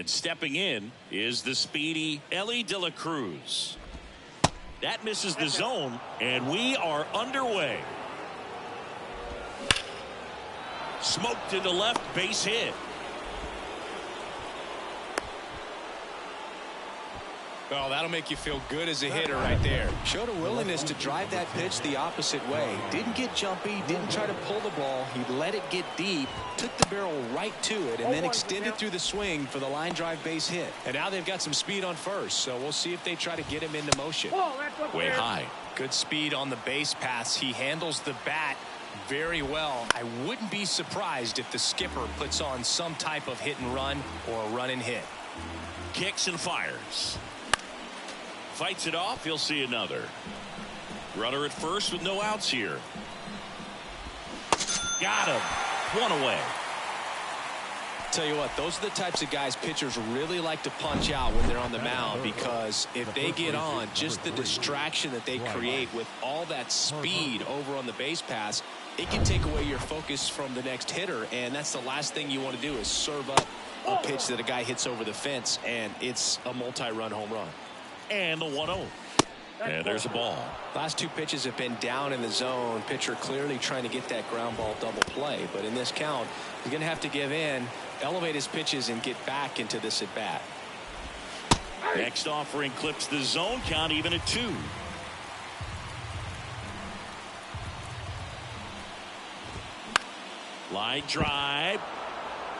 And stepping in is the speedy Ellie De La Cruz. That misses the zone, and we are underway. Smoked into left, base hit. Well, that'll make you feel good as a hitter right there. Showed a willingness to drive that pitch the opposite way. Didn't get jumpy, didn't try to pull the ball. He let it get deep, took the barrel right to it, and then extended through the swing for the line drive base hit. And now they've got some speed on first, so we'll see if they try to get him into motion. Way high. Good speed on the base pass. He handles the bat very well. I wouldn't be surprised if the skipper puts on some type of hit and run or a run and hit. Kicks and fires. Fights it off. He'll see another. Runner at first with no outs here. Got him. One away. Tell you what, those are the types of guys pitchers really like to punch out when they're on the mound, because if they get on, just the distraction that they create with all that speed over on the base pass, it can take away your focus from the next hitter, and that's the last thing you want to do is serve up a pitch that a guy hits over the fence, and it's a multi-run home run. And the 1-0. And there's a ball. Last two pitches have been down in the zone. Pitcher clearly trying to get that ground ball double play. But in this count, he's going to have to give in, elevate his pitches, and get back into this at bat. Next offering clips the zone. Count even at 2. Line drive.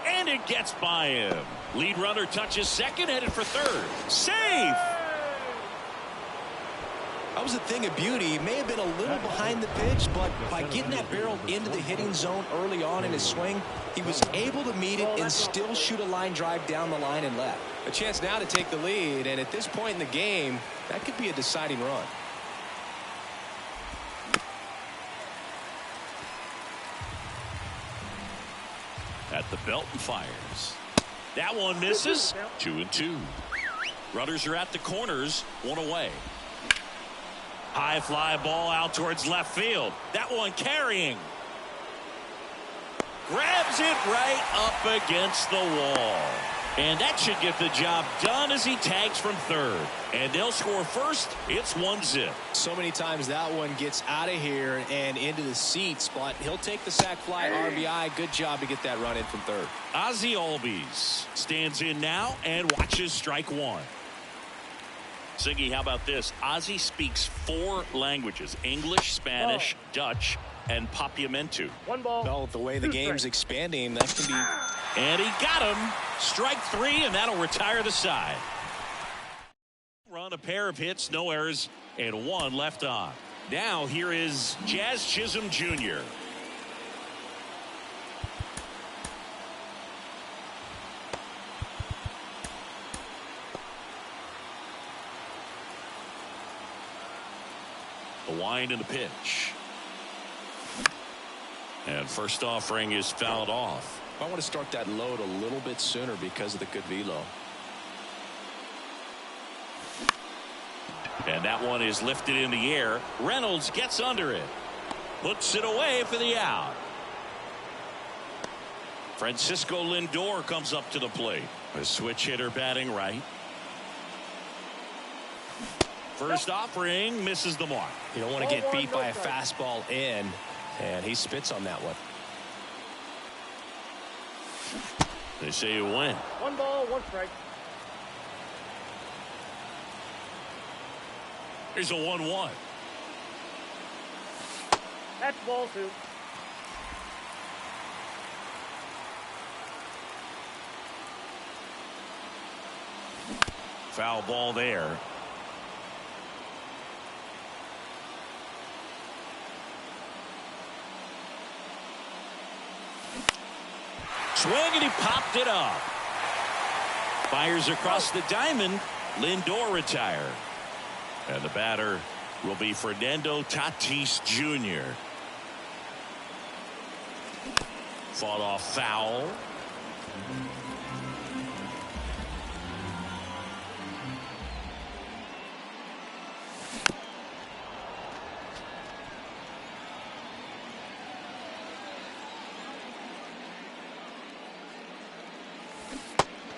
And it gets by him. Lead runner touches second, headed for third. Safe. That was a thing of beauty. He may have been a little behind the pitch, but by getting that barrel into the hitting zone early on in his swing, he was able to meet it and still shoot a line drive down the line and left. A chance now to take the lead, and at this point in the game, that could be a deciding run. At the belt and fires. That one misses. 2-2. Runners are at the corners. One away. High fly ball out towards left field. That one carrying. Grabs it right up against the wall. And that should get the job done as he tags from third. And they'll score first. It's 1-0. So many times that one gets out of here and into the seats, but he'll take the sac fly RBI. Good job to get that run in from third. Ozzie Albies stands in now and watches strike one. Siggy, how about this? Ozzie speaks 4 languages: English, Spanish, Dutch, and Papiamentu. One ball. Well, the way the game's expanding, that can be. And he got him. Strike 3, and that'll retire the side. Run a pair of hits, no errors, and 1 left on. Now here is Jazz Chisholm Jr. The wind and the pitch. And first offering is fouled off. I want to start that load a little bit sooner because of the good velo. And that one is lifted in the air. Reynolds gets under it. Puts it away for the out. Francisco Lindor comes up to the plate. A switch hitter batting right. First offering misses the mark. You don't want to get beat by a fastball in, and he spits on that one. They say you win. 1 ball, 1 strike. Here's a 1-1. That's ball 2. Foul ball there. Swing, and he popped it up. Fires across the diamond. Lindor retired. And the batter will be Fernando Tatis Jr. Fought off foul.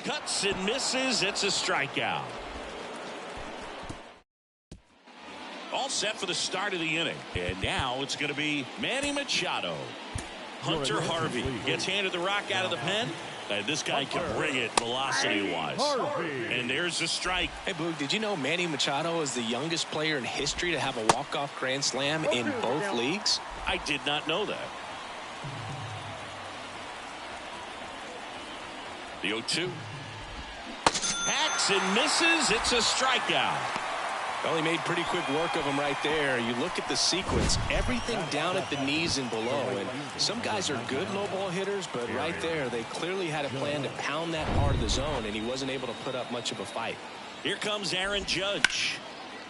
Cuts and misses. It's a strikeout. All set for the start of the inning. And now it's going to be Manny Machado. Hunter Harvey gets handed the rock out of the pen. And this guy can bring it velocity-wise. And there's a strike. Hey, Boog, did you know Manny Machado is the youngest player in history to have a walk-off grand slam in both leagues? I did not know that. The 0-2. Hacks and misses. It's a strikeout. Well, he made pretty quick work of him right there. You look at the sequence, everything down at the knees and below. And some guys are good low ball hitters, but right there, they clearly had a plan to pound that part of the zone, and he wasn't able to put up much of a fight. Here comes Aaron Judge.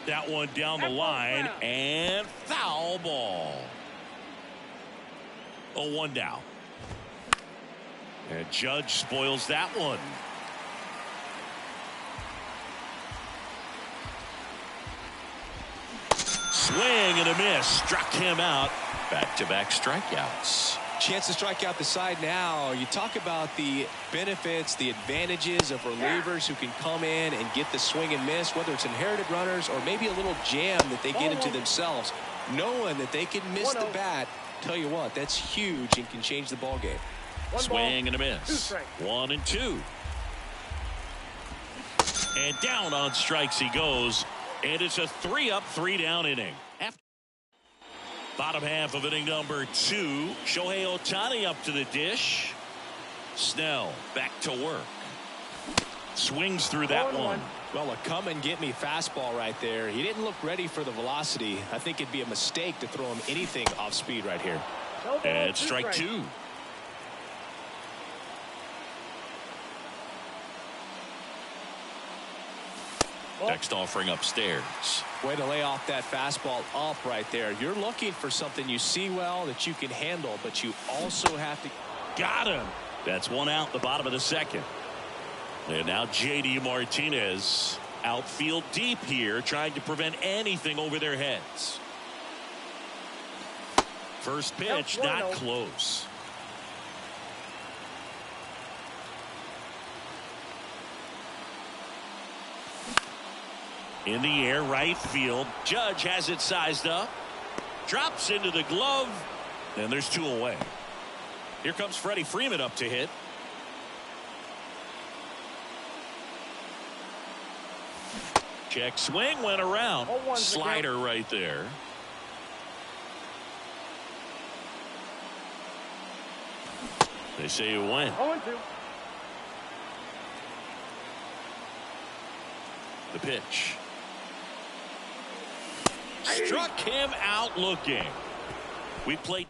That one down the line, and foul ball. 0-1 down. And Judge spoils that one. Swing and a miss. Struck him out. Back-to-back strikeouts. Chance to strike out the side now. You talk about the benefits, the advantages of relievers who can come in and get the swing and miss, whether it's inherited runners or maybe a little jam that they get into themselves. Knowing that they can miss the bat, tell you what, that's huge and can change the ball game. Swing and a miss. 1-2. And down on strikes he goes. And it's a 3-up, 3-down inning. Bottom half of inning number 2. Shohei Ohtani up to the dish. Snell back to work. Swings through that one. Well, a come and get me fastball right there. He didn't look ready for the velocity. I think it'd be a mistake to throw him anything off speed right here. And strike 2. Next offering upstairs. Way to lay off that fastball up right there. You're looking for something you see well that you can handle, but you also have to. Got him. That's one out the bottom of the second. And now J.D. Martinez outfield deep here, trying to prevent anything over their heads. First pitch, not close. In the air, right field. Judge has it sized up. Drops into the glove. And there's 2 away. Here comes Freddie Freeman up to hit. Check swing, went around. Slider right there. They say it went. 0-2. The pitch. Struck him out looking. We played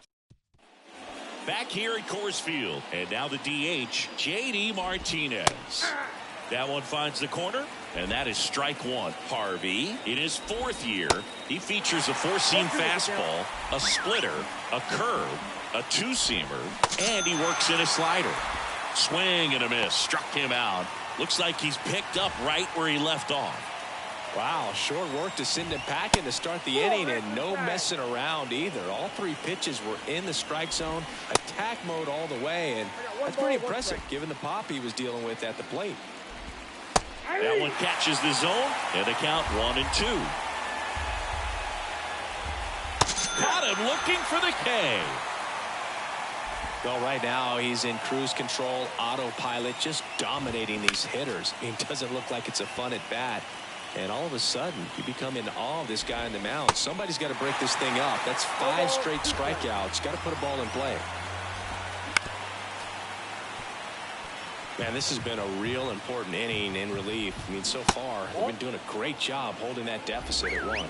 back here at Coors Field. And now the DH, J.D. Martinez. That one finds the corner. And that is strike 1. Harvey, in his 4th year, he features a 4-seam fastball, a splitter, a curve, a 2-seamer, and he works in a slider. Swing and a miss. Struck him out. Looks like he's picked up right where he left off. Wow, short work to send him packing to start the inning, and no messing around either. All 3 pitches were in the strike zone, attack mode all the way, and that's pretty impressive given the pop he was dealing with at the plate. That one catches the zone, and the count 1-2. Caught him looking for the K. Well, right now he's in cruise control, autopilot, just dominating these hitters. It doesn't look like it's a fun at bat. And all of a sudden, you become in awe of this guy on the mound. Somebody's got to break this thing up. That's 5 straight strikeouts. Got to put a ball in play. Man, this has been a real important inning in relief. I mean, so far, they've been doing a great job holding that deficit at 1.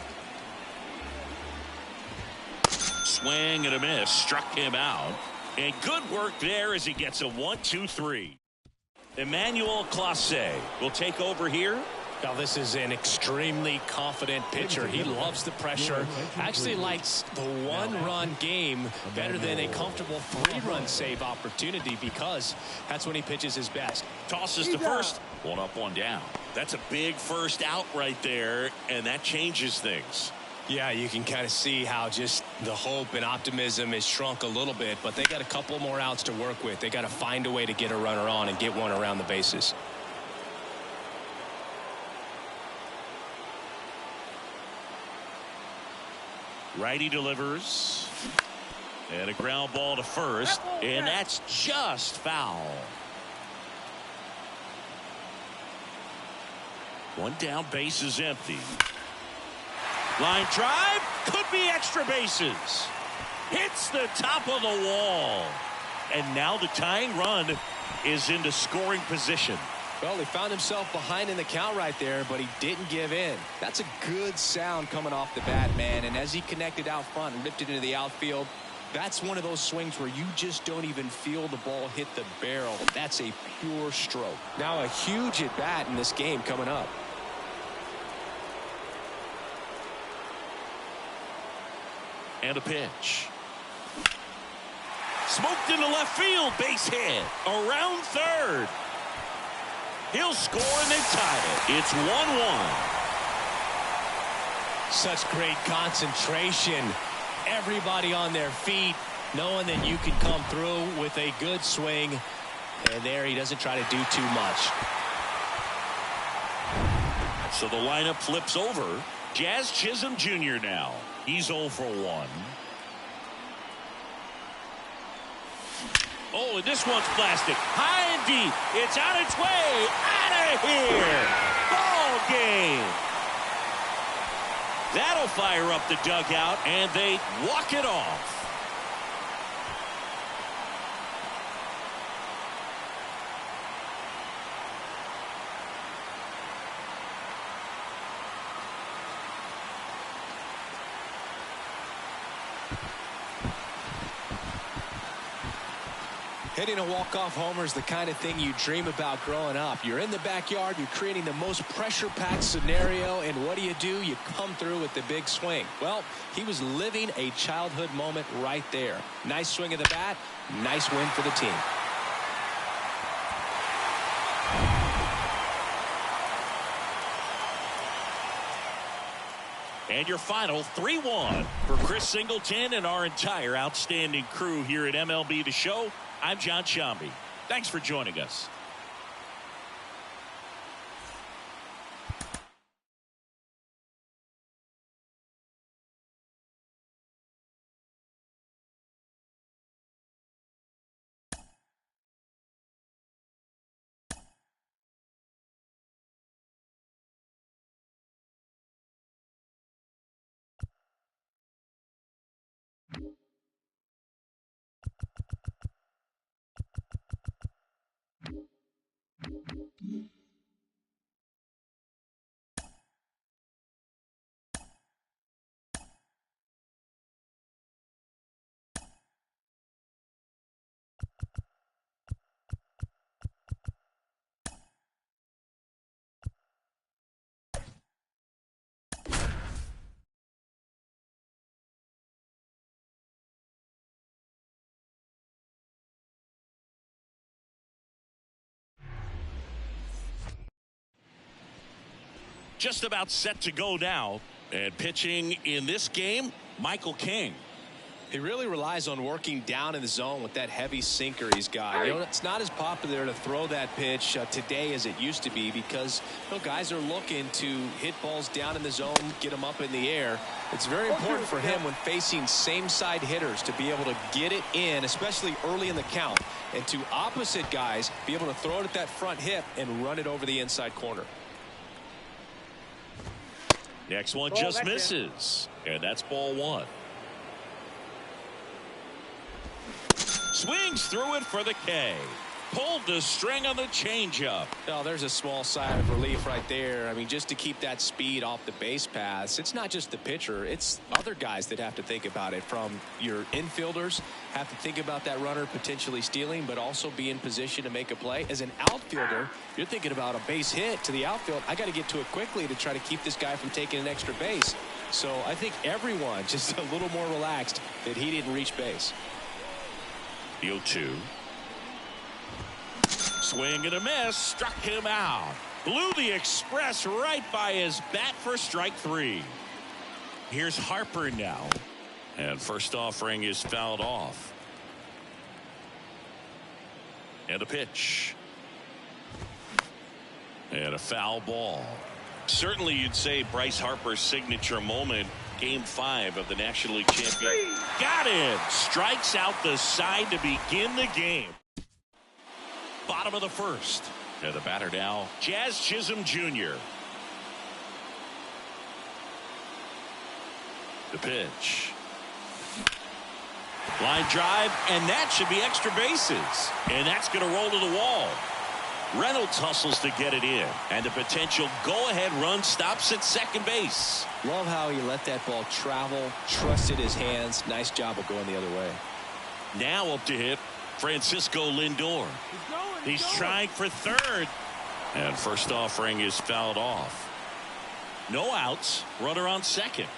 Swing and a miss. Struck him out. And good work there as he gets a 1-2-3. Emmanuel Clase will take over here. Now, this is an extremely confident pitcher. He loves the pressure. Actually likes the 1-run game better than a comfortable 3-run save opportunity because that's when he pitches his best. Tosses to first. 1 up, 1 down. That's a big first out right there, and that changes things. Yeah, you can kind of see how just the hope and optimism is shrunk a little bit, but they got a couple more outs to work with. They got to find a way to get a runner on and get one around the bases. Righty delivers. And a ground ball to first. And that's just foul. One down, base is empty. Line drive, could be extra bases. Hits the top of the wall. And now the tying run is into scoring position. Well, he found himself behind in the count right there, but he didn't give in. That's a good sound coming off the bat, man. And as he connected out front and ripped it into the outfield, that's one of those swings where you just don't even feel the ball hit the barrel. That's a pure stroke. Now a huge at bat in this game coming up. And a pitch. Smoked into left field, base hit. Around third. He'll score and they tie it. It's 1-1. Such great concentration. Everybody on their feet, knowing that you can come through with a good swing. And there he doesn't try to do too much. So the lineup flips over. Jazz Chisholm Jr. now. He's 0 for 1. Oh, and this one's blasted. High and deep. It's on its way. Out of here. Ball game. That'll fire up the dugout, and they walk it off. Hitting a walk-off homer is the kind of thing you dream about growing up. You're in the backyard, you're creating the most pressure-packed scenario, and what do? You come through with the big swing. Well, he was living a childhood moment right there. Nice swing of the bat, nice win for the team. And your final 3-1 for Chris Singleton and our entire outstanding crew here at MLB The Show. I'm John Shambi. Thanks for joining us. Just about set to go now, and pitching in this game, Michael King. He really relies on working down in the zone with that heavy sinker he's got. You know, it's not as popular to throw that pitch today as it used to be because guys are looking to hit balls down in the zone, get them up in the air. It's very important for him when facing same side hitters to be able to get it in, especially early in the count, and to opposite guys be able to throw it at that front hip and run it over the inside corner. Next one just misses, and that's ball 1. Swings through it for the K. Pulled the string on the changeup. Oh, there's a small sigh of relief right there. I mean, just to keep that speed off the base paths. It's not just the pitcher. It's other guys that have to think about it. From your infielders have to think about that runner potentially stealing, but also be in position to make a play. As an outfielder, you're thinking about a base hit to the outfield. I got to get to it quickly to try to keep this guy from taking an extra base. So I think everyone just a little more relaxed that he didn't reach base. The 0-2. Swing and a miss, struck him out. Blew the express right by his bat for strike 3. Here's Harper now. And first offering is fouled off. And a pitch. And a foul ball. Certainly you'd say Bryce Harper's signature moment Game 5 of the National League Championship. Got him. Strikes out the side to begin the game. Bottom of the first. And the batter now, Jazz Chisholm Jr. The pitch. Line drive, and that should be extra bases. And that's going to roll to the wall. Reynolds hustles to get it in, and the potential go-ahead run stops at second base. Love how he let that ball travel, trusted his hands. Nice job of going the other way. Now up to hit, Francisco Lindor. He's trying for third, and first offering is fouled off. No outs, runner on second.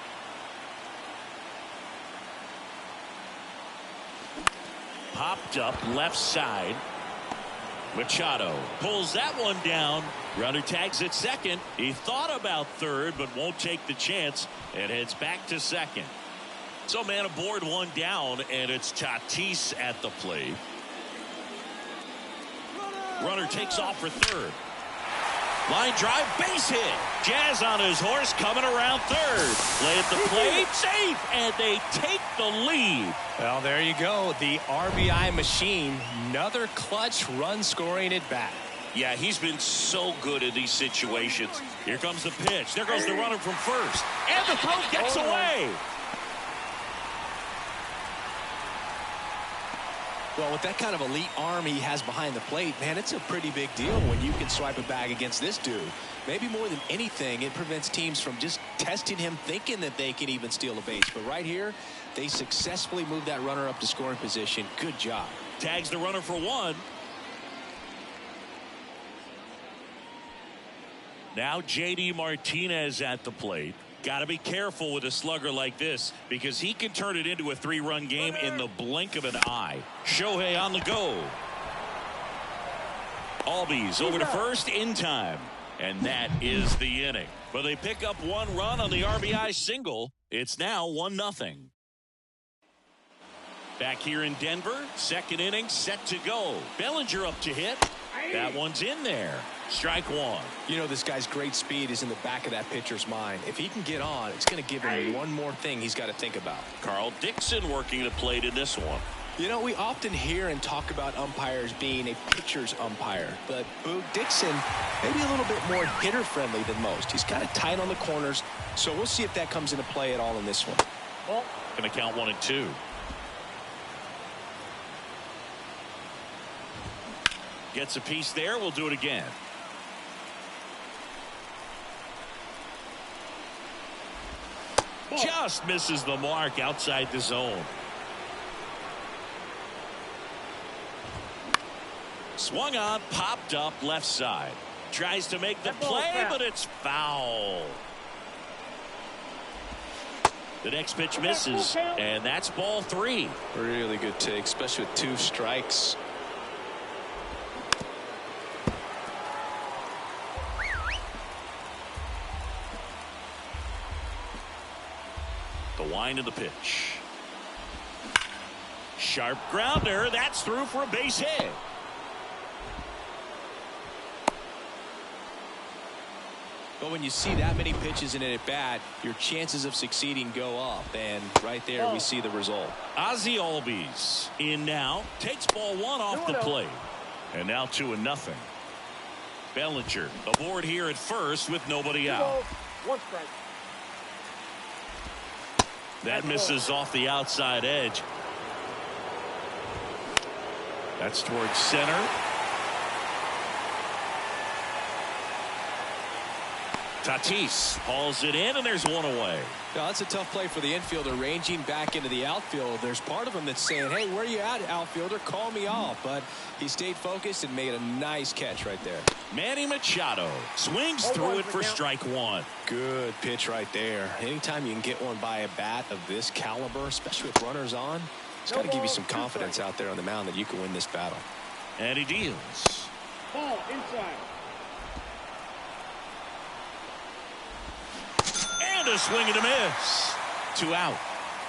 Popped up left side. Machado pulls that one down. Runner tags at second. He thought about third, but won't take the chance and heads back to second. So man aboard, one down, and it's Tatis at the plate. Runner takes off for third. Line drive, base hit. Jazz on his horse, coming around third. Play at the plate, safe, and they take the lead. Well, there you go. The RBI machine. Another clutch run scoring at bat. Yeah, he's been so good in these situations. Here comes the pitch. There goes the runner from first. And the throw gets away. Well, with that kind of elite arm he has behind the plate, man, it's a pretty big deal when you can swipe a bag against this dude. Maybe more than anything, it prevents teams from just testing him, thinking that they can even steal a base. But right here, they successfully moved that runner up to scoring position. Good job. Tags the runner for one. Now J.D. Martinez at the plate. Got to be careful with a slugger like this because he can turn it into a three-run game in the blink of an eye. Shohei on the go. Albies over to first in time. And that is the inning. But they pick up one run on the RBI single. It's now 1-0. Back here in Denver, second inning set to go. Bellinger up to hit. That one's in there. Strike one. You know, this guy's great speed is in the back of that pitcher's mind. If he can get on, it's going to give him one more thing he's got to think about. Carl Dixon working the plate in this one. You know, we often hear and talk about umpires being a pitcher's umpire, but Boog Dixon maybe a little bit more hitter friendly than most. He's kind of tight on the corners, so we'll see if that comes into play at all in this one. Well, going to count 1-2. Gets a piece there. We'll do it again. Just misses the mark outside the zone. Swung on, popped up left side. Tries to make the play, but it's foul. The next pitch misses, and that's ball 3. Really good take, especially with 2 strikes. The wind of the pitch. Sharp grounder. That's through for a base hit. But when you see that many pitches in it at bat, your chances of succeeding go up. And right there we see the result. Ozzie Albies in now. Takes ball 1 off the plate. And now 2-0. Bellinger aboard here at first with nobody out. 1 strike. That misses off the outside edge. That's towards center. Tatis hauls it in, and there's one away. Now, that's a tough play for the infielder, ranging back into the outfield. There's part of him that's saying, hey, where you at, outfielder? Call me off. But he stayed focused and made a nice catch right there. Manny Machado swings through it for strike 1. Good pitch right there. Anytime you can get one by a bat of this caliber, especially with runners on, it's got to give you some confidence out there on the mound that you can win this battle. And he deals. Ball inside. And a swing and a miss. 2 out.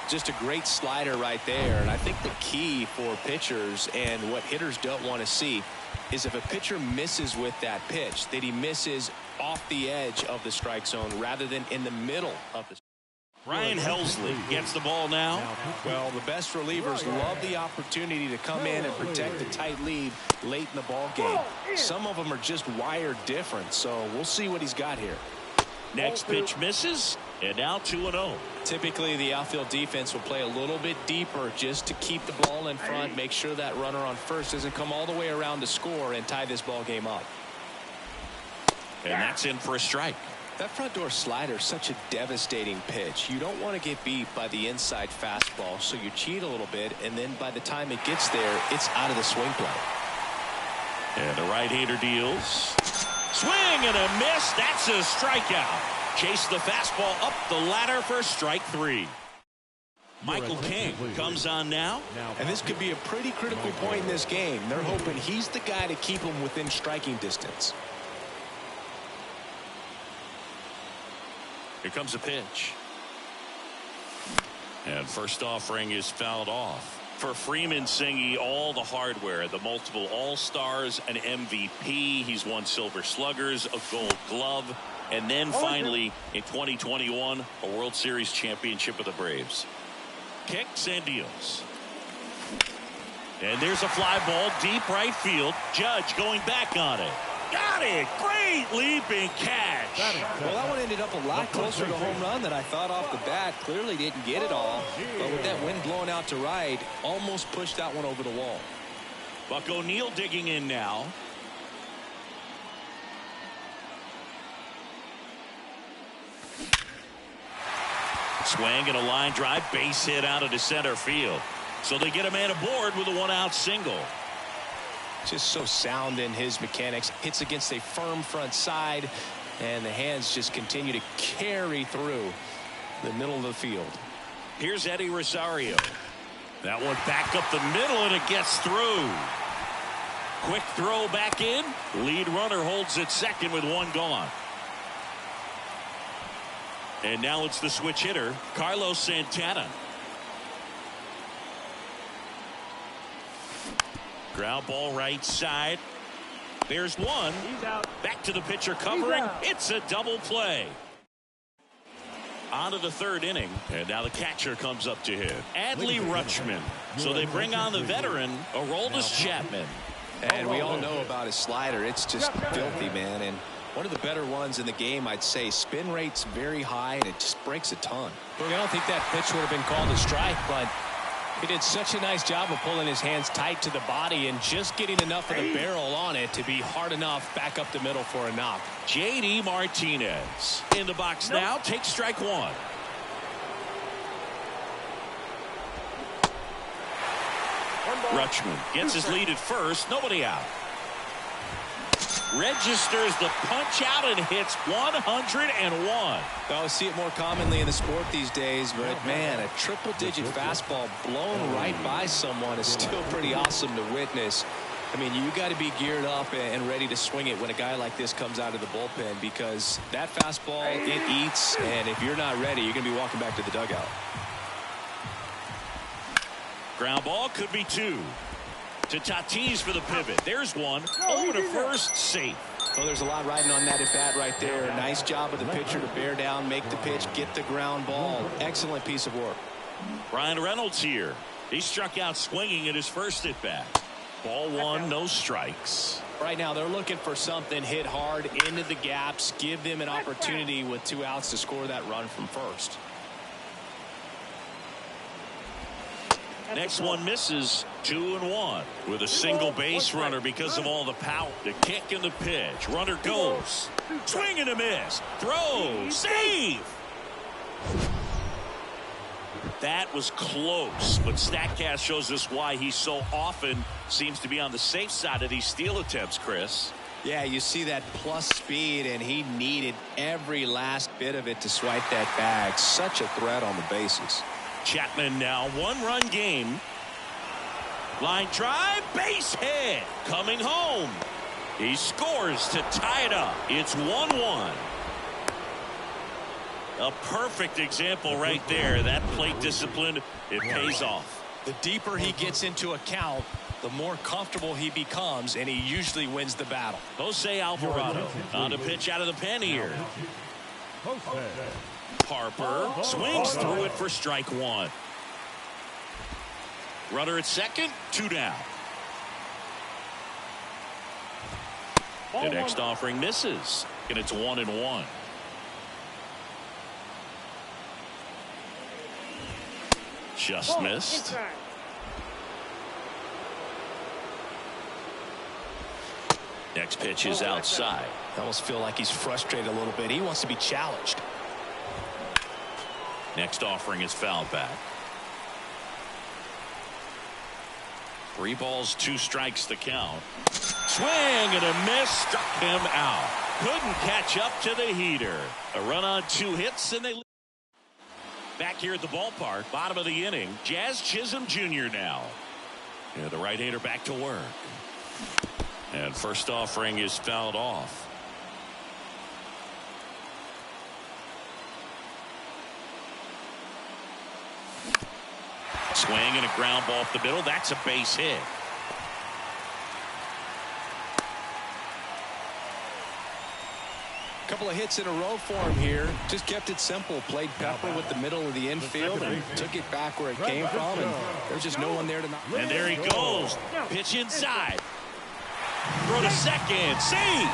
Just a great slider right there. And I think the key for pitchers and what hitters don't want to see is if a pitcher misses with that pitch, that he misses off the edge of the strike zone rather than in the middle of the Ryan Helsley gets the ball now. Well, the best relievers love the opportunity to come in and protect the tight lead late in the ball game. Some of them are just wired different, so we'll see what he's got here. Next pitch misses, and now 2-0. Typically, the outfield defense will play a little bit deeper just to keep the ball in front, make sure that runner on first doesn't come all the way around to score and tie this ball game up. And that's in for a strike. That front door slider is such a devastating pitch. You don't want to get beat by the inside fastball, so you cheat a little bit, and then by the time it gets there, it's out of the swing play. And the right-hander deals. Swing and a miss. That's a strikeout. Chase the fastball up the ladder for strike 3. Michael King comes on now. And this could be a pretty critical point in this game. They're hoping he's the guy to keep him within striking distance. Here comes a pitch. And first offering is fouled off. For Freeman Singy, all the hardware, the multiple All-Stars, an MVP. He's won Silver Sluggers, a Gold Glove, and then finally in 2021 a World Series championship with the Braves. Kicks and deals. And there's a fly ball deep right field. Judge going back on it. Got it. Great leaping catch. Well, that one ended up a lot closer to home run than I thought off the bat. Clearly didn't get it all, but with that wind blowing out to right, almost pushed that one over the wall. Buck O'Neil digging in now. Swing and a line drive, base hit out into center field. So they get a man aboard with a 1-out single. Just so sound in his mechanics. Hits against a firm front side, and the hands just continue to carry through the middle of the field. Here's Eddie Rosario. That one back up the middle, and it gets through. Quick throw back in. Lead runner holds at second with one gone. And now it's the switch hitter, Carlos Santana. Ground ball right side. There's one. He's out. Back to the pitcher covering. It's a double play. On to the third inning. And now the catcher comes up to hit. Adley Rutschman. So they bring on the veteran, Aroldis Chapman. And we all know about his slider. It's just filthy, man. And one of the better ones in the game, I'd say. Spin rate's very high, and it just breaks a ton. Look, I don't think that pitch would have been called a strike, but he did such a nice job of pulling his hands tight to the body and just getting enough of the barrel on it to be hard enough back up the middle for a knock. J.D. Martinez in the box now. Takes strike one. Rutschman gets his lead at first. Nobody out. Registers the punch out and hits 101. I see it more commonly in the sport these days, but man, a triple-digit fastball blown right by someone is still pretty awesome to witness. I mean, you got to be geared up and ready to swing it when a guy like this comes out of the bullpen, because that fastball, it eats, and if you're not ready, you're going to be walking back to the dugout. Ground ball could be two. To Tatis for the pivot. There's one. Over to first, safe. Well, there's a lot riding on that at bat right there. Nice job of the pitcher to bear down, make the pitch, get the ground ball. Excellent piece of work. Ryan Reynolds here. He struck out swinging at his first at bat. Ball one, no strikes. Right now they're looking for something hit hard into the gaps, give them an opportunity with 2 outs to score that run from first. Next one misses. 2-1 with a single base runner because of all the power. The kick and the pitch. Runner goes. Swing and a miss. Throw. Save. That was close, but StatCast shows us why he so often seems to be on the safe side of these steal attempts, Chris. Yeah, you see that plus speed, and he needed every last bit of it to swipe that bag. Such a threat on the bases. Chapman now, 1-run game. Line drive, base hit. Coming home. He scores to tie it up. It's 1-1. A perfect example right there. That plate discipline, it pays off. The deeper he gets into a count, the more comfortable he becomes, and he usually wins the battle. Jose Alvarado on a pitch out of the pen here. Harper swings through it for strike one. Runner at second, 2 down. The next offering misses, and it's 1-1. Just missed. Next pitch is outside. I almost feel like he's frustrated a little bit. He wants to be challenged. Next offering is fouled back. 3 balls, 2 strikes to count. Swing and a miss, struck him out. Couldn't catch up to the heater. A run on 2 hits, and they back here at the ballpark. Bottom of the inning. Jazz Chisholm Jr. now. The right-hander back to work. And first offering is fouled off. Swing and a ground ball off the middle. That's a base hit. Couple of hits in a row for him here. Just kept it simple. Played pepper with the middle of the infield and took it back where it came from. And there's just no one there to knock. And there he goes. Pitch inside. Throw to second. Save.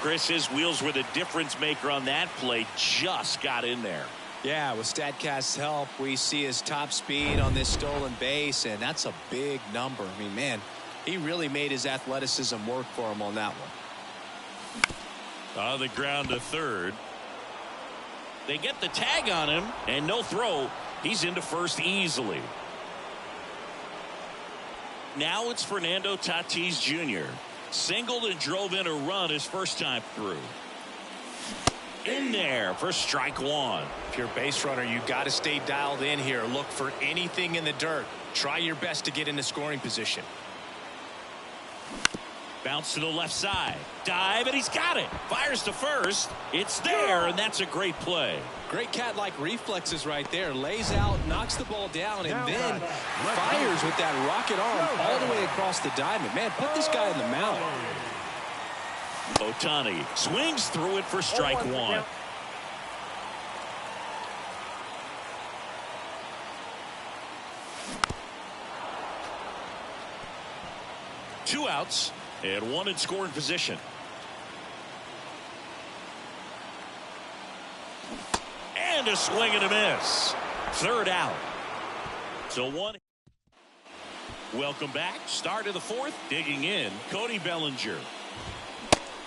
Chris, his wheels were the difference maker on that play. Just got in there. Yeah, with StatCast's help, we see his top speed on this stolen base, and that's a big number. I mean, man, he really made his athleticism work for him on that one. On the ground to third. They get the tag on him, and no throw. He's into first easily. Now it's Fernando Tatis Jr. Singled and drove in a run his first time through. In there for strike one. If you're a base runner, you got to stay dialed in here. Look for anything in the dirt. Try your best to get into scoring position. Bounce to the left side. Dive, and he's got it. Fires to first. It's there, and that's a great play. Great cat-like reflexes right there. Lays out, knocks the ball down, and then fires with that rocket arm all the way across the diamond. Man, put this guy in the mound. Ohtani swings through it for strike one. Two outs and one in scoring position. And a swing and a miss. Third out. So one. Welcome back. Start of the fourth. Digging in. Cody Bellinger.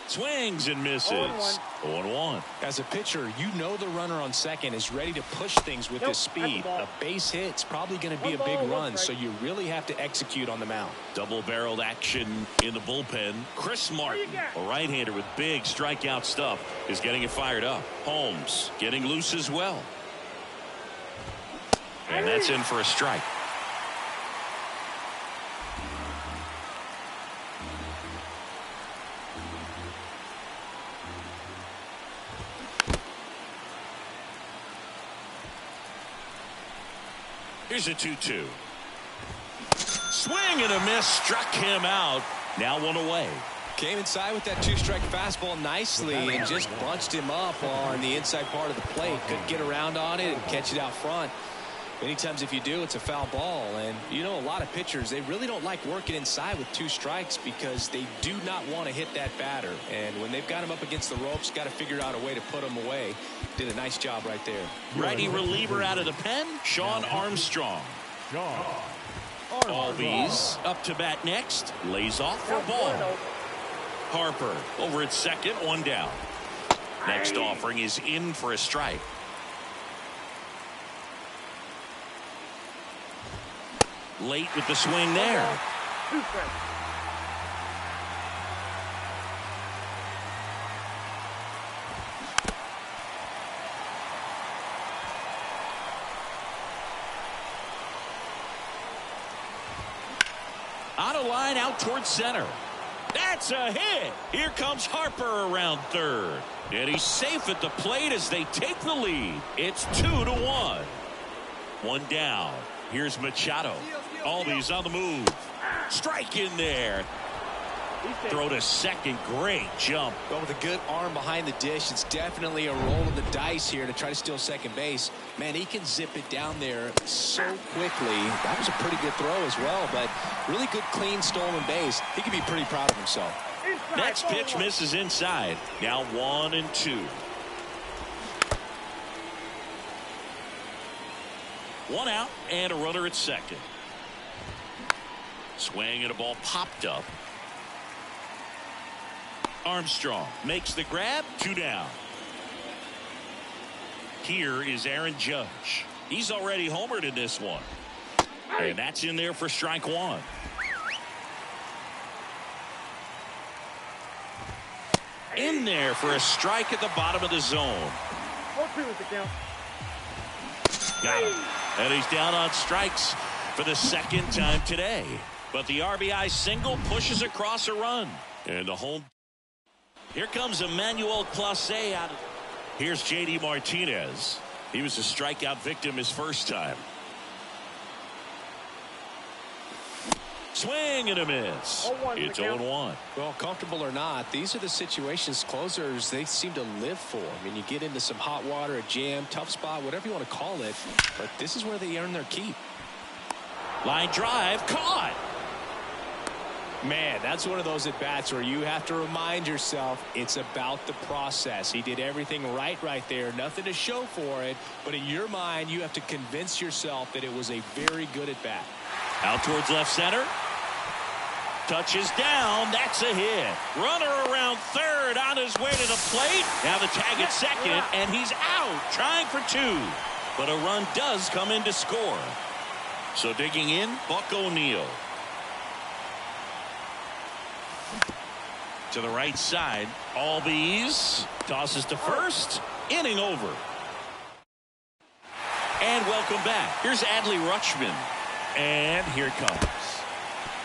Swings and misses. 0-1. As a pitcher, you know the runner on second is ready to push things with his speed. A base hit's probably going to be a big run, so you really have to execute on the mound. Double-barreled action in the bullpen. Chris Martin, a right-hander with big strikeout stuff, is getting it fired up. Holmes getting loose as well. And that's in for a strike. Here's a 2-2. Swing and a miss, struck him out. Now one away. Came inside with that 2-strike fastball nicely and just bunched him up on the inside part of the plate. Couldn't get around on it and catch it out front. Many times if you do, it's a foul ball. And you know, a lot of pitchers, they really don't like working inside with 2 strikes because they do not want to hit that batter. And when they've got him up against the ropes, got to figure out a way to put him away. Did a nice job right there. Righty reliever out of the pen, Sean Armstrong. Albies up to bat next. Lays off for a ball. Harper over at second, 1 down. Next offering is in for a strike. Late with the swing there. On a line out towards center. That's a hit. Here comes Harper around third. And he's safe at the plate as they take the lead. It's 2-1. 1 down. Here's Machado. Albies on the move. Strike in there. Throw to second. Great jump. But with a good arm behind the dish, it's definitely a roll of the dice here to try to steal second base. Man, he can zip it down there so quickly. That was a pretty good throw as well, but really good, clean, stolen base. He could be pretty proud of himself. Next pitch misses inside. Now 1-2. 1 out and a runner at second. Swing and a ball popped up. Armstrong makes the grab. 2 down. Here is Aaron Judge. He's already homered in this one. And that's in there for strike 1. In there for a strike at the bottom of the zone. 4-2 is the count. Got him. And he's down on strikes for the second time today. But the RBI single pushes across a run. And the home. Here comes Emmanuel Clase out. Here's J.D. Martinez. He was a strikeout victim his first time. Swing and a miss. It's 0-1. Well, comfortable or not, these are the situations closers they seem to live for. I mean, you get into some hot water, a jam, tough spot, whatever you want to call it, but this is where they earn their keep. Line drive, caught. Man, that's one of those at-bats where you have to remind yourself it's about the process. He did everything right there. Nothing to show for it, but in your mind, you have to convince yourself that it was a very good at-bat. Out towards left center. Touches down. That's a hit. Runner around third on his way to the plate. Now the tag at second, and he's out, trying for 2. But a run does come in to score. So digging in, Buck O'Neil. To the right side, Albies tosses to first. Inning over. And welcome back. Here's Adley Rutschman. And here it comes.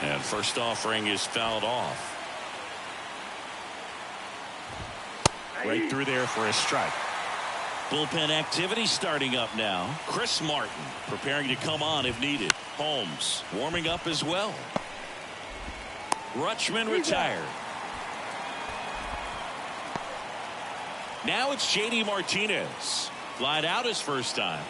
And first offering is fouled off. Right through there for a strike. Bullpen activity starting up now. Chris Martin preparing to come on if needed. Holmes warming up as well. Rutschman retired. Now it's J.D. Martinez. Flied out his first time.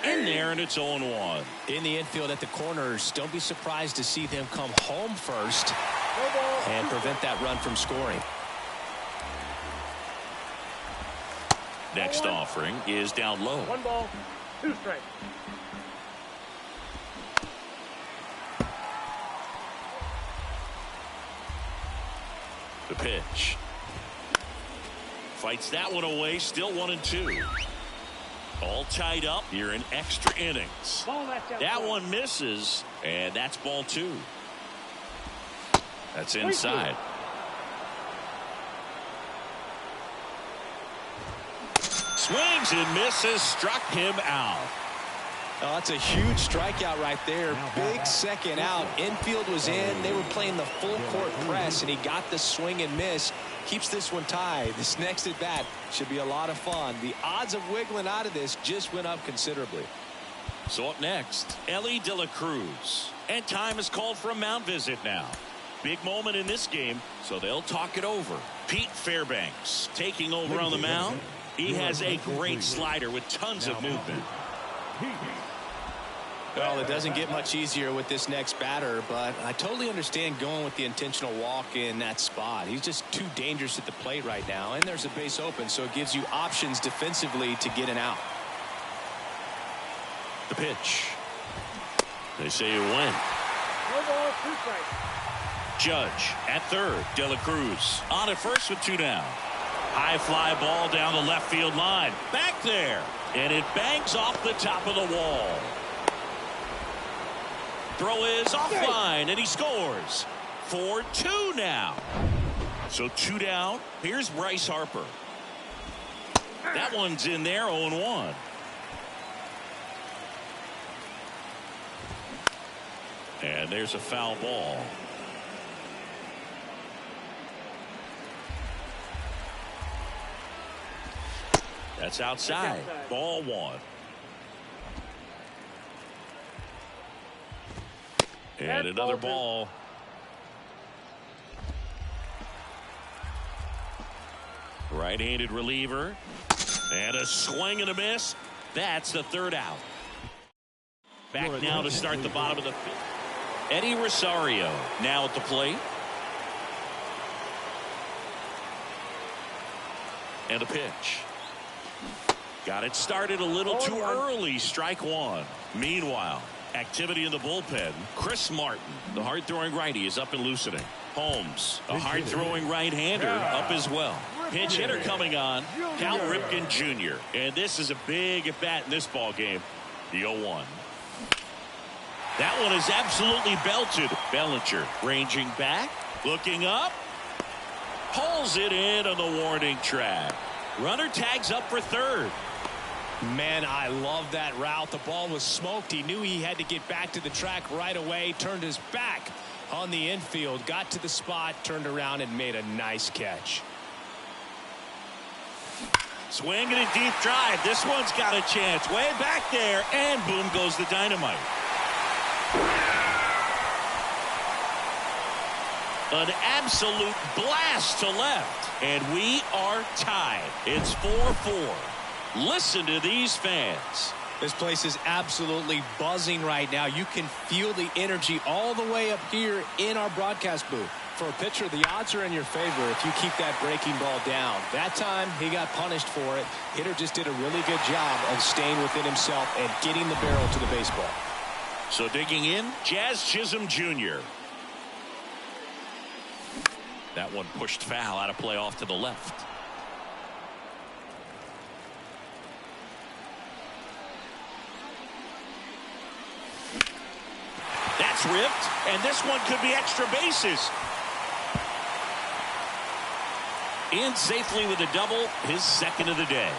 In there, and it's 0-1. In the infield at the corners, don't be surprised to see them come home first and prevent that run from scoring. Next offering is down low. 1 ball, 2 strikes. The pitch. Fights that one away. Still 1-2. All tied up here in extra innings. That one misses, and that's ball 2. That's inside. Swings and misses. Struck him out. Oh, that's a huge strikeout right there. Big second out. Infield was in. They were playing the full court press, and he got the swing and miss. Keeps this one tied. This next at bat should be a lot of fun. The odds of wiggling out of this just went up considerably. So up next, Ellie De La Cruz. And time is called for a mound visit now. Big moment in this game, so they'll talk it over. Pete Fairbanks taking over on the mound. He has a great slider with tons of movement. Well, it doesn't get much easier with this next batter, but I totally understand going with the intentional walk in that spot. He's just too dangerous at the plate right now, and there's a base open, so it gives you options defensively to get an out. The pitch. They say you win. 1 ball, 2 strikes. Judge at third. De La Cruz on at first with 2 down. High fly ball down the left field line. Back there. And it bangs off the top of the wall. Throw is offline, and he scores. 4-2 now. So 2 down. Here's Bryce Harper. That one's in there, 0-1. And there's a foul ball. That's outside. Ball 1. And another ball. Right-handed reliever. And a swing and a miss. That's the third out. Back now to start the bottom of the fifth. Eddie Rosario now at the plate. And a pitch. Got it started a little too early. Strike one. Meanwhile, activity in the bullpen. Chris Martin, the hard-throwing righty, is up and loosening. Holmes, a hard-throwing right-hander, up as well. Pinch hitter coming on, Cal Ripken Jr. And this is a big at-bat in this ball game. The 0-1. That one is absolutely belted. Bellinger ranging back, looking up, pulls it in on the warning track. Runner tags up for third. Man, I love that route. The ball was smoked. He knew he had to get back to the track right away. Turned his back on the infield. Got to the spot, turned around, and made a nice catch. Swing and a deep drive. This one's got a chance. Way back there, and boom goes the dynamite. An absolute blast to left. And we are tied. It's 4-4. Listen to these fans. This place is absolutely buzzing right now. You can feel the energy all the way up here in our broadcast booth. For a pitcher, the odds are in your favor if you keep that breaking ball down. That time, he got punished for it. Hitter just did a really good job of staying within himself and getting the barrel to the baseball. So digging in, Jazz Chisholm Jr. That one pushed foul, out of play off to the left. That's ripped, and this one could be extra bases. In safely with a double, his second of the day.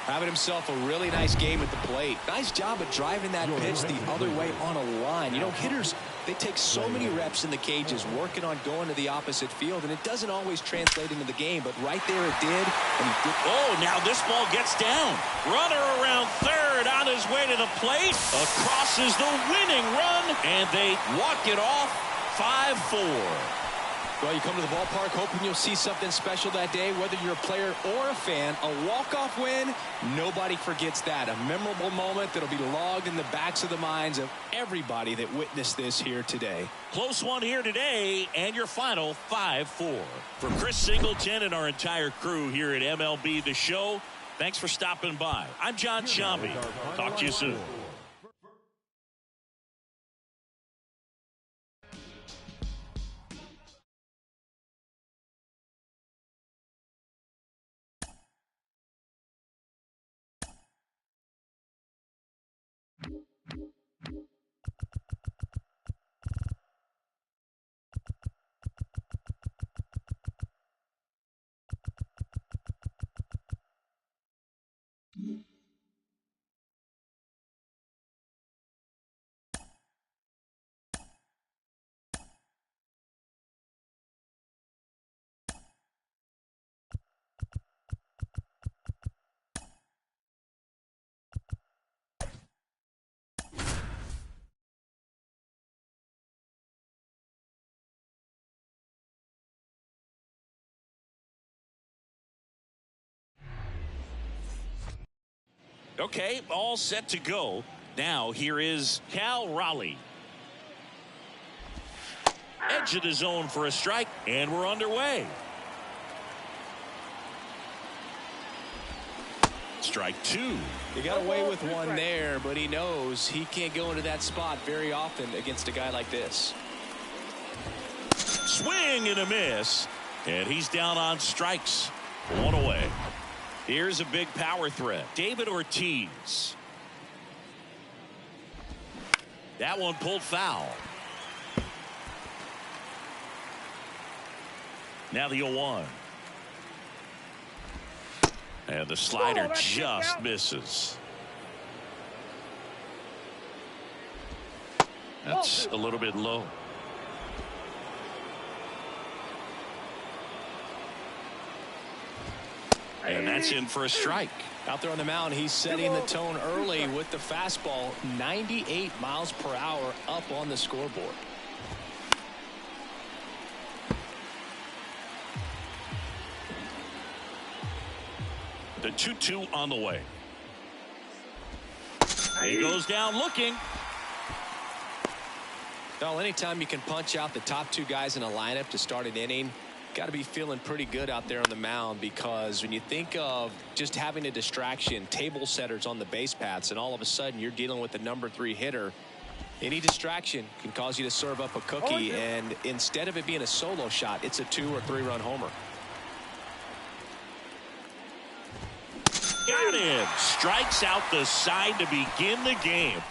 Having himself a really nice game at the plate. Nice job of driving that pitch the other way on a line. You know, hitters, they take so many reps in the cages working on going to the opposite field, and it doesn't always translate into the game, but right there it did. And he did. Oh, now this ball gets down. Runner around third on his way to the plate. Across is the winning run, and they walk it off 5-4. Well, you come to the ballpark hoping you'll see something special that day, whether you're a player or a fan. A walk-off win, nobody forgets that. A memorable moment that'll be logged in the backs of the minds of everybody that witnessed this here today. Close one here today, and your final 5-4. For Chris Singleton and our entire crew here at MLB The Show, thanks for stopping by. I'm John Shambi. Talk to you soon. Okay, all set to go. Now here is Cal Raleigh. Edge of the zone for a strike, and we're underway. Strike two. He got away with one there, but he knows he can't go into that spot very often against a guy like this. Swing and a miss, and he's down on strikes. One away. Here's a big power threat. David Ortiz. That one pulled foul. Now the 0-1. And the slider just misses. That's a little bit low. And that's in for a strike. Out there on the mound, he's setting the tone early with the fastball. 98 miles per hour up on the scoreboard. The 2-2 on the way. He goes down looking. Well, anytime you can punch out the top two guys in a lineup to start an inning, got to be feeling pretty good out there on the mound, because when you think of just having a distraction, table setters on the base paths, and all of a sudden you're dealing with the number 3 hitter, any distraction can cause you to serve up a cookie, and instead of it being a solo shot, it's a 2 or 3 run homer. Got him. Strikes out the side to begin the game.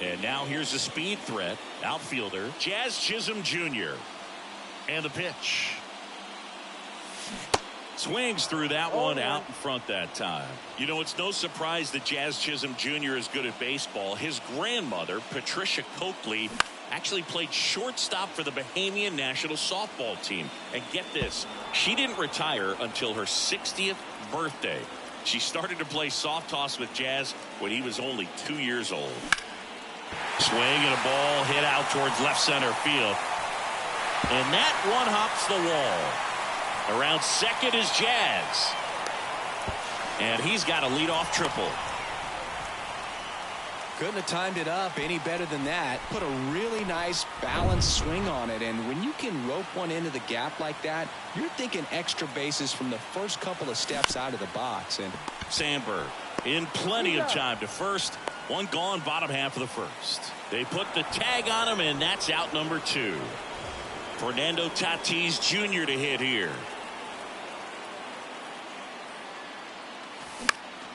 And now here's a speed threat. Outfielder Jazz Chisholm Jr. And the pitch. Swings through that one out in front that time. You know, it's no surprise that Jazz Chisholm Jr. is good at baseball. His grandmother, Patricia Coakley, actually played shortstop for the Bahamian national softball team. And get this, she didn't retire until her 60th birthday. She started to play soft toss with Jazz when he was only 2 years old. Swing and a ball hit out towards left center field. And that one hops the wall. Around second is Jazz. And he's got a leadoff triple. Couldn't have timed it up any better than that. Put a really nice balanced swing on it. And when you can rope one into the gap like that, you're thinking extra bases from the first couple of steps out of the box. And Sandberg in plenty of time to first. One gone, bottom half of the first. They put the tag on him, and that's out number 2. Fernando Tatis Jr. to hit here.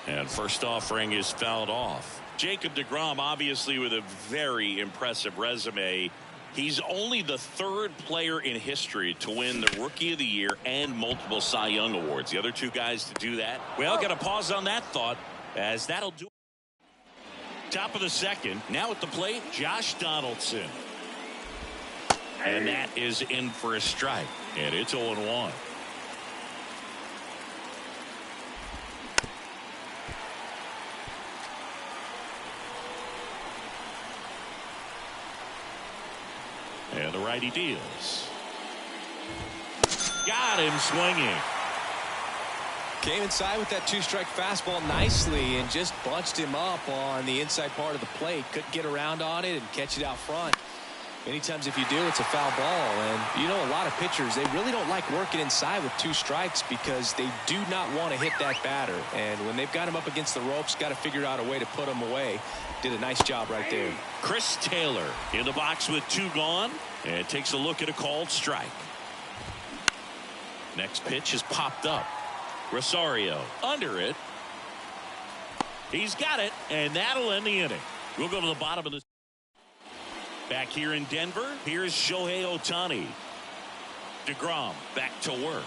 And first offering is fouled off. Jacob deGrom, obviously with a very impressive resume. He's only the 3rd player in history to win the Rookie of the Year and multiple Cy Young awards. The other 2 guys to do that. Well, got to pause on that thought, as that'll do. Top of the second. Now at the plate, Josh Donaldson. And that is in for a strike. And it's 0-1. And the righty deals. Got him swinging. Came inside with that 2-strike fastball nicely and just bunched him up on the inside part of the plate. Couldn't get around on it and catch it out front. Many times if you do, it's a foul ball. And you know, a lot of pitchers, they really don't like working inside with 2 strikes because they do not want to hit that batter. And when they've got him up against the ropes, got to figure out a way to put him away. Did a nice job right there. Chris Taylor in the box with 2 gone, and takes a look at a called strike. Next pitch is popped up. Rosario under it. He's got it, and that'll end the inning. We'll go to the bottom of the. Back here in Denver, here's Shohei Ohtani. deGrom back to work.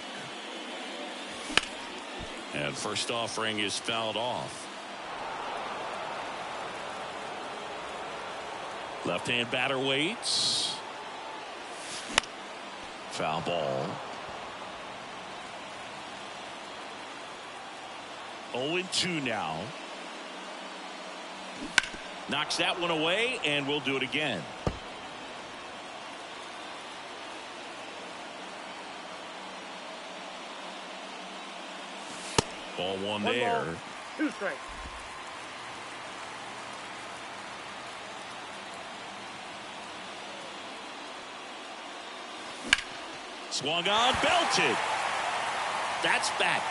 And first offering is fouled off. Left-hand batter waits. Foul ball. 0-2 now. Knocks that one away, and we'll do it again. Ball one there. Ball, 2 strikes. Swung on, belted. That's back.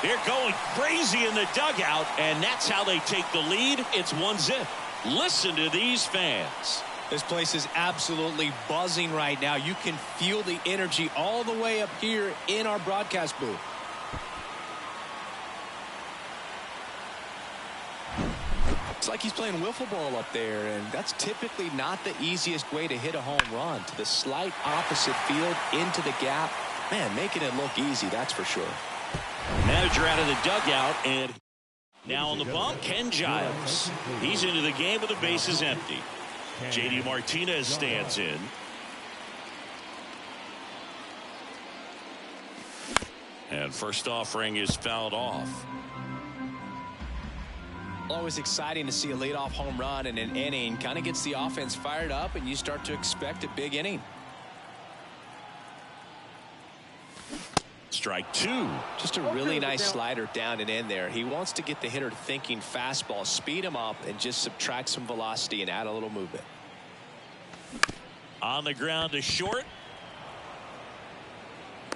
They're going crazy in the dugout, and that's how they take the lead. It's 1-0. Listen to these fans. This place is absolutely buzzing right now. You can feel the energy all the way up here in our broadcast booth. It's like he's playing wiffle ball up there, and that's typically not the easiest way to hit a home run. To the slight opposite field, into the gap. Man, making it look easy, that's for sure. Manager out of the dugout, and now on the bump, Ken Giles. He's into the game with the bases empty. J.D. Martinez stands in. And first offering is fouled off. Always exciting to see a leadoff home run in an inning. Kind of gets the offense fired up, and you start to expect a big inning. Strike two. Just a really nice slider down and in there. He wants to get the hitter thinking fastball, speed him up, and just subtract some velocity and add a little movement. On the ground to short.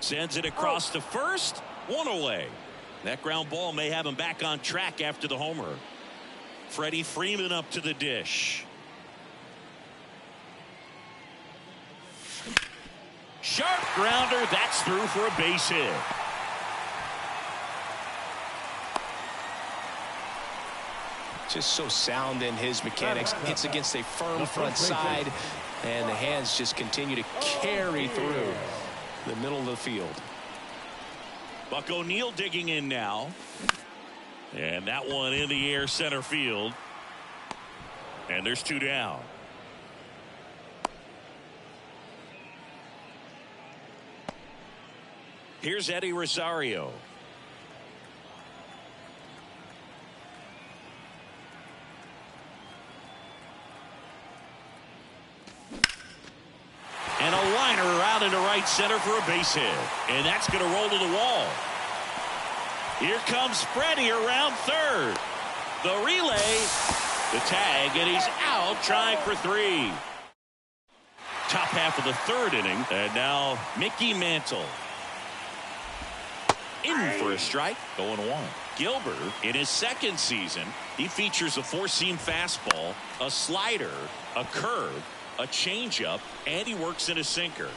Sends it across to first. One away. That ground ball may have him back on track after the homer. Freddie Freeman up to the dish. Sharp grounder. That's through for a base hit. Just so sound in his mechanics. Hits against a firm front side, and the hands just continue to carry through the middle of the field. Buck O'Neil digging in now. And that one in the air center field. And there's two down. Here's Eddie Rosario. And a liner out into right center for a base hit. And that's going to roll to the wall. Here comes Freddie around third. The relay, the tag, and he's out trying for three. Top half of the third inning. And now Mickey Mantle. In for a strike, going one. Gilbert, in his second season, he features a four-seam fastball, a slider, a curve, a changeup, and he works in a sinker.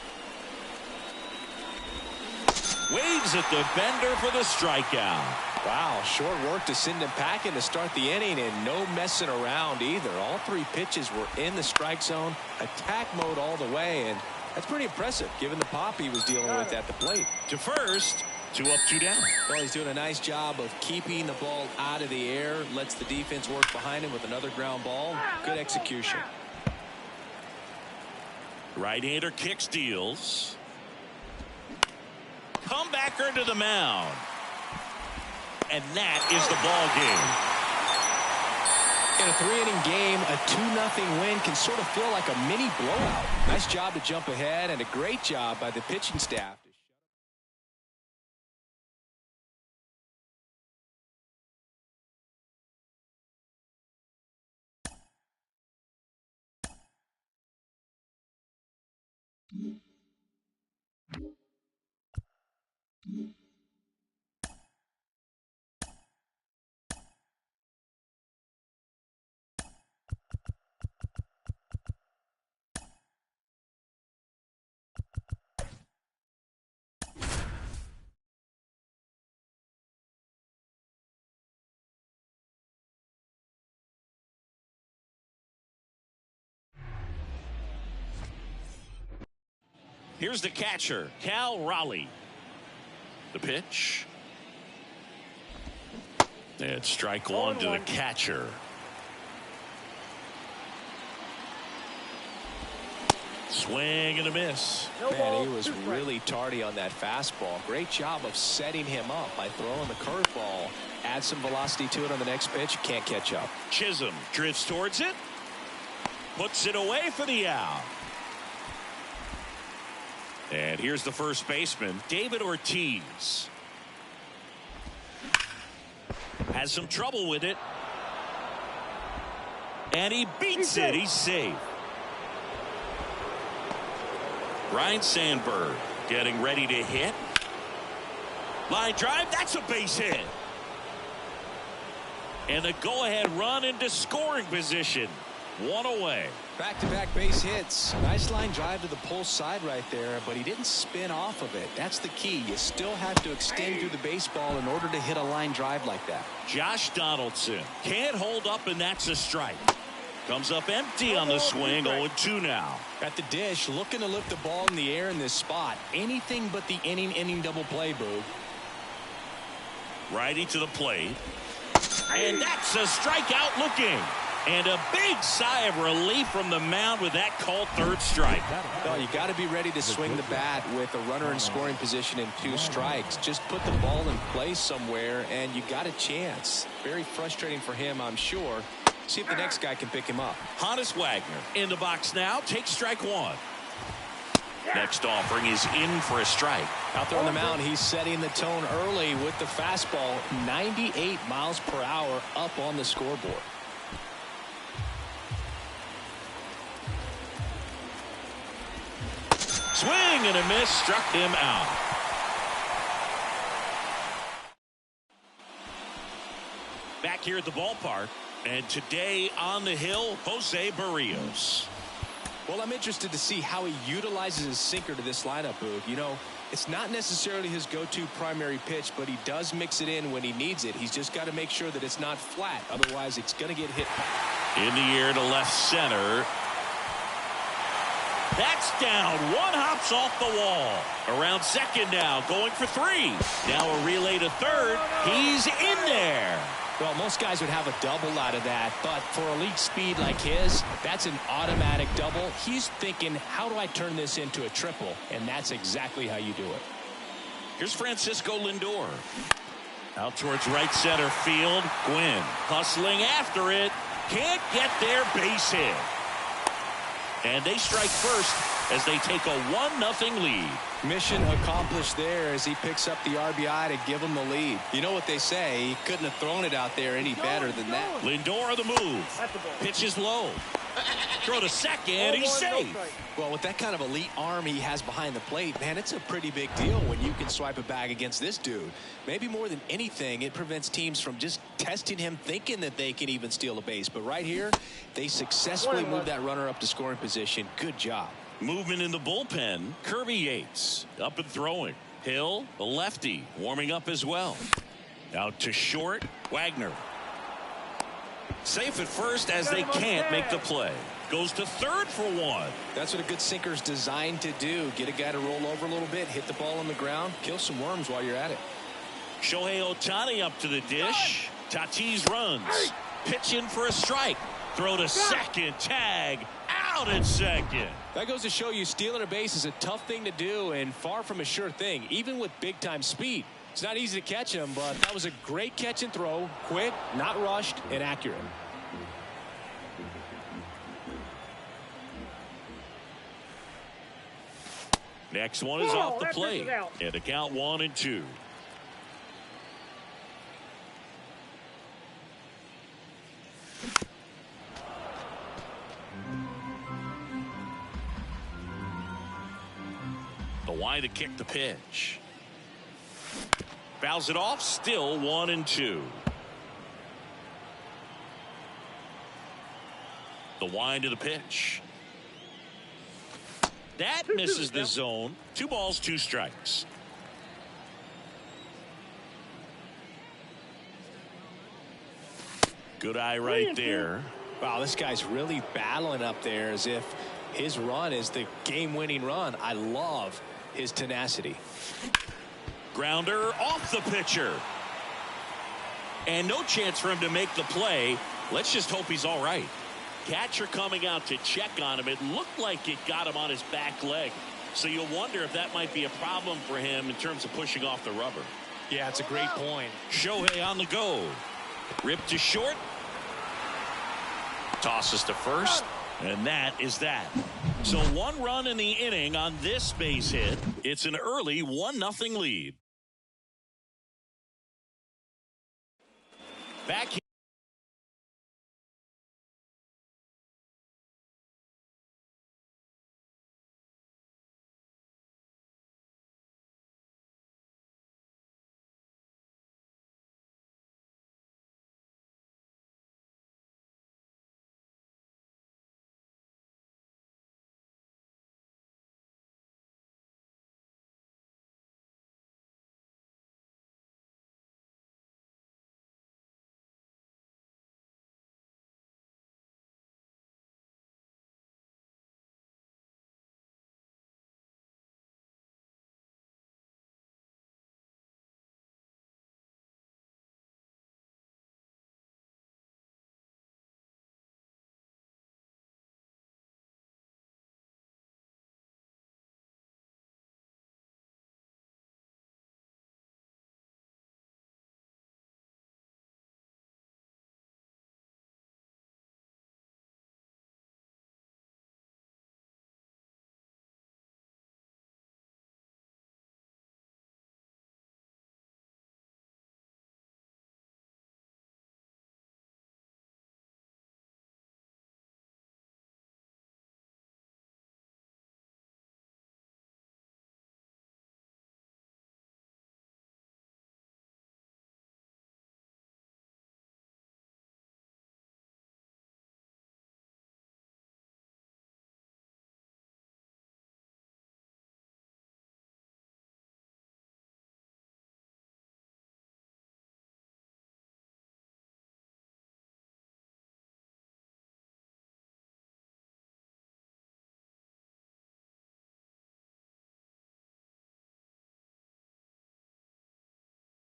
Waves at the bender for the strikeout. Wow, short work to send him packing to start the inning, and no messing around either. All three pitches were in the strike zone, attack mode all the way, and that's pretty impressive given the pop he was dealing with at the plate. To first, 2 up, 2 down. Well, he's doing a nice job of keeping the ball out of the air, lets the defense work behind him with another ground ball. Good execution. Right-hander kicks, deals. Comebacker to the mound. And that is the ball game. In a 3-inning game, a 2-0 win can sort of feel like a mini blowout. Nice job to jump ahead, and a great job by the pitching staff. Here's the catcher, Cal Raleigh. The pitch. And strike one to the catcher. Swing and a miss. Man, he was really tardy on that fastball. Great job of setting him up by throwing the curveball. Add some velocity to it on the next pitch. Can't catch up. Chisholm drifts towards it. Puts it away for the out. And here's the first baseman, David Ortiz. Has some trouble with it. And he beats it. He's safe. Ryan Sandberg getting ready to hit. Line drive. That's a base hit. And the go-ahead run into scoring position. One away. Back-to-back base hits. Nice line drive to the pull side right there, but he didn't spin off of it. That's the key. You still have to extend through the baseball in order to hit a line drive like that. Josh Donaldson can't hold up, and that's a strike. Comes up empty on the swing. 0-2 now. At the dish, looking to lift the ball in the air in this spot. Anything but the inning double play, Boo. Righty to the plate. And that's a strikeout looking. And a big sigh of relief from the mound with that called third strike. Well, you got to be ready to swing the bat with a runner in scoring position and 2 strikes. Just put the ball in play somewhere, and you got a chance. Very frustrating for him, I'm sure. See if the next guy can pick him up. Honus Wagner in the box now. Takes strike one. Next offering is in for a strike. Out there on the mound, he's setting the tone early with the fastball. 98 miles per hour up on the scoreboard. Swing and a miss, struck him out. Back here at the ballpark, and today on the hill, Jose Barrios. Well, I'm interested to see how he utilizes his sinker to this lineup, Boog. You know, it's not necessarily his go-to primary pitch, but he does mix it in when he needs it. He's just got to make sure that it's not flat. Otherwise, it's going to get hit. In the air to left center. That's down. One hops off the wall. Around second now, going for three. Now a relay to third. He's in there. Well, most guys would have a double out of that, but for elite speed like his, that's an automatic double. He's thinking, how do I turn this into a triple? And that's exactly how you do it. Here's Francisco Lindor. Out towards right center field. Gwynn hustling after it. Can't get there. Base hit. And they strike first as they take a 1-0 lead. Mission accomplished there as he picks up the RBI to give him the lead. You know what they say, he couldn't have thrown it out there any better than that. Lindor on the move. Pitch is low. Throw to second. He's safe. Well, with that kind of elite arm he has behind the plate, man, it's a pretty big deal when you can swipe a bag against this dude. Maybe more than anything, it prevents teams from just testing him, thinking that they can even steal a base. But right here, they successfully move that runner up to scoring position. Good job. Movement in the bullpen. Kirby Yates up and throwing. Hill, the lefty, warming up as well. Out to short. Wagner. Safe at first as they can't make the play. Goes to third for one. That's what a good sinker's designed to do. Get a guy to roll over a little bit, hit the ball on the ground, kill some worms while you're at it. Shohei Ohtani up to the dish. Tatis runs. Pitch in for a strike. Throw to second. Tag. Out at second. That goes to show you stealing a base is a tough thing to do and far from a sure thing, even with big-time speed. It's not easy to catch him, but that was a great catch and throw. Quick, not rushed, and accurate. Next one is off the plate. And the count 1-2. The wind to kick the pitch. Fouls it off. Still 1-2. The wind to the pitch. That misses the zone. 2 balls, 2 strikes. Good eye right there. Wow, this guy's really battling up there as if his run is the game-winning run. I love his tenacity. Grounder off the pitcher. And no chance for him to make the play. Let's just hope he's all right. Catcher coming out to check on him. It looked like it got him on his back leg. So you'll wonder if that might be a problem for him in terms of pushing off the rubber. Yeah, it's a great point. Shohei on the go. Rip to short. Tosses to first. And that is that. So 1 run in the inning on this base hit. It's an early 1-0 lead. Back here.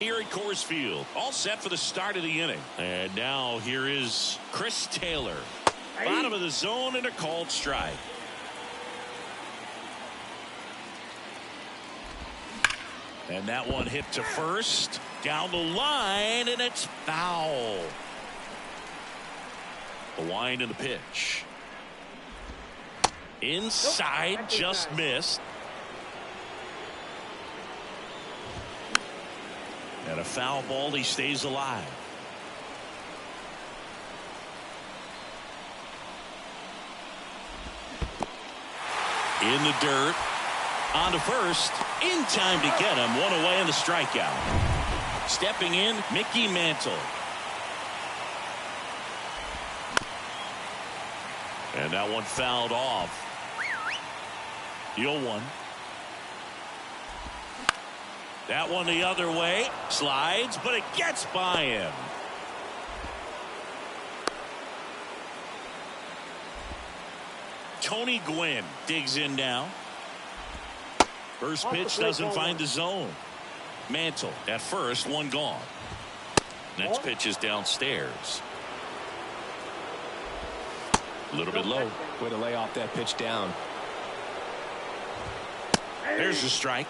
Here at Coors Field, all set for the start of the inning. And now here is Chris Taylor. Bottom of the zone and a called strike. And that one hit to first. Down the line, and it's foul. The wind and the pitch. Inside, just missed. And a foul ball, he stays alive. In the dirt. On to first. In time to get him. One away in the strikeout. Stepping in, Mickey Mantle. And that one fouled off. 0-1. That one the other way. Slides, but it gets by him. Tony Gwynn digs in now. First pitch doesn't find the zone. Mantle at first, one gone. Next pitch is downstairs. A little bit low. Way to lay off that pitch down. There's the strike.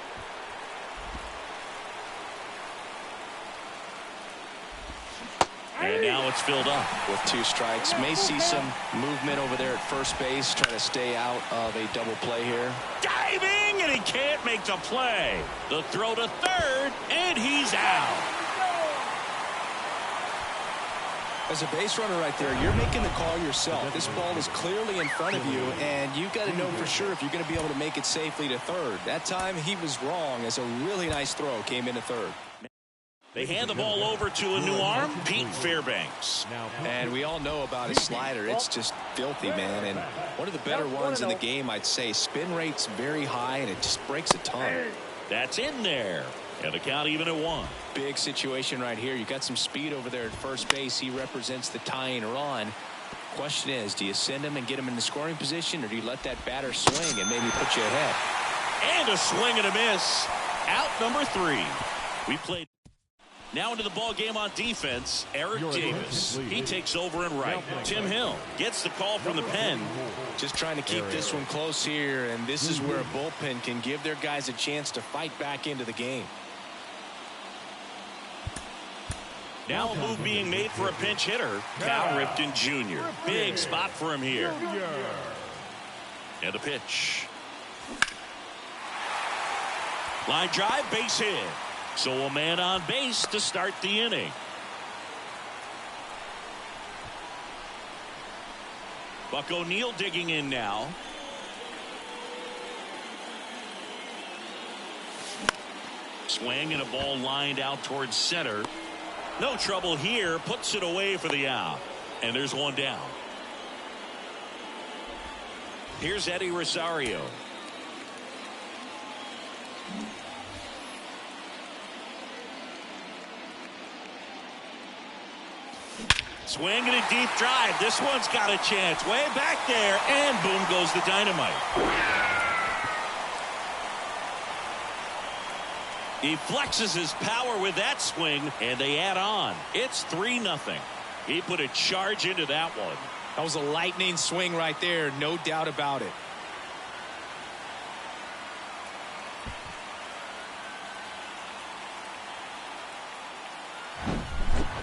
And now it's filled up. With 2 strikes. May see some movement over there at first base, trying to stay out of a double play here. Diving, and he can't make the play. The throw to third, and he's out. As a base runner right there, you're making the call yourself. This ball is clearly in front of you, and you've got to know for sure if you're going to be able to make it safely to third. That time he was wrong, as a really nice throw came into third. They hand the ball over to a new arm, Pete Fairbanks. And we all know about his slider. It's just filthy, man. And one of the better ones in the game, I'd say. Spin rate's very high, and it just breaks a ton. That's in there. And the count even at 1. Big situation right here. You got some speed over there at first base. He represents the tying run. Question is, do you send him and get him in the scoring position, or do you let that batter swing and maybe put you ahead? And a swing and a miss. Out number 3. We played. Now into the ball game on defense, Eric Davis. He takes over in right. Tim Hill gets the call from the pen. Just trying to keep this one close here, and this is where a bullpen can give their guys a chance to fight back into the game. Now a move being made for a pinch hitter, Cal Ripken Jr. Big spot for him here. And the pitch. Line drive, base hit. So a man on base to start the inning. Buck O'Neil digging in now. Swing and a ball lined out towards center. No trouble here. Puts it away for the out. And there's one down. Here's Eddie Rosario. Swing and a deep drive. This one's got a chance. Way back there. And boom goes the dynamite. He flexes his power with that swing, and they add on. It's 3-0. He put a charge into that one. That was a lightning swing right there. No doubt about it.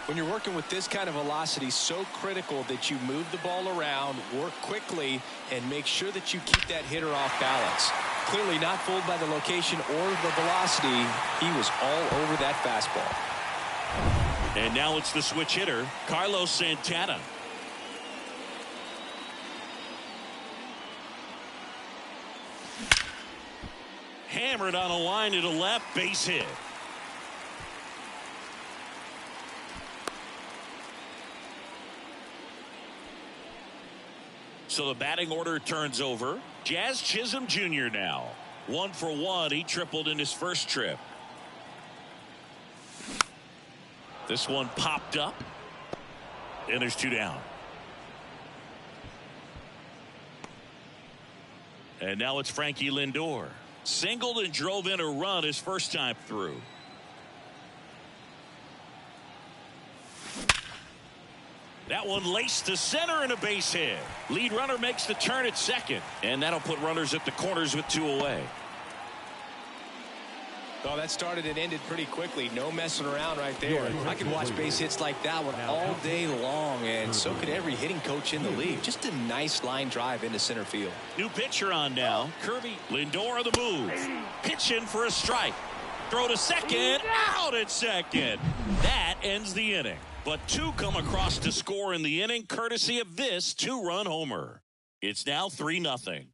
When you're working with this kind of velocity, so critical that you move the ball around, work quickly, and make sure that you keep that hitter off balance. Clearly not fooled by the location or the velocity. He was all over that fastball. And now it's the switch hitter, Carlos Santana. Hammered on a line to the left, base hit. So the batting order turns over. Jazz Chisholm Jr. now. 1 for 1. He tripled in his first trip. This one popped up. And there's 2 down. And now it's Frankie Lindor. Singled and drove in a run his first time through. That one laced to center and a base hit. Lead runner makes the turn at second, and that'll put runners at the corners with 2 away. Well, that started and ended pretty quickly. No messing around right there. I could watch base hits like that one all day long, and so could every hitting coach in the league. Just a nice line drive into center field. New pitcher on now. Kirby Lindor on the move. Pitching for a strike. Throw to second. Out at second. That ends the inning. But 2 come across to score in the inning, courtesy of this 2-run homer. It's now 3-0.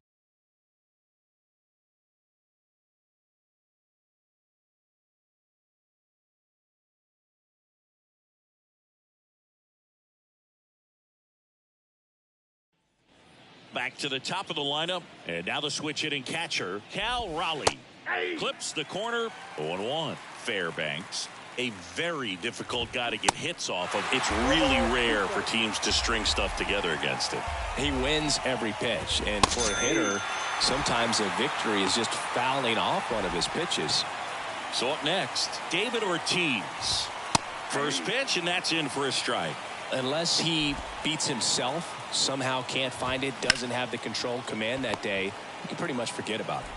Back to the top of the lineup, and now the switch hitting catcher, Cal Raleigh. Clips the corner, 0-1. Fairbanks, a very difficult guy to get hits off of. It's really rare for teams to string stuff together against him. He wins every pitch, and for a hitter, sometimes a victory is just fouling off one of his pitches. So up next, David Ortiz. First pitch, and that's in for a strike. Unless he beats himself, somehow can't find it, doesn't have the control command that day, you can pretty much forget about it.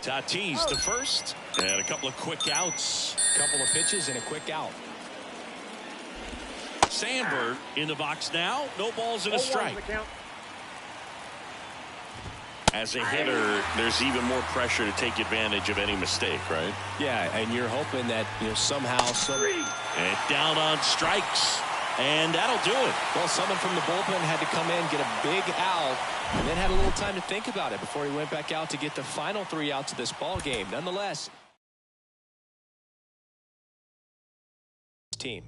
Tatis to first, and a couple of quick outs. Couple of pitches and a quick out. Sandberg in the box now. No balls and a strike. As a hitter, there's even more pressure to take advantage of any mistake, right? Yeah, and you're hoping that somehow and down on strikes, and that'll do it. Well, someone from the bullpen had to come in, get a big out, and then had a little time to think about it before he went back out to get the final 3 outs of this ball game. Nonetheless, team.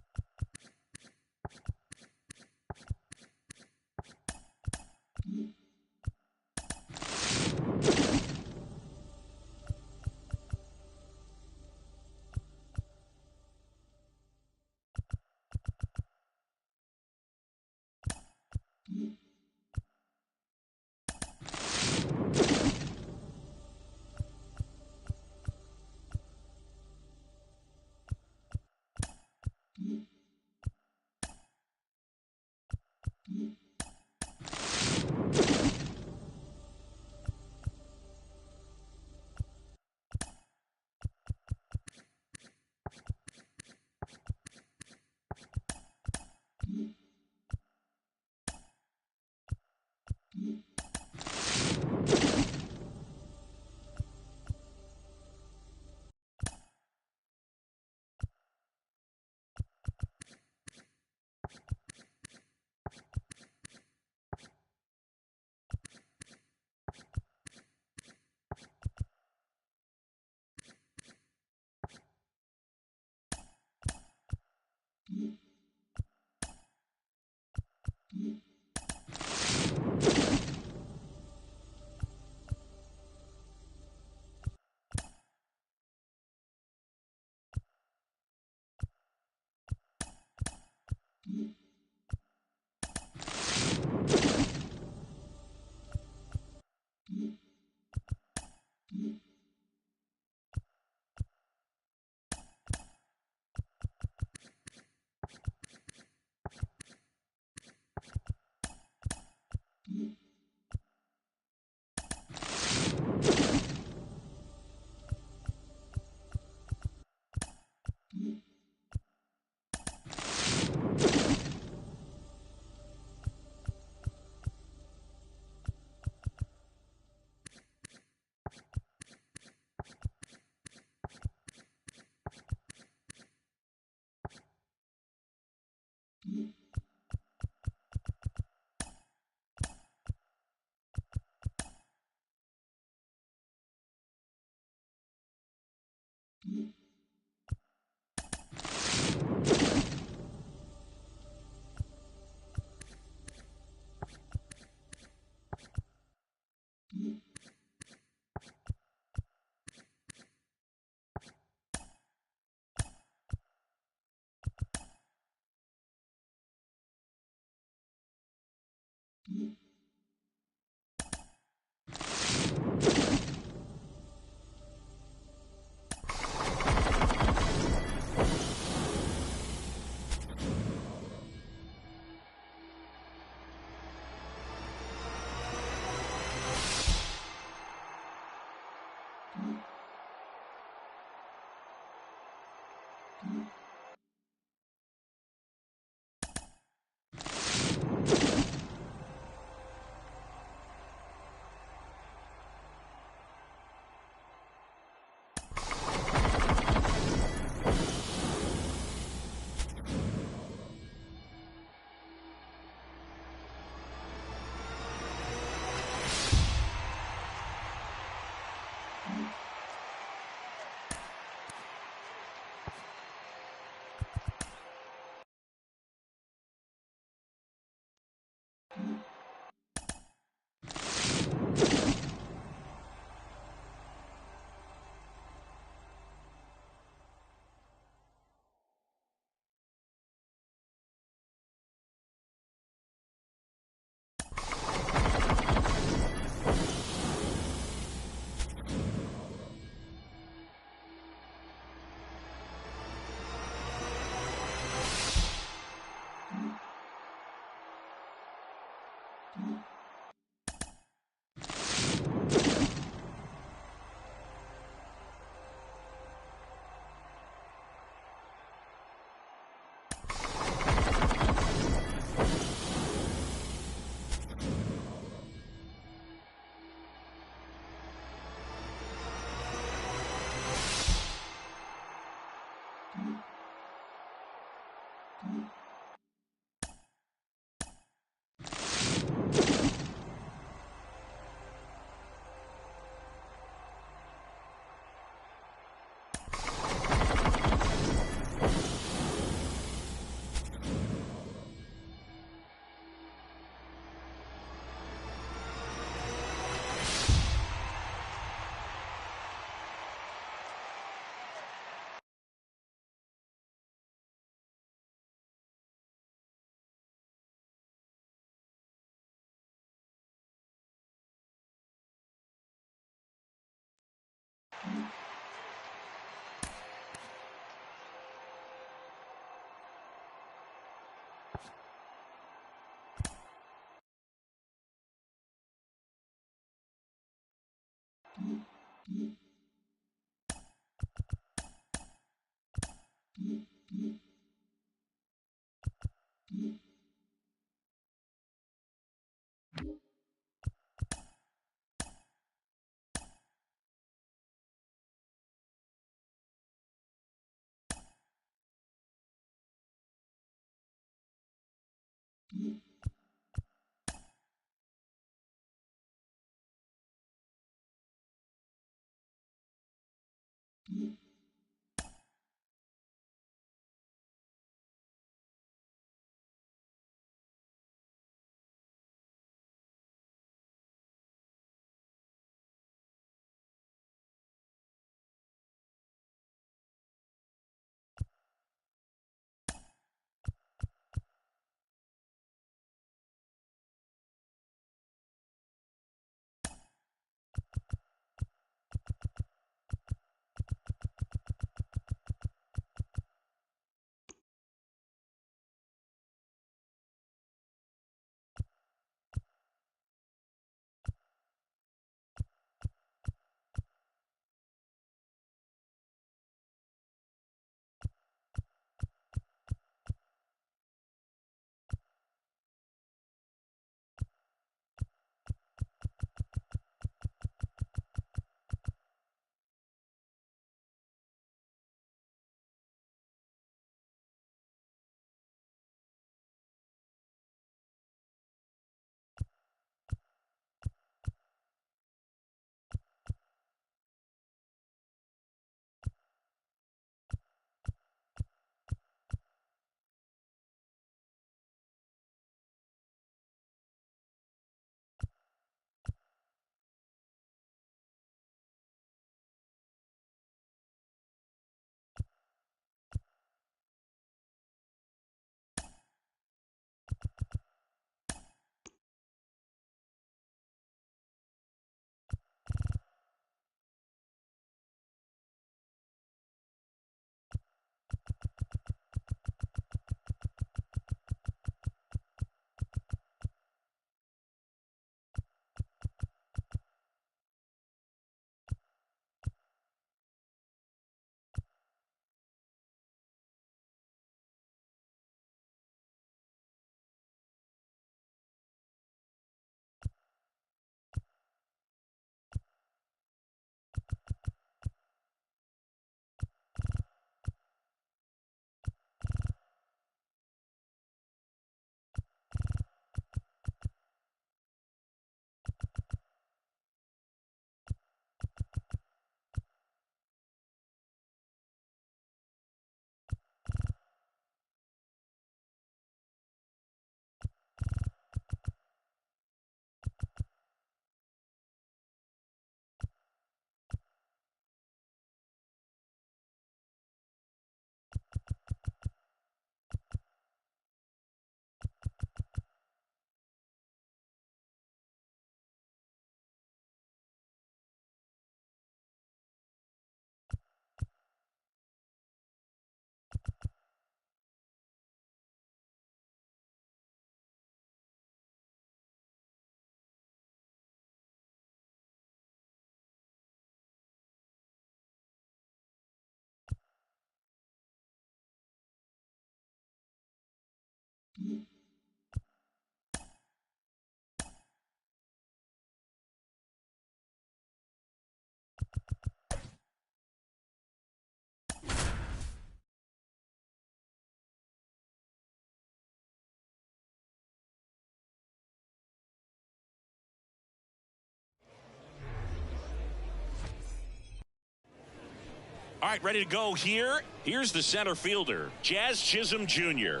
All right, ready to go here. Here's the center fielder, Jazz Chisholm Jr.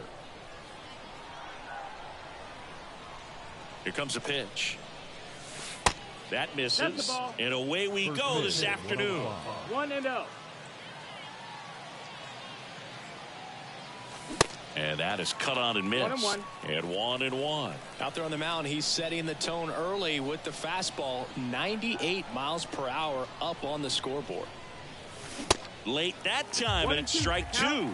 Here comes a pitch. That misses. And away we go this afternoon. 1-0. And that is cut on and missed. 1-1. And 1-1. Out there on the mound, he's setting the tone early with the fastball. 98 miles per hour up on the scoreboard. Late that time, and it's strike 2.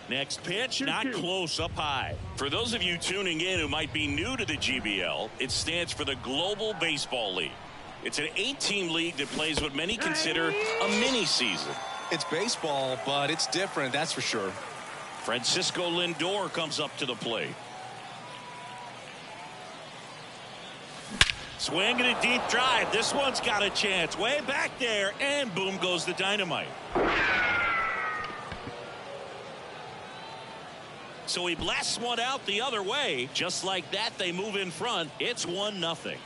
Next pitch, not close, up high. For those of you tuning in who might be new to the GBL, it stands for the Global Baseball League. It's an 8-team league that plays what many consider a mini season. It's baseball, but it's different, that's for sure. Francisco Lindor comes up to the plate. Swing and a deep drive. This one's got a chance. Way back there, and boom goes the dynamite. So he blasts one out the other way. Just like that, they move in front. It's 1-0.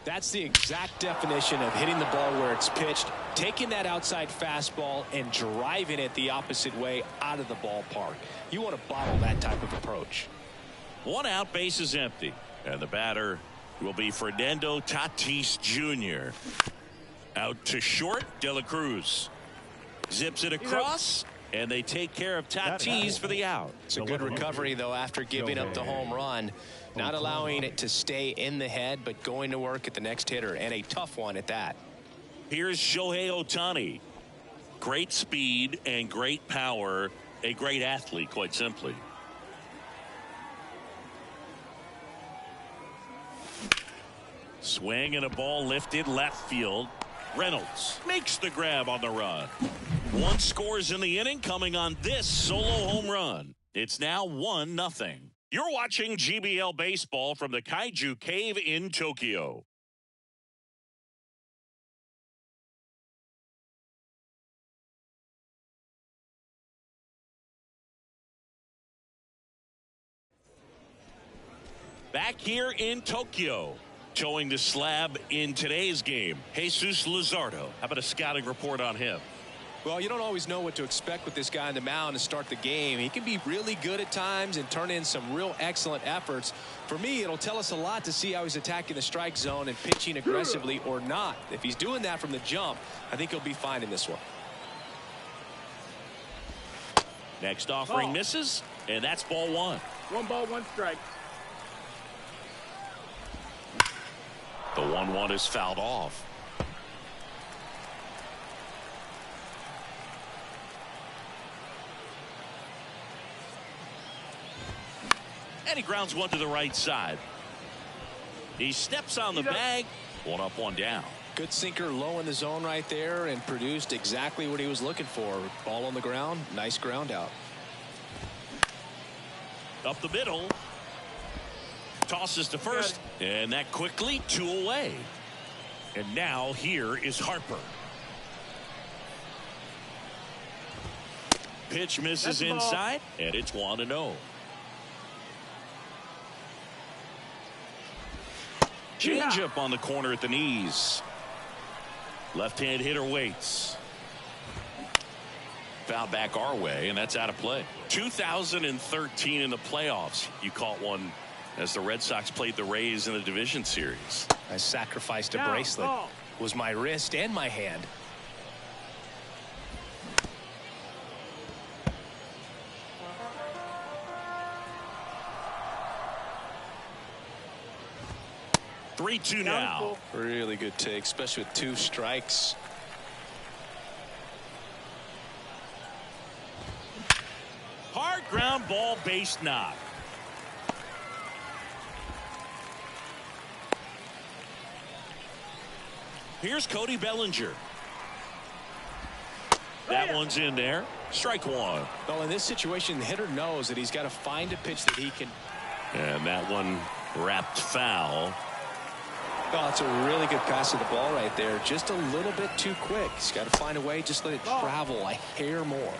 That's the exact definition of hitting the ball where it's pitched, taking that outside fastball and driving it the opposite way out of the ballpark. You want to bottle that type of approach. 1 out, base is empty. And the batter will be Fernando Tatis Jr. Out to short, De La Cruz zips it across, and they take care of Tatis for the out. It's a good recovery, though, after giving up the home run. Not allowing it to stay in the head, but going to work at the next hitter, and a tough one at that. Here's Shohei Ohtani. Great speed and great power. A great athlete, quite simply. Swing and a ball lifted left field. Reynolds makes the grab on the run. 1 scores in the inning, coming on this solo home run. It's now 1-0. You're watching GBL Baseball from the Kaiju Cave in Tokyo. Back here in Tokyo, showing the slab in today's game, Jesus Luzardo. How about a scouting report on him? Well, you don't always know what to expect with this guy on the mound to start the game. He can be really good at times and turn in some real excellent efforts. For me, it'll tell us a lot to see how he's attacking the strike zone and pitching aggressively or not. If he's doing that from the jump, I think he'll be fine in this one. Next offering misses, and that's ball 1. 1 ball, 1 strike. The 1-1 is fouled off. And he grounds one to the right side. He steps on the bag. 1 up, 1 down. Good sinker low in the zone right there and produced exactly what he was looking for. Ball on the ground. Nice ground out. Up the middle. Tosses to first. And that quickly 2 away. And now here is Harper. Pitch misses inside. And it's 1-0. Changeup on the corner at the knees. Left-hand hitter waits. Foul back our way, and that's out of play. 2013 in the playoffs, you caught one as the Red Sox played the Rays in the division series. I sacrificed a bracelet. It was my wrist and my hand. Three-two now. Really good take, especially with 2 strikes. Hard ground ball, base knock. Here's Cody Bellinger. That one's in there. Strike one. Well, in this situation, the hitter knows that he's got to find a pitch that he can. And that one wrapped foul. Oh, it's a really good pass of the ball right there. Just a little bit too quick. He's got to find a way. Just let it travel a hair more.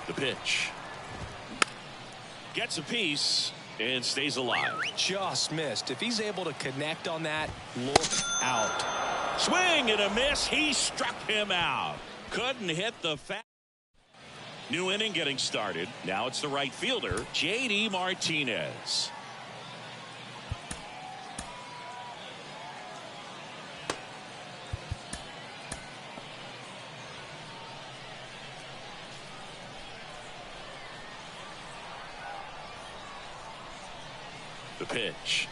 The pitch. Gets a piece and stays alive. Just missed. If he's able to connect on that, look out. Swing and a miss. He struck him out. Couldn't hit the New inning getting started. Now it's the right fielder, J.D. Martinez. The pitch.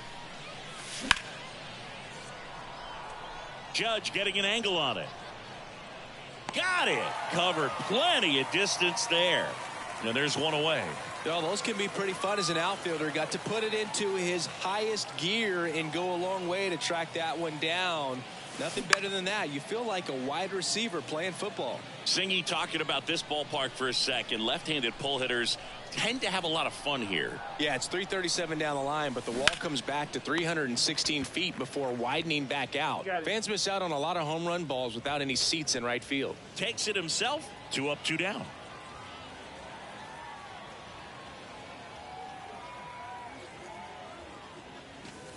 Judge getting an angle on it. Got it. Covered plenty of distance there. And there's one away. Well, those can be pretty fun as an outfielder. Got to put it into his highest gear and go a long way to track that one down. Nothing better than that. You feel like a wide receiver playing football. Singy talking about this ballpark for a second. Left-handed pull hitters tend to have a lot of fun here. Yeah, it's 337 down the line, but the wall comes back to 316 feet before widening back out. Fans miss out on a lot of home run balls without any seats in right field. Takes it himself. 2 up, 2 down.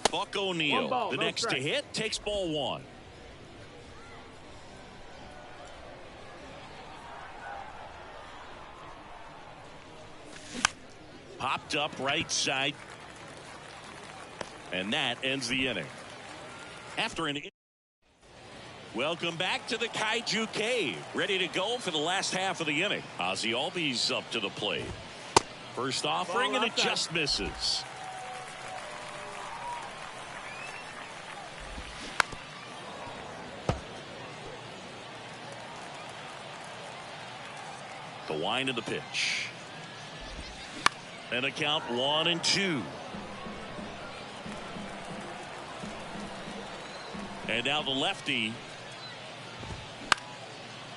Buck O'Neil, the next to hit, takes ball 1. Popped up right side. And that ends the inning. After an welcome back to the Kaiju Cave. Ready to go for the last half of the inning. Ozzie Albies up to the plate. First offering, and it just misses. The wind of the pitch. And a count 1-2. And now the lefty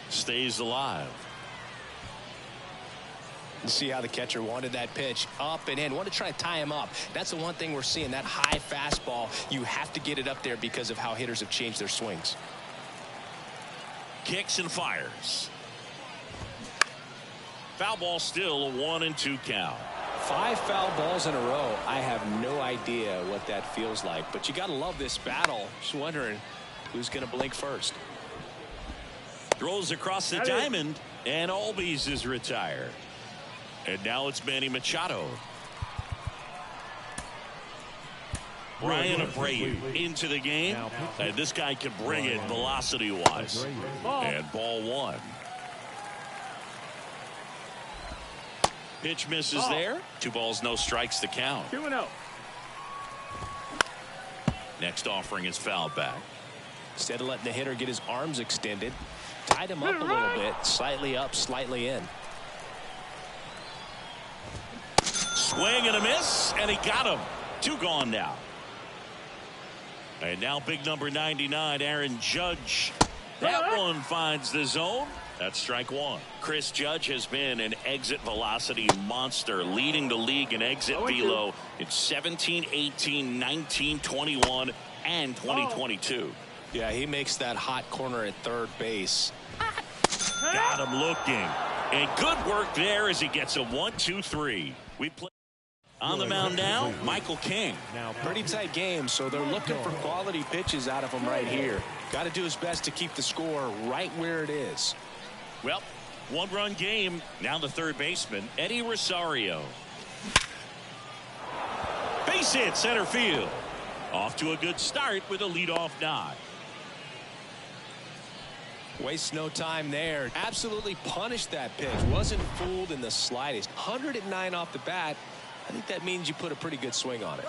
stays alive. See how the catcher wanted that pitch up and in. Want to try to tie him up. That's the one thing we're seeing. That high fastball, you have to get it up there because of how hitters have changed their swings. Kicks and fires. Foul ball, still a 1-2 count. 5 foul balls in a row. I have no idea what that feels like, but you got to love this battle. Just wondering who's going to blink first. Throws across the diamond, and Albies is retired. And now it's Manny Machado. Brian Abreu into the game. And this guy can bring it velocity-wise. And ball 1. Pitch misses there. 2 balls, no strikes to count. 2-0. Next offering is fouled back. Instead of letting the hitter get his arms extended, tied him up a little bit, slightly up, slightly in. Swing and a miss, and he got him. 2 gone now. And now big number 99, Aaron Judge. That one finds the zone. That's strike 1. Chris Judge has been an exit velocity monster, leading the league in exit velo in 17, 18, 19, 21, and 2022. Yeah, he makes that hot corner at third base. Got him looking. And good work there as he gets a 1-2-3. We play on the mound now, Michael King. Now, pretty tight game, so they're looking for quality pitches out of him right here. Got to do his best to keep the score right where it is. Well, 1-run game. Now the third baseman, Eddie Rosario. Base hit center field. Off to a good start with a leadoff nod. Wastes no time there. Absolutely punished that pitch. Wasn't fooled in the slightest. 109 off the bat. I think that means you put a pretty good swing on it.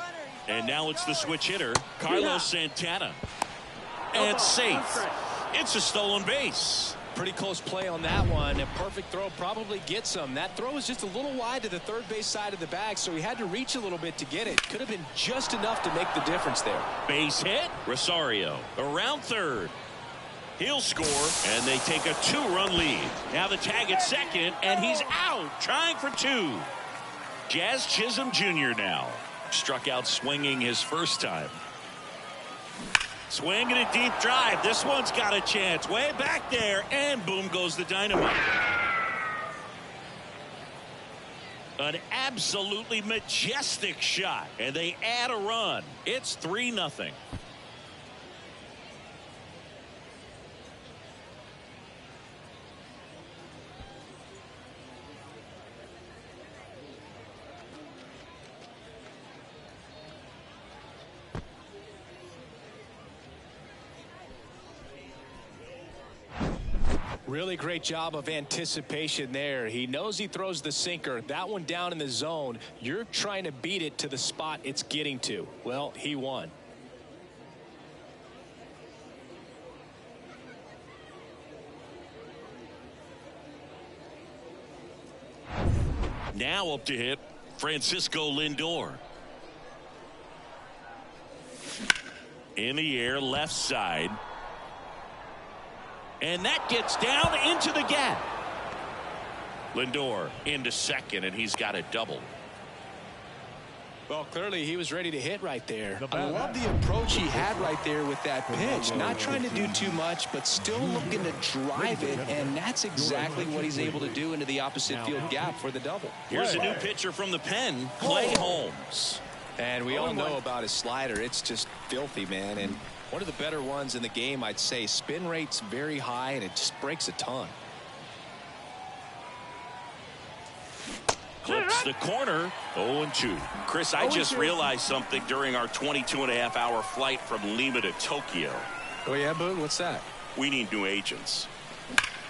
And now it's the switch hitter, Carlos Santana. And safe. It's a stolen base. Pretty close play on that one. A perfect throw probably gets him. That throw is just a little wide to the third base side of the bag, so he had to reach a little bit to get it. Could have been just enough to make the difference there. Base hit. Rosario around third. He'll score, and they take a 2-run lead. Now the tag at second, and he's out, trying for 2. Jazz Chisholm Jr. now. Struck out swinging his first time. Swinging a deep drive. This one's got a chance. Way back there, and boom goes the dynamite. An absolutely majestic shot, and they add a run. It's 3-0. Really great job of anticipation there. He knows he throws the sinker. That one down in the zone. You're trying to beat it to the spot it's getting to. Well, he won. Now up to hit Francisco Lindor. In the air, left side. And that gets down into the gap. Lindor into second, and he's got a double. Well, clearly he was ready to hit right there. I love the approach he had right there with that pitch. Not trying to do too much, but still looking to drive it, and that's exactly what he's able to do into the opposite field gap for the double. Here's a new pitcher from the pen, Clay Holmes. And we all know about his slider. It's just filthy, man. And one of the better ones in the game, I'd say. Spin rate's very high, and it just breaks a ton. Clips the corner, 0-2. Chris, I just realized something during our 22.5-hour flight from Lima to Tokyo. Oh, yeah, Boog? What's that? We need new agents.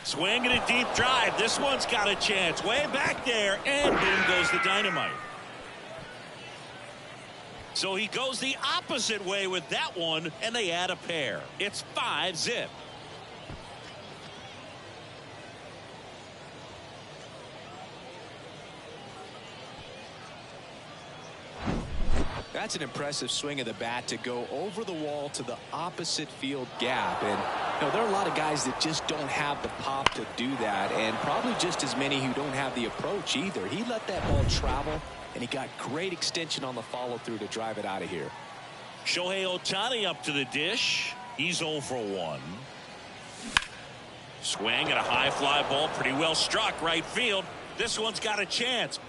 Swinging a deep drive. This one's got a chance. Way back there, and boom goes the dynamite. So he goes the opposite way with that one, and they add a pair. It's 5-zip. That's an impressive swing of the bat to go over the wall to the opposite field gap. And you know, there are a lot of guys that just don't have the pop to do that, and probably just as many who don't have the approach either. He let that ball travel, and he got great extension on the follow-through to drive it out of here. Shohei Ohtani up to the dish. He's 0 for 1. Swing and a high fly ball, pretty well struck right field. This one's got a chance.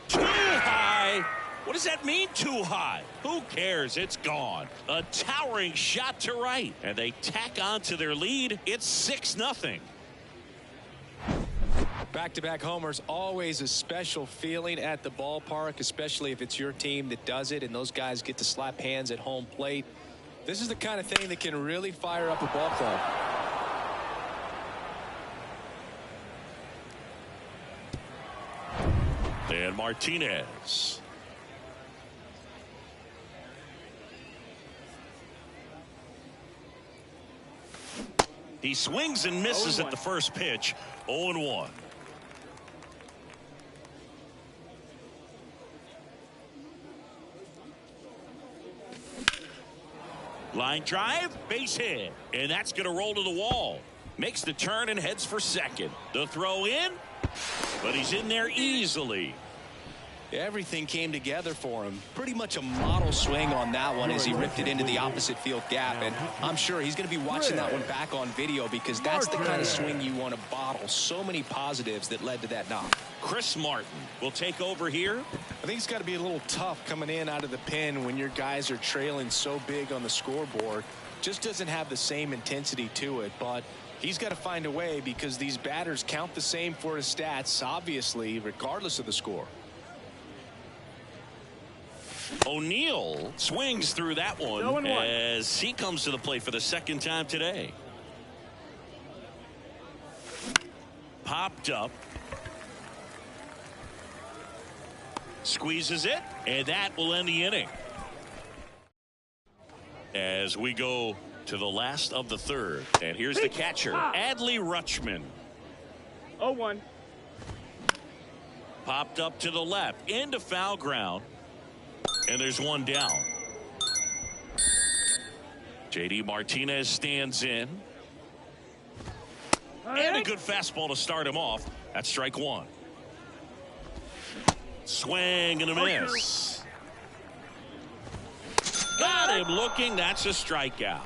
Too high. What does that mean, too high? Who cares? It's gone. A towering shot to right, and they tack on to their lead. It's 6-0. Back-to-back homers, always a special feeling at the ballpark, especially if it's your team that does it and those guys get to slap hands at home plate. This is the kind of thing that can really fire up a ball club. And Martinez. He swings and misses at the first pitch. 0-1. Line drive, base hit, and that's going to roll to the wall. Makes the turn and heads for second. The throw in, but he's in there easily. Everything came together for him. Pretty much a model swing on that one as he ripped it into the opposite field gap. And I'm sure he's going to be watching that one back on video because that's the kind of swing you want to bottle. So many positives that led to that knock. Chris Martin will take over here. I think it's got to be a little tough coming in out of the pen when your guys are trailing so big on the scoreboard. Just doesn't have the same intensity to it, but he's got to find a way because these batters count the same for his stats, obviously, regardless of the score. O'Neill swings through that one as he comes to the plate for the second time today. Popped up. Squeezes it, and that will end the inning. As we go to the last of the third, and here's the catcher, Adley Rutschman. 0-1. Popped up to the left, into foul ground. And there's one down. J.D. Martinez stands in. And a good fastball to start him off. That's strike one. Swing and a miss. Got him looking. That's a strikeout.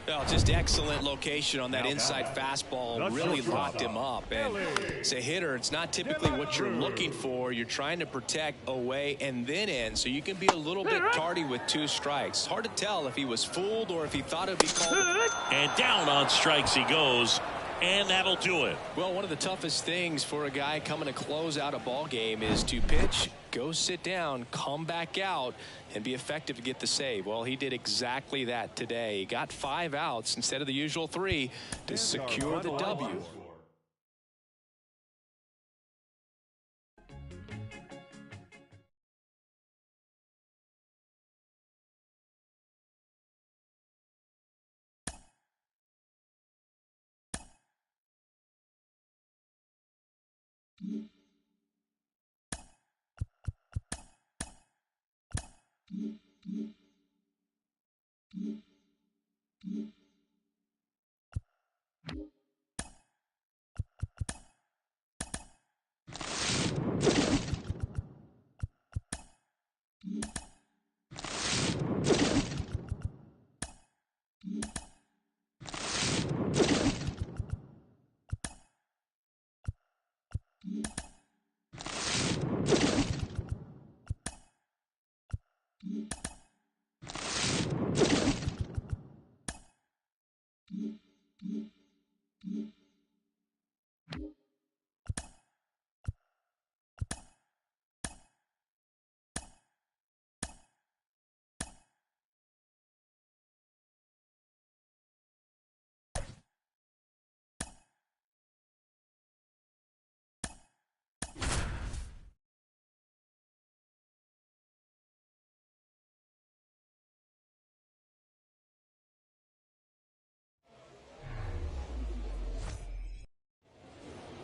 Well, just excellent location on that inside fastball. Really locked him up. And as a hitter, it's not typically what you're looking for. You're trying to protect away and then in, so you can be a little bit tardy with 2 strikes. Hard to tell if he was fooled or if he thought it would be called. And down on strikes he goes. And that'll do it. Well, one of the toughest things for a guy coming to close out a ball game is to pitch, go sit down, come back out, and be effective to get the save. Well, he did exactly that today. He got 5 outs instead of the usual 3 to secure the W.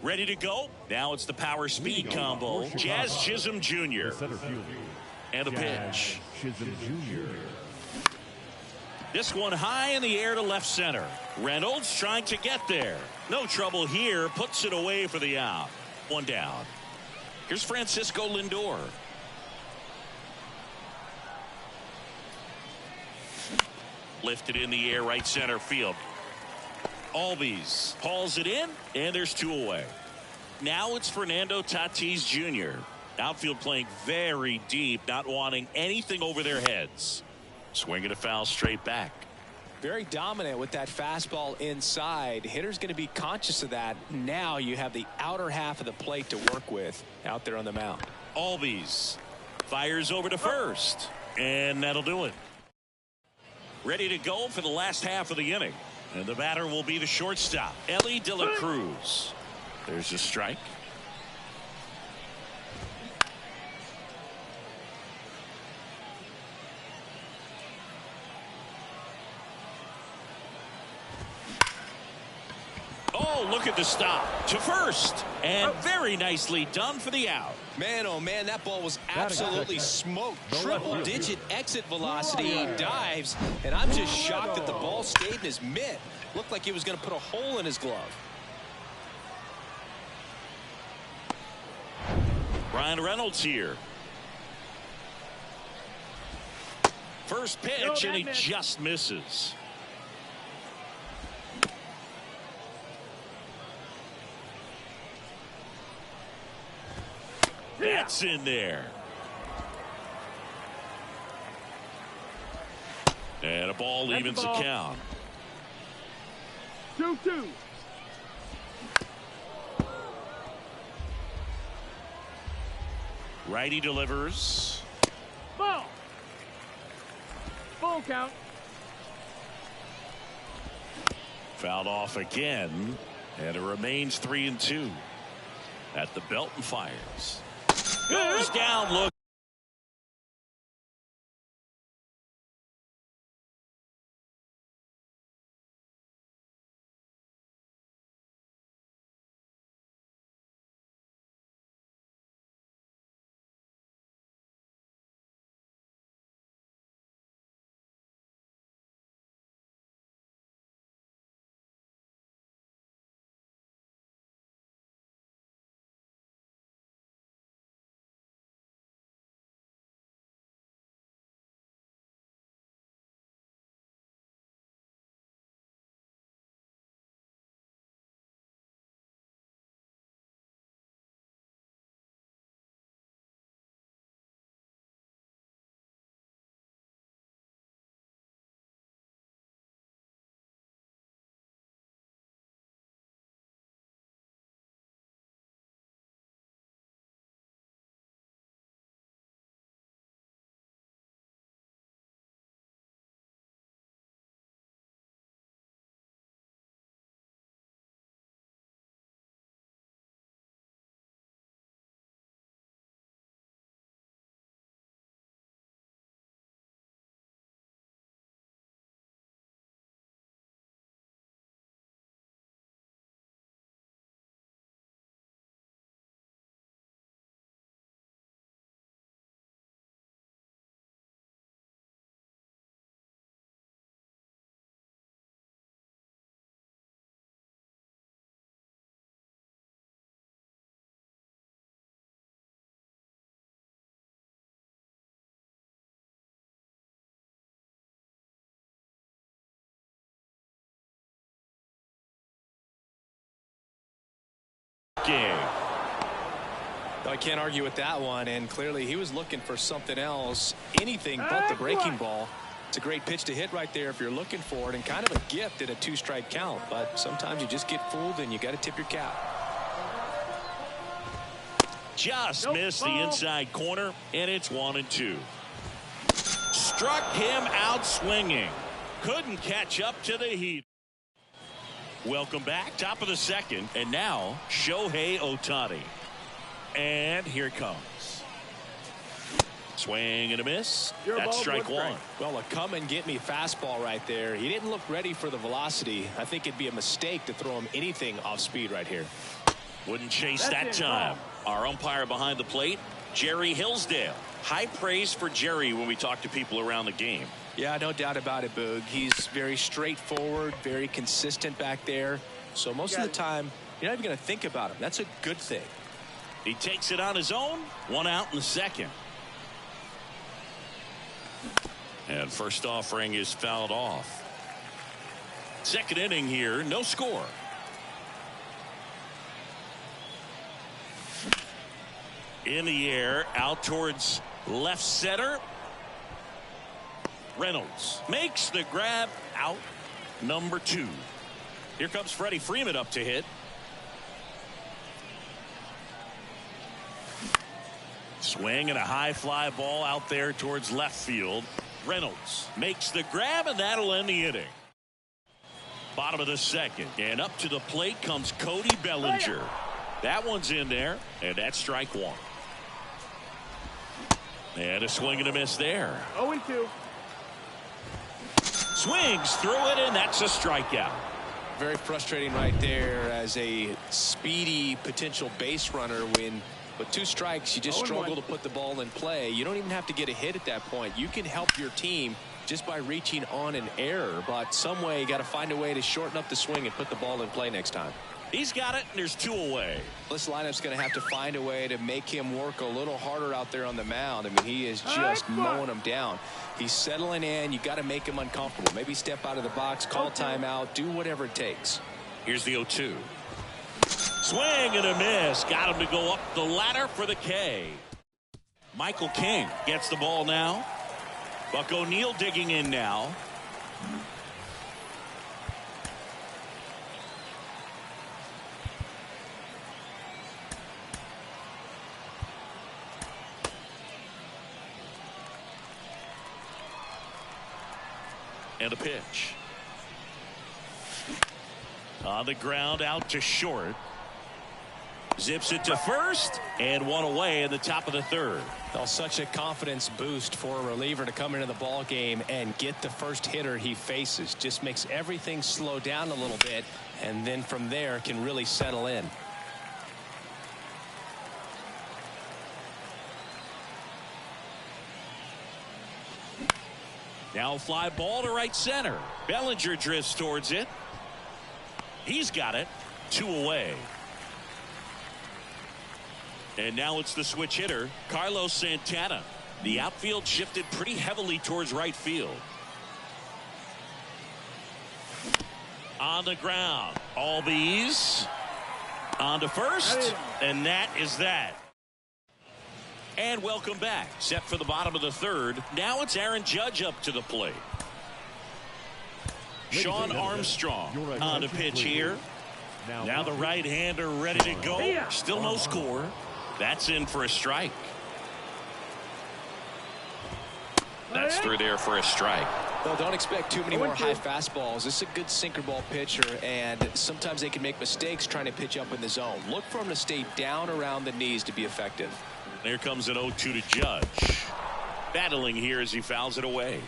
Ready to go. Now it's the power speed combo. Jazz Chisholm Jr. And a pitch. Chisholm Jr. This one high in the air to left center. Reynolds trying to get there. No trouble here. Puts it away for the out. 1 down. Here's Francisco Lindor. Lifted in the air, right center field. Albies hauls it in, and there's 2 away. Now it's Fernando Tatis Jr. Outfield playing very deep, not wanting anything over their heads. Swinging a foul straight back. Very dominant with that fastball inside. Hitter's going to be conscious of that. Now you have the outer half of the plate to work with out there on the mound. Albies fires over to first, and that'll do it. Ready to go for the last half of the inning. And the batter will be the shortstop, Ellie De La Cruz. There's a strike. Oh, look at the stop to first, and very nicely done for the out. Man, oh man, that ball was absolutely smoked. Triple-digit exit velocity. He dives, and I'm just shocked that the ball stayed in his mitt. Looked like he was going to put a hole in his glove. Ryan Reynolds here. First pitch, and he just misses. That's in there. And a ball evens the count. 2-2. Righty delivers. Ball. Full count. Fouled off again, and it remains 3-2. At the belt and fires. Goes down, look. looking. I can't argue with that one, and clearly he was looking for something else, anything but the breaking ball. It's a great pitch to hit right there if you're looking for it, and kind of a gift at a 2-strike count, but sometimes you just get fooled and you got to tip your cap. Just missed the inside corner, and it's 1-2. Struck him out swinging. Couldn't catch up to the heat. Welcome back, top of the second, and now Shohei Ohtani. And here it comes. Swing and a miss. That's strike one. Well, a come and get me fastball right there. He didn't look ready for the velocity. I think it'd be a mistake to throw him anything off speed right here. Wouldn't chase that time. Our umpire behind the plate, Jerry Hillsdale. High praise for Jerry when we talk to people around the game. Yeah, no doubt about it, Boog. He's very straightforward, very consistent back there. So most of the time, you're not even going to think about him. That's a good thing. He takes it on his own. 1 out in the second. And first offering is fouled off. Second inning here, no score. In the air, out towards left center. Reynolds makes the grab, out. Number 2. Here comes Freddie Freeman up to hit. Swing and a high fly ball out there towards left field. Reynolds makes the grab, and that'll end the inning. Bottom of the second, and up to the plate comes Cody Bellinger. That one's in there, and that's strike one. And a swing and a miss there. 0-2. Swings through it, and that's a strikeout. Very frustrating right there as a speedy potential base runner when with 2 strikes you just struggle to put the ball in play. You don't even have to get a hit at that point. You can help your team just by reaching on an error, but some way you got to find a way to shorten up the swing and put the ball in play next time. He's got it, and there's 2 away. This lineup's going to have to find a way to make him work a little harder out there on the mound. I mean, he is just mowing him down. He's settling in. You got to make him uncomfortable. Maybe step out of the box, call timeout, do whatever it takes. Here's the 0-2. Swing and a miss. Got him to go up the ladder for the K. Michael King gets the ball now. Buck O'Neil digging in now. And a pitch. On the ground, out to short. Zips it to first, and 1 away in the top of the third. Well, such a confidence boost for a reliever to come into the ball game and get the first hitter he faces. Just makes everything slow down a little bit, and then from there can really settle in. Now fly ball to right center. Bellinger drifts towards it. He's got it. 2 away. And now it's the switch hitter, Carlos Santana. The outfield shifted pretty heavily towards right field. On the ground. Albies on to first, and that is that. And welcome back. Set for the bottom of the third. Now it's Aaron Judge up to the plate. Sean Armstrong on the pitch here. Now the right-hander ready to go. Still no score. That's in for a strike. That's through there for a strike. Well, don't expect too many more high fastballs. This is a good sinker ball pitcher, and sometimes they can make mistakes trying to pitch up in the zone. Look for him to stay down around the knees to be effective. There comes an 0-2 to Judge. Battling here as he fouls it away.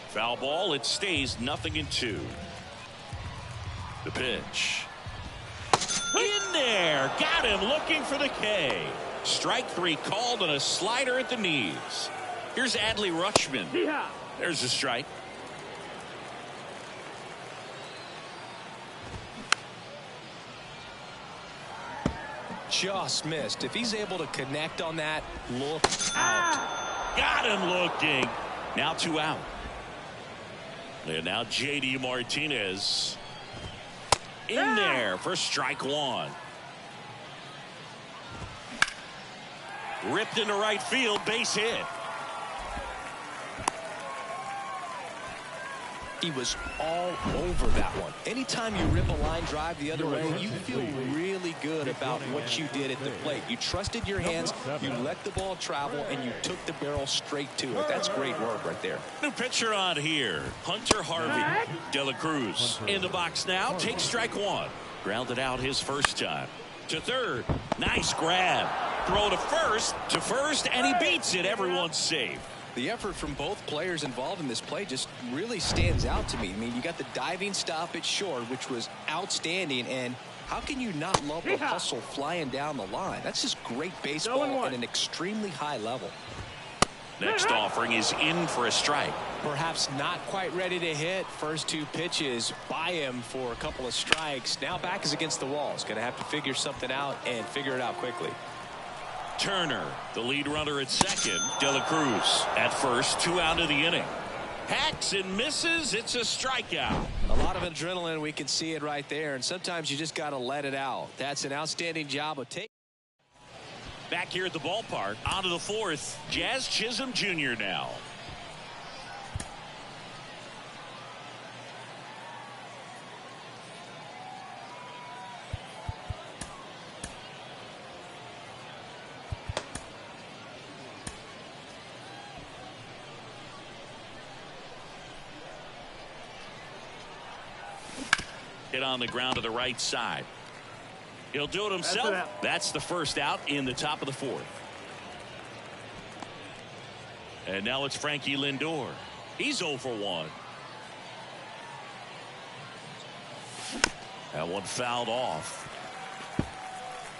Foul ball. It stays 0-2. The pitch. In there. Got him looking for the K. Strike 3 called on a slider at the knees. Here's Adley Rutschman. There's the strike. Just missed. If he's able to connect on that, look out. Got him looking. Now 2 out. And now J.D. Martinez in there for strike one. Ripped into right field, base hit. He was all over that one. Anytime you rip a line drive the other way, you feel really good about what you did at the plate. You trusted your hands, you let the ball travel, and you took the barrel straight to it. That's great work right there. New pitcher on here, Hunter Harvey. De La Cruz in the box now, takes strike one. Grounded out his first time. To third, nice grab. Throw to first, and he beats it. Everyone's safe. The effort from both players involved in this play just really stands out to me. I mean, you got the diving stop at short, which was outstanding, and how can you not love the hustle flying down the line? That's just great baseball at an extremely high level. Next offering is in for a strike. Perhaps not quite ready to hit. First two pitches by him for a couple of strikes. Now back is against the wall. He's going to have to figure something out and figure it out quickly. Turner, the lead runner at second. De La Cruz at first, 2 out of the inning. Hacks and misses. It's a strikeout. A lot of adrenaline. We can see it right there. And sometimes you just got to let it out. That's an outstanding job of taking. Back here at the ballpark, on to the fourth. Jazz Chisholm Jr. now. Hit on the ground to the right side. He'll do it himself. That's the first out in the top of the fourth. And now it's Frankie Lindor. He's 0 for 1. That one fouled off.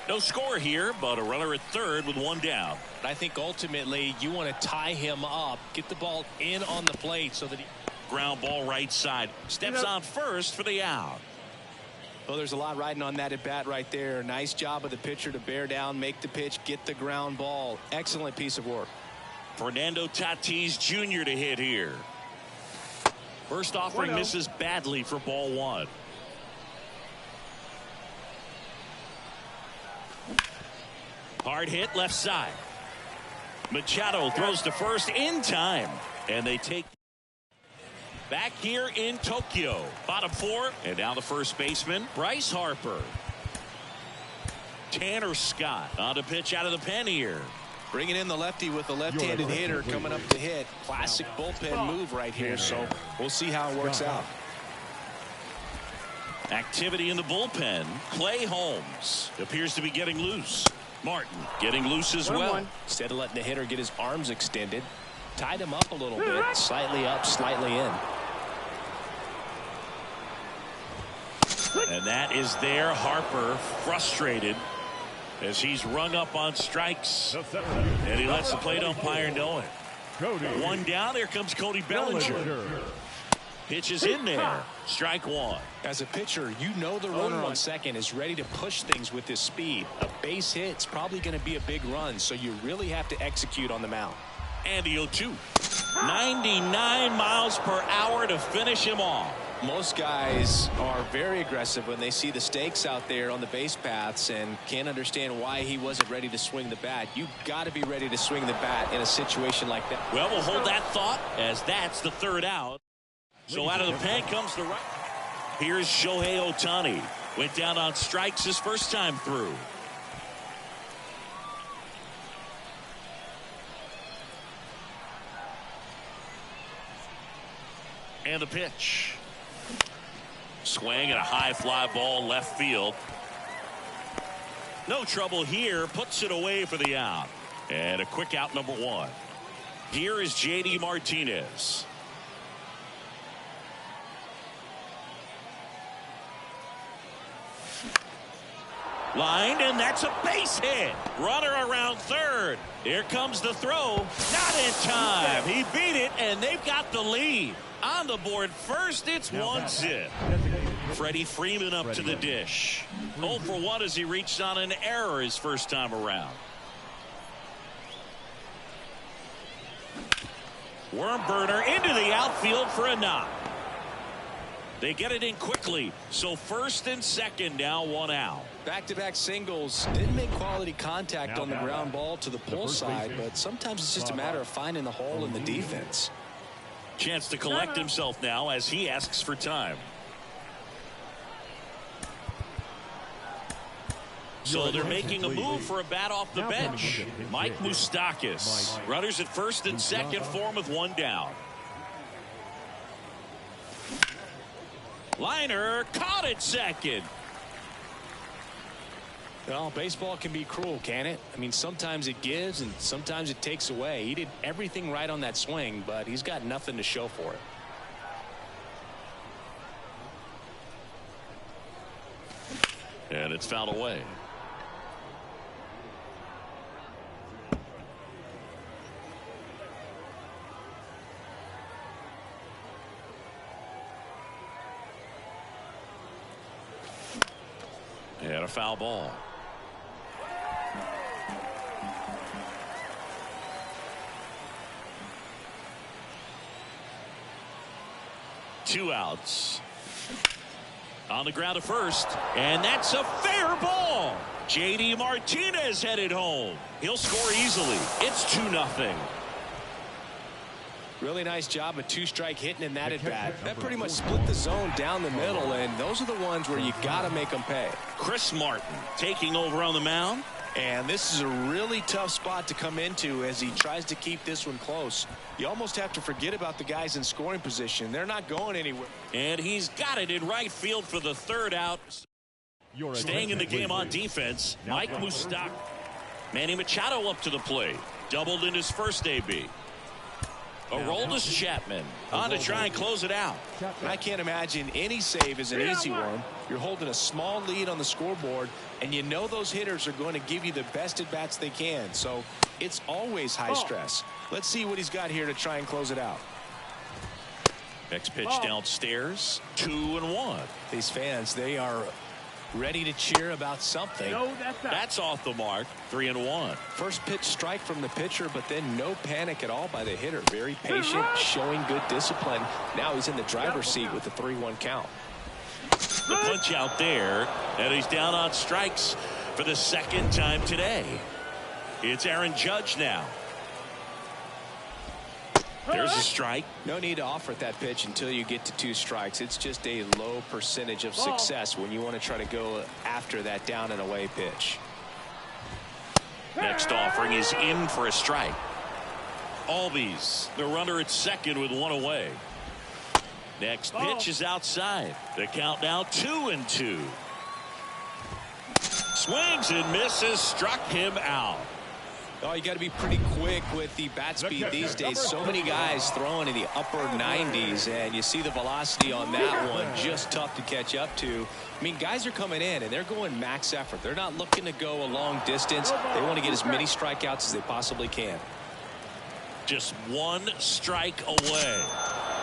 No score here, but a runner at third with 1 down. I think ultimately you want to tie him up, get the ball in on the plate so that he... Ground ball right side. Steps on first for the out. Well, there's a lot riding on that at bat right there. Nice job of the pitcher to bear down, make the pitch, get the ground ball. Excellent piece of work. Fernando Tatis Jr. to hit here. First offering misses badly for ball 1. Hard hit left side. Machado throws to first in time, and they take. Back here in Tokyo, bottom 4, and now the first baseman, Bryce Harper. Tanner Scott on to pitch out of the pen here. Bringing in the lefty with the left-handed hitter coming up to hit. Classic bullpen move right here, so we'll see how it works out. Activity in the bullpen. Clay Holmes appears to be getting loose. Martin getting loose as well. Instead of letting the hitter get his arms extended, tied him up a little bit, slightly up, slightly in. And that is there. Harper frustrated as he's rung up on strikes, and he lets the plate umpire know it. 1 down. Here comes Cody Bellinger. Pitches in there. Strike 1. As a pitcher, you know the runner on second is ready to push things with his speed. A base hit's probably going to be a big run, so you really have to execute on the mound. And the 0-2. 99 miles per hour to finish him off. Most guys are very aggressive when they see the stakes out there on the base paths and can't understand why he wasn't ready to swing the bat. You've got to be ready to swing the bat in a situation like that. Well, we'll hold that thought as that's the 3rd out. So out of the pen comes the right. Here's Shohei Ohtani. Went down on strikes his first time through. And the pitch. Swing and a high fly ball left field. No trouble here. Puts it away for the out. And a quick out number 1. Here is J.D. Martinez. Lined, and that's a base hit. Runner around third. Here comes the throw. Not in time. He beat it, and they've got the lead. On the board first, it's 1-zip. Freddie Freeman up to the dish. 0 for 1 as he reached on an error his first time around. Worm burner into the outfield for a knock. They get it in quickly. So first and second, now one out. Back-to-back singles. Didn't make quality contact on the ground ball to the pull side, but sometimes it's just a matter of finding the hole in the defense. Chance to collect himself now as he asks for time. So they're making a move for a bat off the bench. Mike Moustakas. Runners at first and second for him with one down. Liner caught at second. Well, baseball can be cruel, can it? I mean, sometimes it gives and sometimes it takes away. He did everything right on that swing, but he's got nothing to show for it. And it's fouled away. And a foul ball. Two outs. On the ground to first, and that's a fair ball. J.D. Martinez headed home. He'll score easily. It's 2-0. Really nice job of two-strike hitting in that at bat. That pretty much split the zone down the middle, and those are the ones where you got to make them pay. Chris Martin taking over on the mound. And this is a really tough spot to come into as he tries to keep this one close. You almost have to forget about the guys in scoring position. They're not going anywhere. And he's got it in right field for the third out. Staying in the game on defense, Mike Moustakas. Manny Machado up to the plate. Doubled in his first AB. Aroldis Chapman on to try and close it out. I can't imagine any save is an easy one. You're holding a small lead on the scoreboard, and you know those hitters are going to give you the best at bats they can. So it's always high stress. Let's see what he's got here to try and close it out. Next pitch downstairs. 2-1. These fans, they are ready to cheer about something. That's off the mark. 3-1. First pitch strike from the pitcher, but then no panic at all by the hitter. Very patient, showing good discipline. Now he's in the driver's seat with the 3-1 count. The punch out there, and he's down on strikes for the second time today. It's Aaron Judge now. There's a strike. No need to offer at that pitch until you get to 2 strikes. It's just a low percentage of success when you want to try to go after that down and away pitch. Next offering is in for a strike. Albies, the runner at second with 1 away. Next pitch is outside. The count now 2-2. Swings and misses, struck him out. Oh, you got to be pretty quick with the bat speed these days. So many guys throwing in the upper 90s, and you see the velocity on that one. Just tough to catch up to. I mean, guys are coming in, and they're going max effort. They're not looking to go a long distance. They want to get as many strikeouts as they possibly can. Just 1 strike away.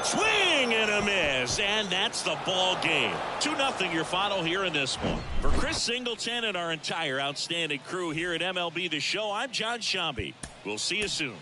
Swing and a miss, and that's the ball game. 2-0 your final here in this one. For Chris Singleton and our entire outstanding crew here at MLB The Show, I'm John Shambi. We'll see you soon.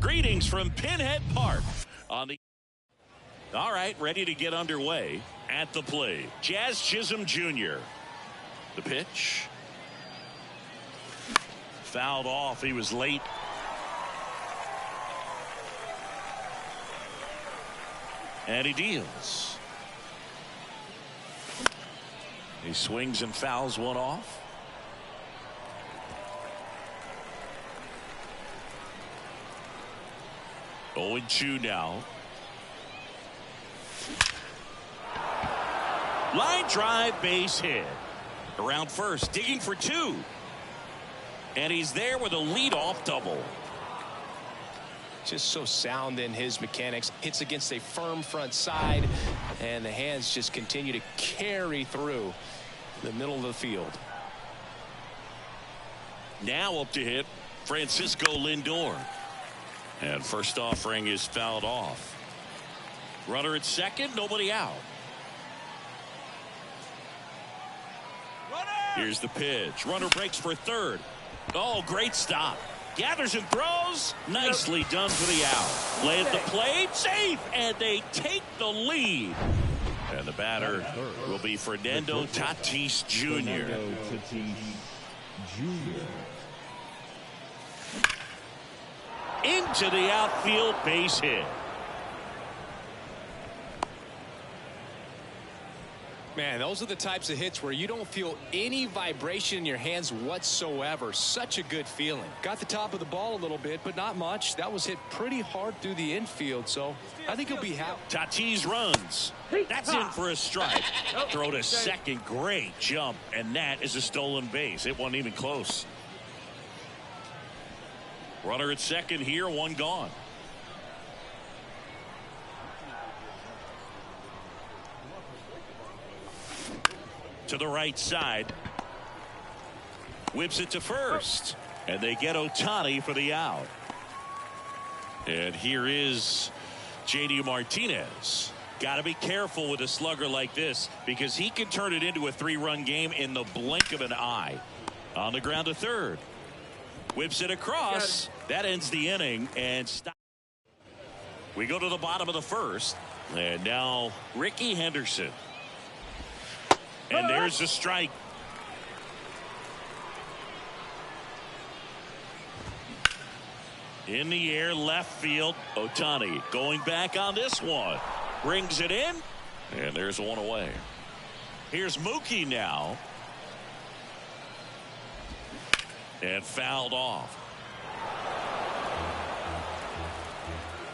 Greetings from Pinhead Park on the. All right, ready to get underway at the plate. Jazz Chisholm Jr. The pitch. Fouled off. He was late. And he deals. He swings and fouls one off. Oh, 0-2 now. Line drive, base hit. Around first, digging for 2. And he's there with a leadoff double. Just so sound in his mechanics. Hits against a firm front side, and the hands just continue to carry through the middle of the field. Now up to hit Francisco Lindor. And first offering is fouled off. Runner at second, nobody out. Here's the pitch. Runner breaks for third. Oh, great stop. Gathers and throws. Nicely done for the out. Lay at the plate. Safe. And they take the lead. And the batter will be Fernando Tatis Jr. Into the outfield, base hit. Man, those are the types of hits where you don't feel any vibration in your hands whatsoever. Such a good feeling. Got the top of the ball a little bit, but not much. That was hit pretty hard through the infield, so I think he'll be happy. Tatis runs. That's in for a strike. Throw to second. Great jump, and that is a stolen base. It wasn't even close. Runner at second here, one gone. To the right side. Whips it to first. And they get Ohtani for the out. And here is J.D. Martinez. Got to be careful with a slugger like this because he can turn it into a 3-run game in the blink of an eye. On the ground to third. Whips it across. That ends the inning and stop. We go to the bottom of the first. And now Ricky Henderson. And there's a strike. In the air, left field. Ohtani going back on this one. Brings it in. And there's one away. Here's Mookie now. And fouled off.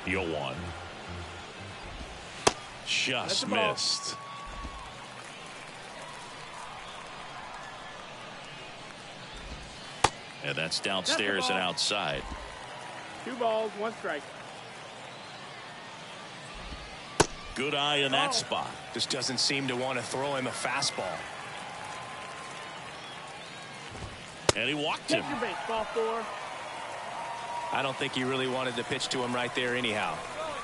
The 0-1. Just missed. And that's downstairs and outside. 2 balls, 1 strike. Good eye in that spot. Just doesn't seem to want to throw him a fastball. And he walked him. Take your baseball, 4. I don't think he really wanted to pitch to him right there anyhow.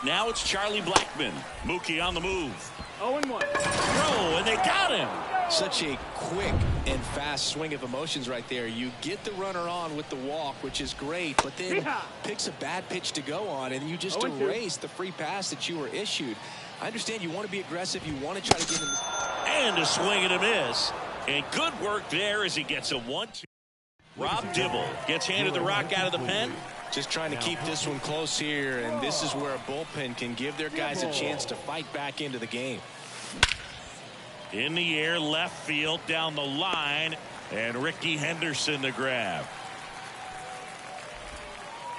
Now it's Charlie Blackmon. Mookie on the move. 0-1. Throw, and they got him. Such a quick and fast swing of emotions right there. You get the runner on with the walk, which is great, but then picks a bad pitch to go on, and you just erase the free pass that you were issued. I understand you want to be aggressive. You want to try to get him. And a swing and a miss. And good work there as he gets a 1-2. Rob Dibble gets handed the rock out of the pen. Just trying to keep this one close here, and this is where a bullpen can give their guys a chance to fight back into the game. In the air, left field, down the line, and Ricky Henderson the grab.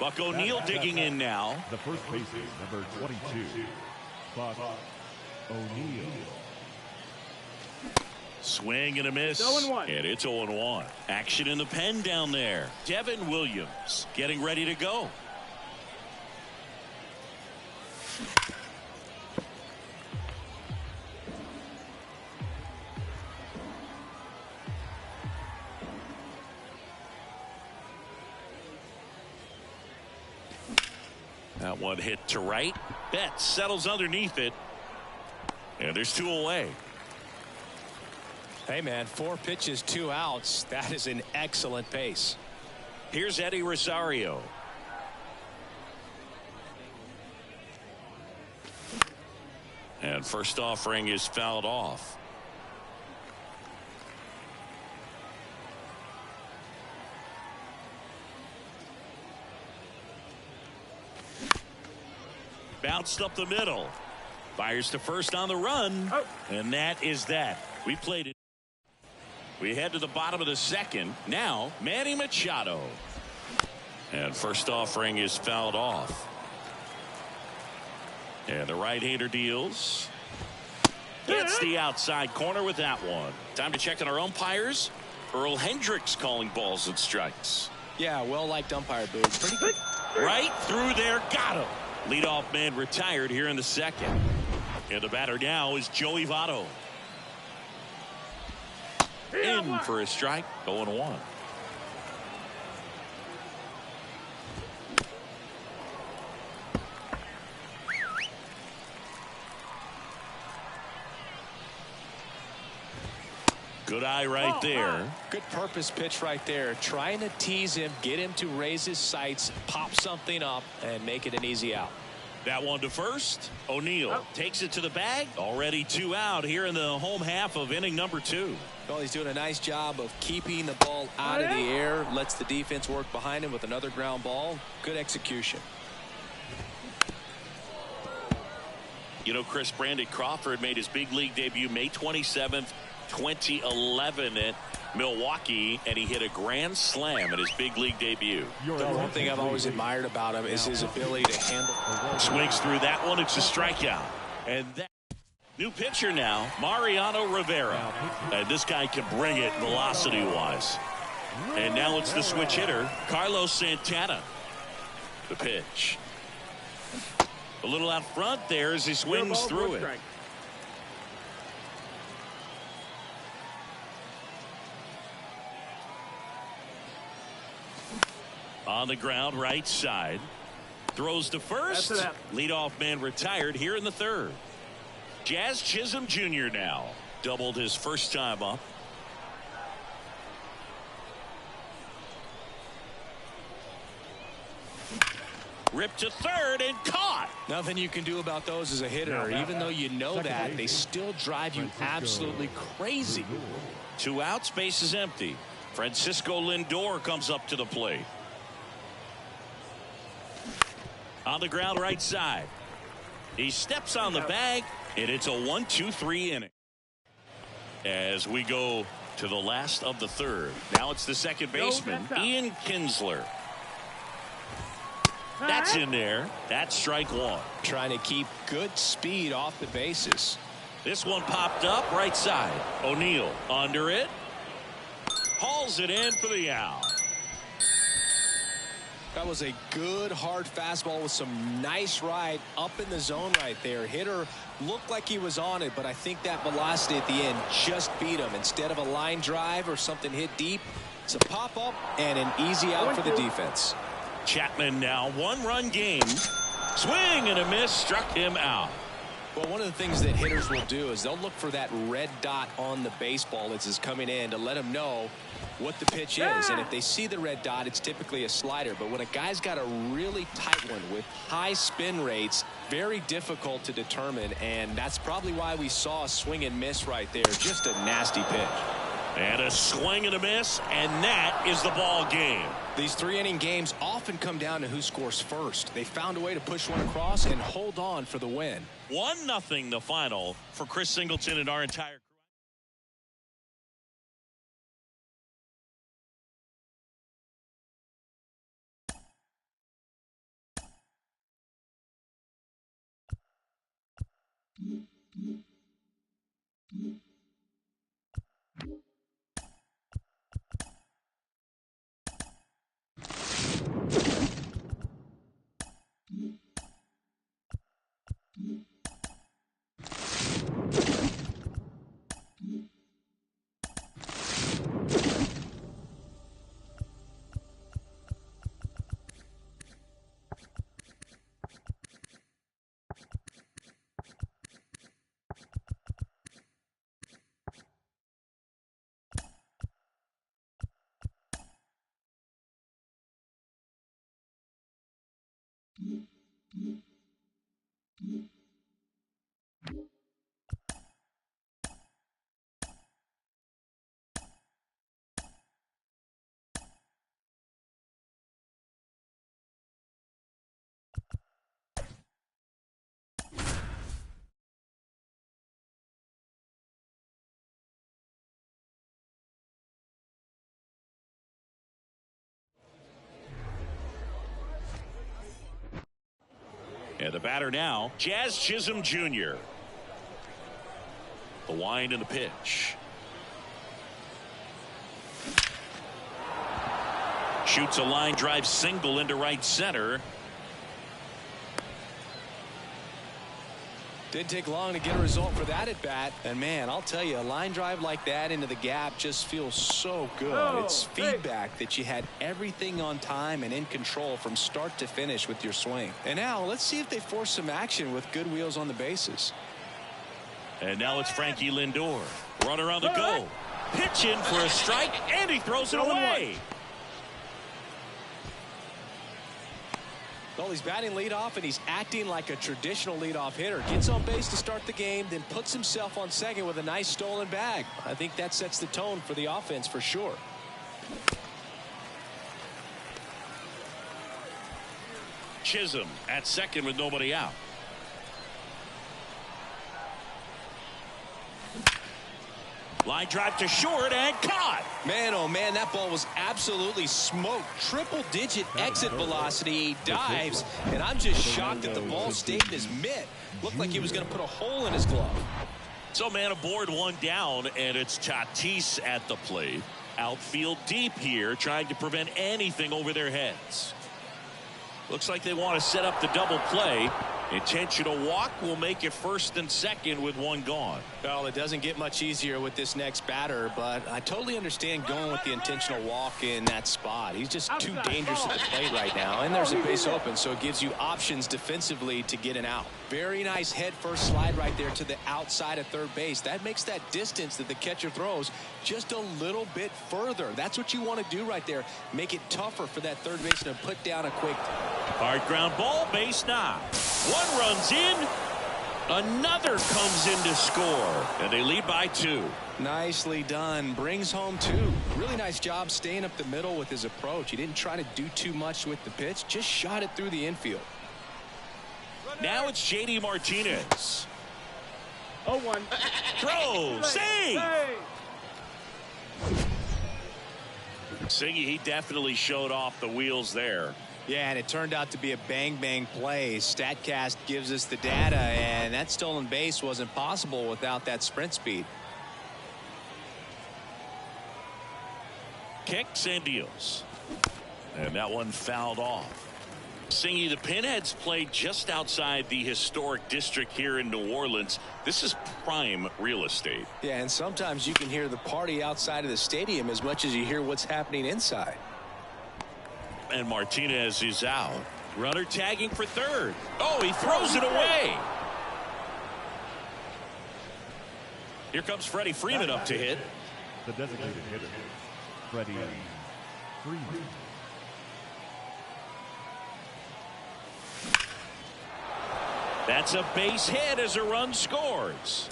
Buck O'Neil digging in now. The first baseman, number 22, Buck O'Neil. Swing and a miss. 0-1. And it's 0-1. Action in the pen down there. Devin Williams getting ready to go. That one hit to right. Betts settles underneath it. And there's 2 away. Hey, man, 4 pitches, 2 outs. That is an excellent pace. Here's Eddie Rosario. And first offering is fouled off. Bounced up the middle. Fires to first on the run. And that is that. We played it. We head to the bottom of the second. Now, Manny Machado. And first offering is fouled off. And the right-hander deals. Gets the outside corner with that one. Time to check on our umpires. Earl Hendricks calling balls and strikes. Yeah, well-liked umpire, Boog. Pretty good. Right through there. Got him. Leadoff man retired here in the second. And the batter now is Joey Votto. In for a strike. 0-1. Good eye right there. Good purpose pitch right there. Trying to tease him, get him to raise his sights, pop something up, and make it an easy out. That one to first. O'Neill takes it to the bag. Already 2 out here in the home half of inning number 2. Well, he's doing a nice job of keeping the ball out of the air. Lets the defense work behind him with another ground ball. Good execution. You know, Chris, Brandon Crawford made his big league debut May 27th, 2011 at Milwaukee, and he hit a grand slam at his big league debut. The one thing I've always admired about him is his ability to handle. Swings through that one. It's a strikeout. And that new pitcher now, Mariano Rivera. And this guy can bring it velocity-wise. And now it's the switch hitter, Carlos Santana. The pitch. A little out front there as he swings through it. On the ground, right side. Throws to first. Leadoff man retired here in the third. Jazz Chisholm Jr. now. Doubled his first time up. Ripped to third and caught. Nothing you can do about those as a hitter. Even though you know that, they still drive you absolutely crazy. 2 outs, base is empty. Francisco Lindor comes up to the plate. On the ground, right side. He steps on the bag, and it's a 1-2-3 inning. As we go to the last of the third. Now it's the second baseman, Ian Kinsler. That's in there. That's strike 1. Trying to keep good speed off the bases. This one popped up right side. O'Neill under it. Hauls it in for the out. That was a good hard fastball with some nice ride up in the zone right there. Hitter looked like he was on it, but I think that velocity at the end just beat him. Instead of a line drive or something hit deep, it's a pop up and an easy out for the defense. Chapman now 1-run game. Swing and a miss, struck him out. Well, one of the things that hitters will do is they'll look for that red dot on the baseball as it's coming in to let them know what the pitch is. And if they see the red dot, it's typically a slider. But when a guy's got a really tight one with high spin rates, very difficult to determine. And that's probably why we saw a swing and miss right there. Just a nasty pitch. And a swing and a miss, and that is the ball game. These 3-inning games often come down to who scores first. They found a way to push one across and hold on for the win. 1-0 the final for Chris Singleton and our entire crew. And the batter now, Jazz Chisholm Jr. The wind and the pitch. Shoots a line drive single into right center. Didn't take long to get a result for that at bat. And man, I'll tell you, a line drive like that into the gap just feels so good. It's feedback that you had everything on time and in control from start to finish with your swing. And now let's see if they force some action with good wheels on the bases. And now it's Frankie Lindor. Runner on the go. Pitch in for a strike, and he throws it away. Well, he's batting leadoff, and he's acting like a traditional leadoff hitter. Gets on base to start the game, then puts himself on second with a nice stolen bag. I think that sets the tone for the offense for sure. Chisholm at second with nobody out. Line drive to short and caught. Man, oh man, that ball was absolutely smoked. Triple-digit exit velocity. He dives, and I'm just shocked that the ball stayed in his mitt. Looked like he was going to put a hole in his glove. So man aboard, one down, and it's Tatis at the plate. Outfield deep here, trying to prevent anything over their heads. Looks like they want to set up the double play. Intentional walk will make it first and second with one gone. Well, it doesn't get much easier with this next batter, but I totally understand going with the intentional walk in that spot. He's just too dangerous at the plate right now, and there's a base open, so it gives you options defensively to get an out. Very nice head first slide right there to the outside of third base. That makes that distance that the catcher throws just a little bit further. That's what you want to do right there. Make it tougher for that third baseman to put down a quick. Hard ground ball, base knock. One runs in, another comes in to score, and they lead by 2. Nicely done. Brings home 2. Really nice job staying up the middle with his approach. He didn't try to do too much with the pitch, just shot it through the infield. Now it's JD Martinez. 0-1. Throw, save. Singy, he definitely showed off the wheels there. Yeah, and it turned out to be a bang-bang play. StatCast gives us the data, and that stolen base wasn't possible without that sprint speed. Kicks and deals. And that one fouled off. Singy, the Pinheads played just outside the historic district here in New Orleans. This is prime real estate. Yeah, and sometimes you can hear the party outside of the stadium as much as you hear what's happening inside. And Martinez is out. Runner tagging for third. Oh, he throws it away. Here comes Freddie Freeman up to hit. The designated hitter, Freddie Freeman. That's a base hit as a run scores.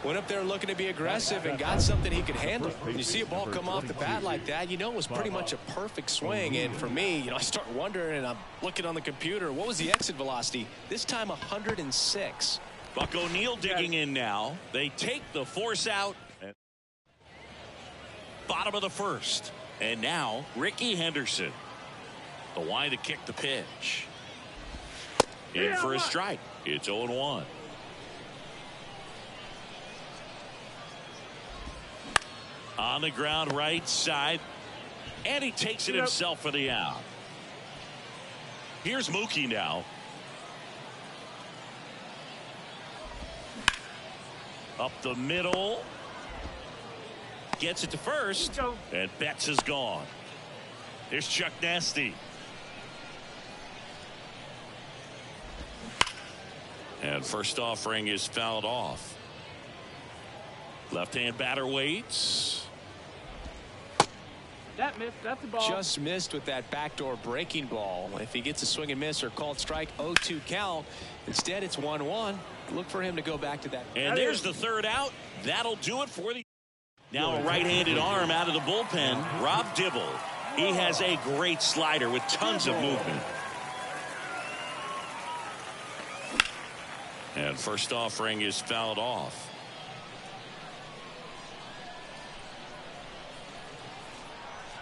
Went up there looking to be aggressive and got something he could handle. When you see a ball come off the bat like that, you know it was pretty much a perfect swing. And for me, I start wondering, and I'm looking on the computer, what was the exit velocity? This time 106. Buck O'Neil digging in now. They take the force out. Bottom of the first. And now Ricky Henderson. The wind to kick the pitch. In for a strike. It's 0-1. On the ground right side. And he takes it himself for the out. Here's Mookie now. Up the middle. Gets it to first. And Betts is gone. There's Chuck Nasty. And first offering is fouled off. Left-hand batter waits. That missed. That's a ball. Just missed with that backdoor breaking ball. If he gets a swing and miss or called strike, 0-2 count. Instead, it's 1-1. Look for him to go back to that. And there's the third out. That'll do it for the. Now a right-handed arm out of the bullpen. Rob Dibble. He has a great slider with tons of movement. And first offering is fouled off.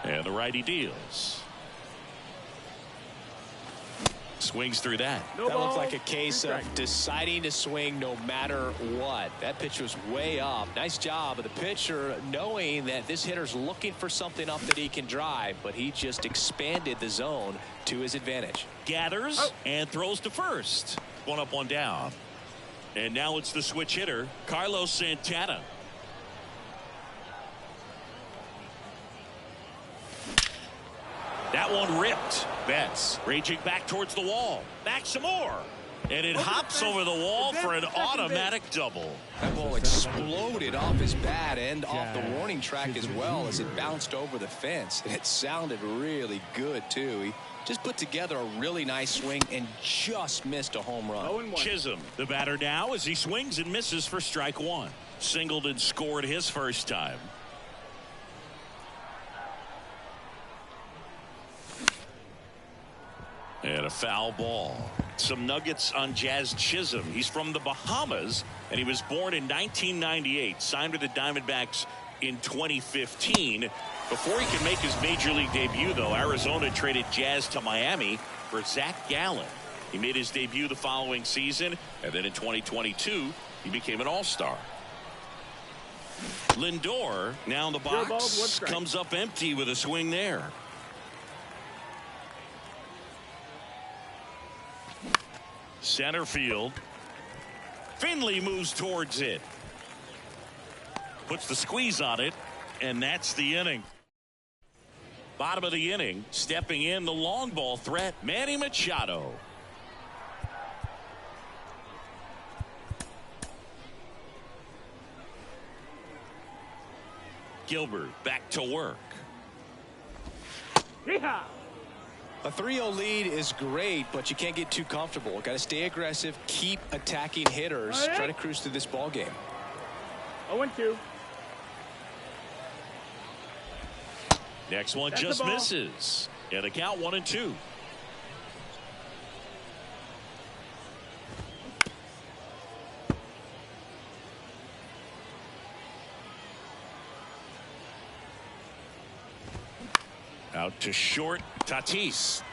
And the righty deals. Swings through that. No That ball, looked like a case two of strikes. deciding to swing no matter what. That pitch was way up. Nice job of the pitcher knowing that this hitter's looking for something up that he can drive, but he just expanded the zone to his advantage. Gathers and throws to first. One up, one down. And now it's the switch hitter, Carlos Santana. That one ripped. Betts raging back towards the wall. Back some more. And it hops over the wall for an automatic double. That ball exploded off his bat and off the warning track as well as it bounced over the fence. And it sounded really good, too. He just put together a really nice swing and just missed a home run. 0-1. Chisholm, the batter now, as he swings and misses for strike one. Singled and scored his first time. And a foul ball. Some nuggets on Jazz Chisholm. He's from the Bahamas, and he was born in 1998. Signed with the Diamondbacks in 2015. Before he could make his major league debut, though, Arizona traded Jazz to Miami for Zach Gallen. He made his debut the following season, and then in 2022, he became an all-star. Lindor, now in the Zero balls, one box, strike. comes up empty with a swing there. Center field. Finley moves towards it. Puts the squeeze on it, and that's the inning. Bottom of the inning, stepping in the long ball threat, Manny Machado. Gilbert back to work. Yeehaw! A 3-0 lead is great, but you can't get too comfortable. Got to stay aggressive, keep attacking hitters, try to cruise through this ball game. 0-2. Next one That's just the ball. misses. And a count 1-2. Out to short, Tatis.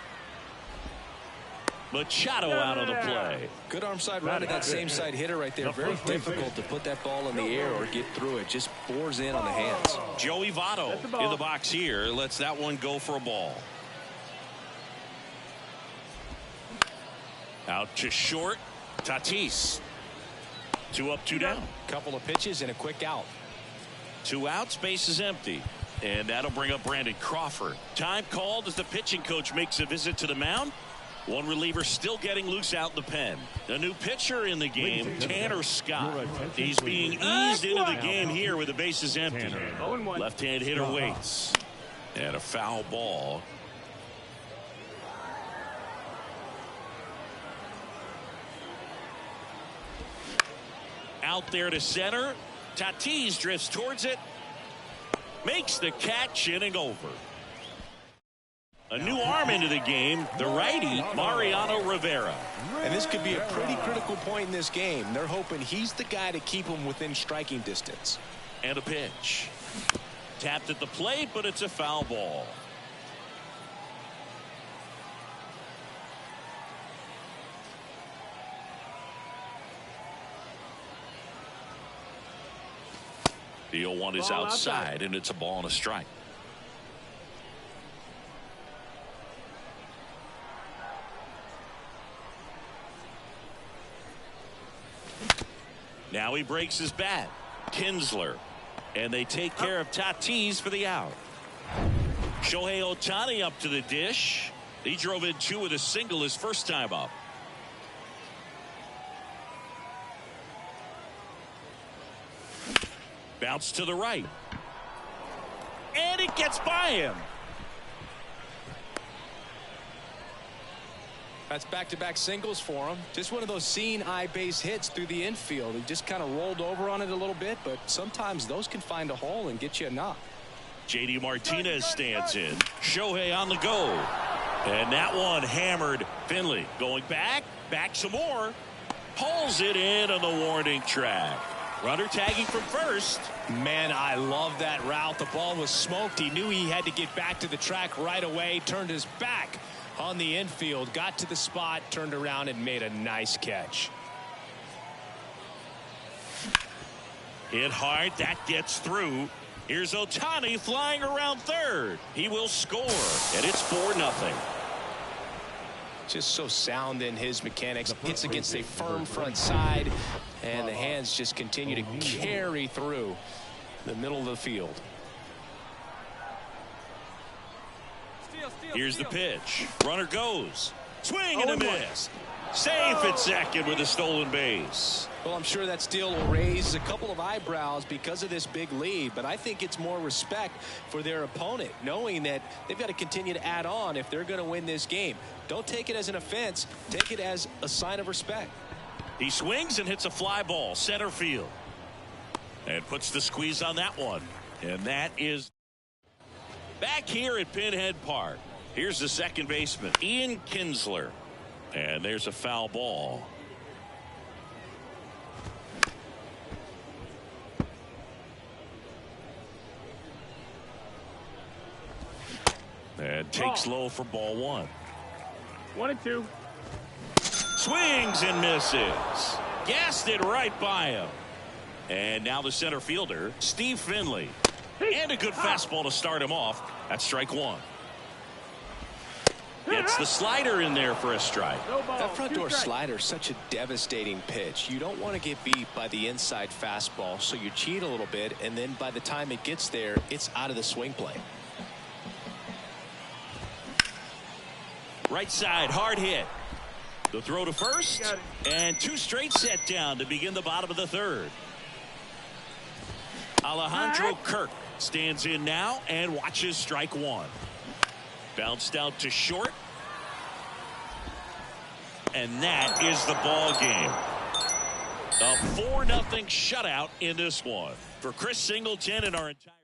Machado out of the play. Good arm side run to that same side hitter right there. Very difficult to put that ball in the air or get through it. Just bores in on the hands. Joey Votto That's the ball. in the box here. Lets that one go for a ball. Out to short, Tatis. 2 up, 2 down. Couple of pitches and a quick out. 2 outs, base is empty. And that'll bring up Brandon Crawford. Time called as the pitching coach makes a visit to the mound. One reliever still getting loose out in the pen. A new pitcher in the game, Tanner Scott. He's being eased into the game here with the bases empty. 0-1. Left-hand hitter waits. And a foul ball. Out there to center. Tatis drifts towards it. Makes the catch, inning over. A new arm into the game, the righty, Mariano Rivera. And this could be a pretty critical point in this game. They're hoping he's the guy to keep him within striking distance. And a pitch. Tapped at the plate, but it's a foul ball. The 0-1 is Ball outside, and it's a ball and a strike. Now he breaks his bat. Kinsler. And they take care of Tatis for the out. Shohei Ohtani up to the dish. He drove in 2 with a single his first time up. Bounce to the right. And it gets by him. That's back-to-back singles for him. Just one of those seeing eye base hits through the infield. He just kind of rolled over on it a little bit, but sometimes those can find a hole and get you a knock. JD Martinez stands in. Shohei on the go. And that one hammered. Finley going back some more. Pulls it in on the warning track. Runner tagging from first. Man, I love that route. The ball was smoked. He knew he had to get back to the track right away. Turned his back on the infield, got to the spot, turned around and made a nice catch. Hit hard, that gets through. Here's Ohtani flying around third. He will score, and it's 4-0. Just so sound in his mechanics. Hits against a firm front side, and the hands just continue to carry through the middle of the field. Here's the pitch. Runner goes. Swing and a miss. Safe at second with a stolen base. Well, I'm sure that steal will raise a couple of eyebrows because of this big lead, but I think it's more respect for their opponent, knowing that they've got to continue to add on if they're going to win this game. Don't take it as an offense. Take it as a sign of respect. He swings and hits a fly ball center field and puts the squeeze on that one. And that is back here at Pinhead Park. Here's the second baseman, Ian Kinsler. And there's a foul ball. And takes low for ball one. 1-2. Swings and misses. Gassed it right by him. And now the center fielder, Steve Finley. And a good fastball to start him off. That's strike one. Gets the slider in there for a strike. That front door slider is such a devastating pitch. You don't want to get beat by the inside fastball, so you cheat a little bit, and then by the time it gets there, it's out of the swing plane. Right side, hard hit. The throw to first, and two straight set down to begin the bottom of the third. Alejandro Kirk stands in now and watches strike one. Bounced out to short. And that is the ball game. A 4-0 shutout in this one. For Chris Singleton and our entire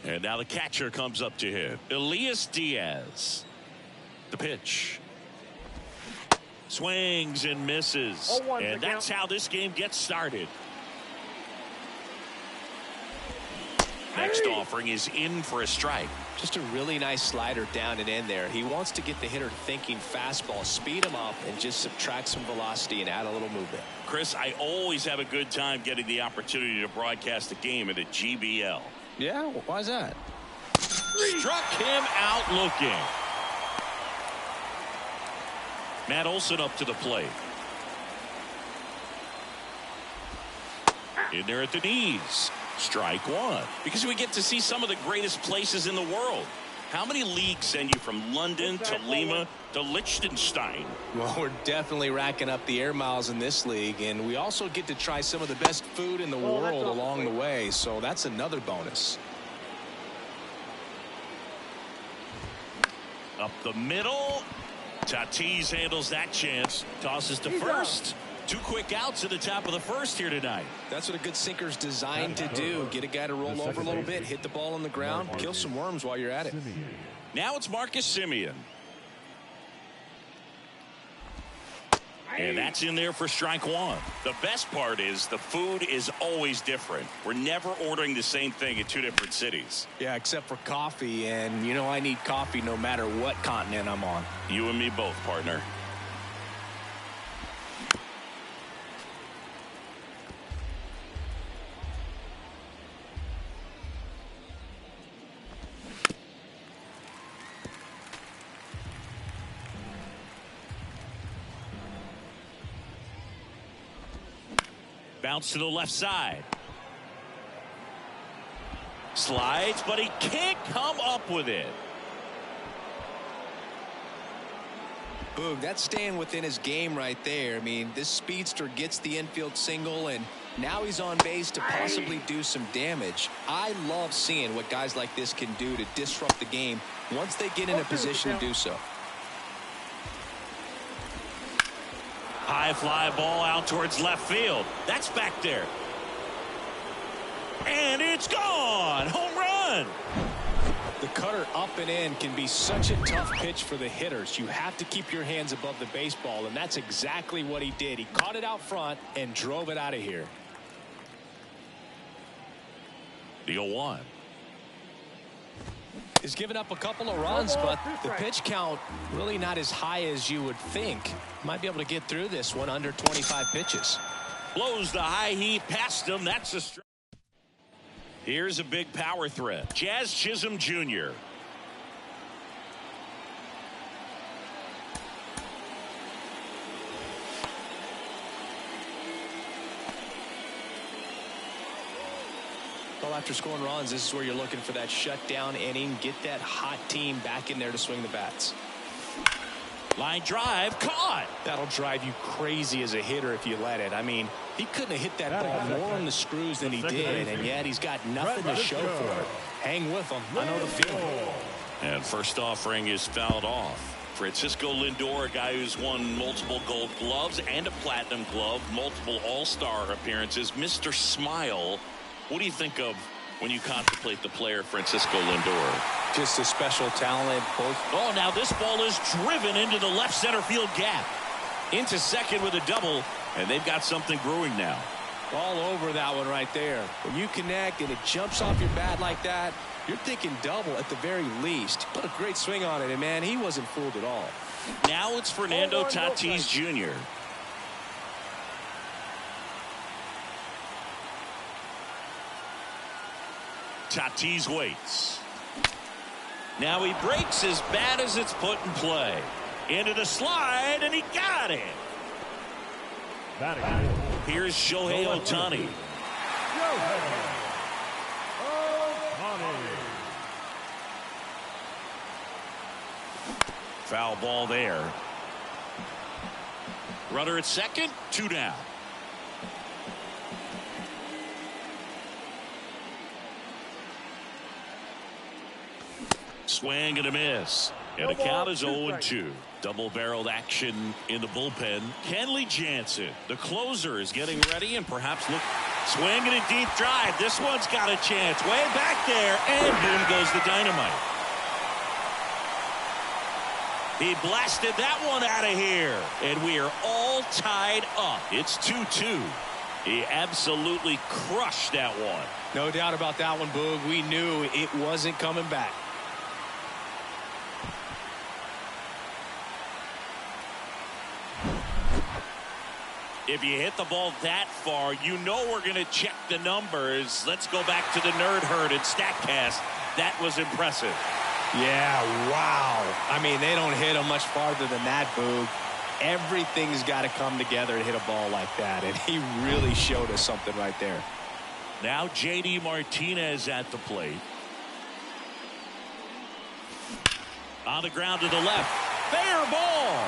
And now the catcher comes up to hit. Elias Diaz. The pitch. Swings and misses. And that's how this game gets started. Next offering is in for a strike. Just a really nice slider down and in there. He wants to get the hitter thinking fastball, speed him up, and just subtract some velocity and add a little movement. Chris, I always have a good time getting the opportunity to broadcast a game at a GBL. Yeah, why is that? Struck him out looking. Matt Olson up to the plate. In there at the knees. Strike one. Because we get to see some of the greatest places in the world. How many leagues send you from London to Lima to Liechtenstein? Well, we're definitely racking up the air miles in this league, and we also get to try some of the best food in the world along the way, so that's another bonus. Up the middle. Tatis handles that chance. Tosses to first. 2 quick outs at the top of the first here tonight. That's what a good sinker's designed to do. Get a guy to roll over a little bit, hit the ball on the ground, kill some worms while you're at it. Now it's Marcus Semien. And that's in there for strike one. The best part is the food is always different. We're never ordering the same thing in 2 different cities. Yeah, except for coffee, and you know I need coffee no matter what continent I'm on. You and me both, partner. Bounce to the left side. Slides, but he can't come up with it. Boog, that's staying within his game right there. I mean, this speedster gets the infield single, and now he's on base to possibly do some damage. I love seeing what guys like this can do to disrupt the game once they get in a position to do so. High fly ball out towards left field. That's back there. And it's gone. Home run. The cutter up and in can be such a tough pitch for the hitters. You have to keep your hands above the baseball, and that's exactly what he did. He caught it out front and drove it out of here. The 0-1. He's given up a couple of runs, but the pitch count really not as high as you would think. Might be able to get through this one under 25 pitches. Blows the high heat past him. That's a strike. Here's a big power threat. Jazz Chisholm Jr. Well, after scoring runs, this is where you're looking for that shutdown inning. Get that hot team back in there to swing the bats. Line drive, caught. That'll drive you crazy as a hitter if you let it. I mean, he couldn't have hit that ball more on the screws than he did, and yet he's got nothing to show for it. Hang with him. I know the feeling. And first offering is fouled off. Francisco Lindor, a guy who's won multiple gold gloves and a platinum glove, multiple all-star appearances. Mr. Smile. What do you think of when you contemplate the player Francisco Lindor? Just a special talent. Oh, now this ball is driven into the left center field gap. Into second with a double, and they've got something brewing now. All over that one right there. When you connect and it jumps off your bat like that, you're thinking double at the very least. Put a great swing on it, and man, he wasn't fooled at all. Now it's Fernando Tatis Jr. Tatis waits. Now he breaks as bad as it's put in play. Into the slide, and he got it. Here's Shohei Ohtani. Foul ball there. Runner at second, 2 down. Swing and a miss. And the count is 0-2. Double-barreled action in the bullpen. Kenley Jansen, the closer, is getting ready and perhaps look Swinging a deep drive. This one's got a chance. Way back there. And boom goes the dynamite. He blasted that one out of here. And we are all tied up. It's 2-2. He absolutely crushed that one. No doubt about that one, Boog. We knew it wasn't coming back. If you hit the ball that far, you know we're going to check the numbers. Let's go back to the Nerd Herd and StatCast. That was impressive. Yeah, wow. I mean, they don't hit them much farther than that, Boog. Everything's got to come together to hit a ball like that, and he really showed us something right there. Now J.D. Martinez at the plate. On the ground to the left. Fair ball.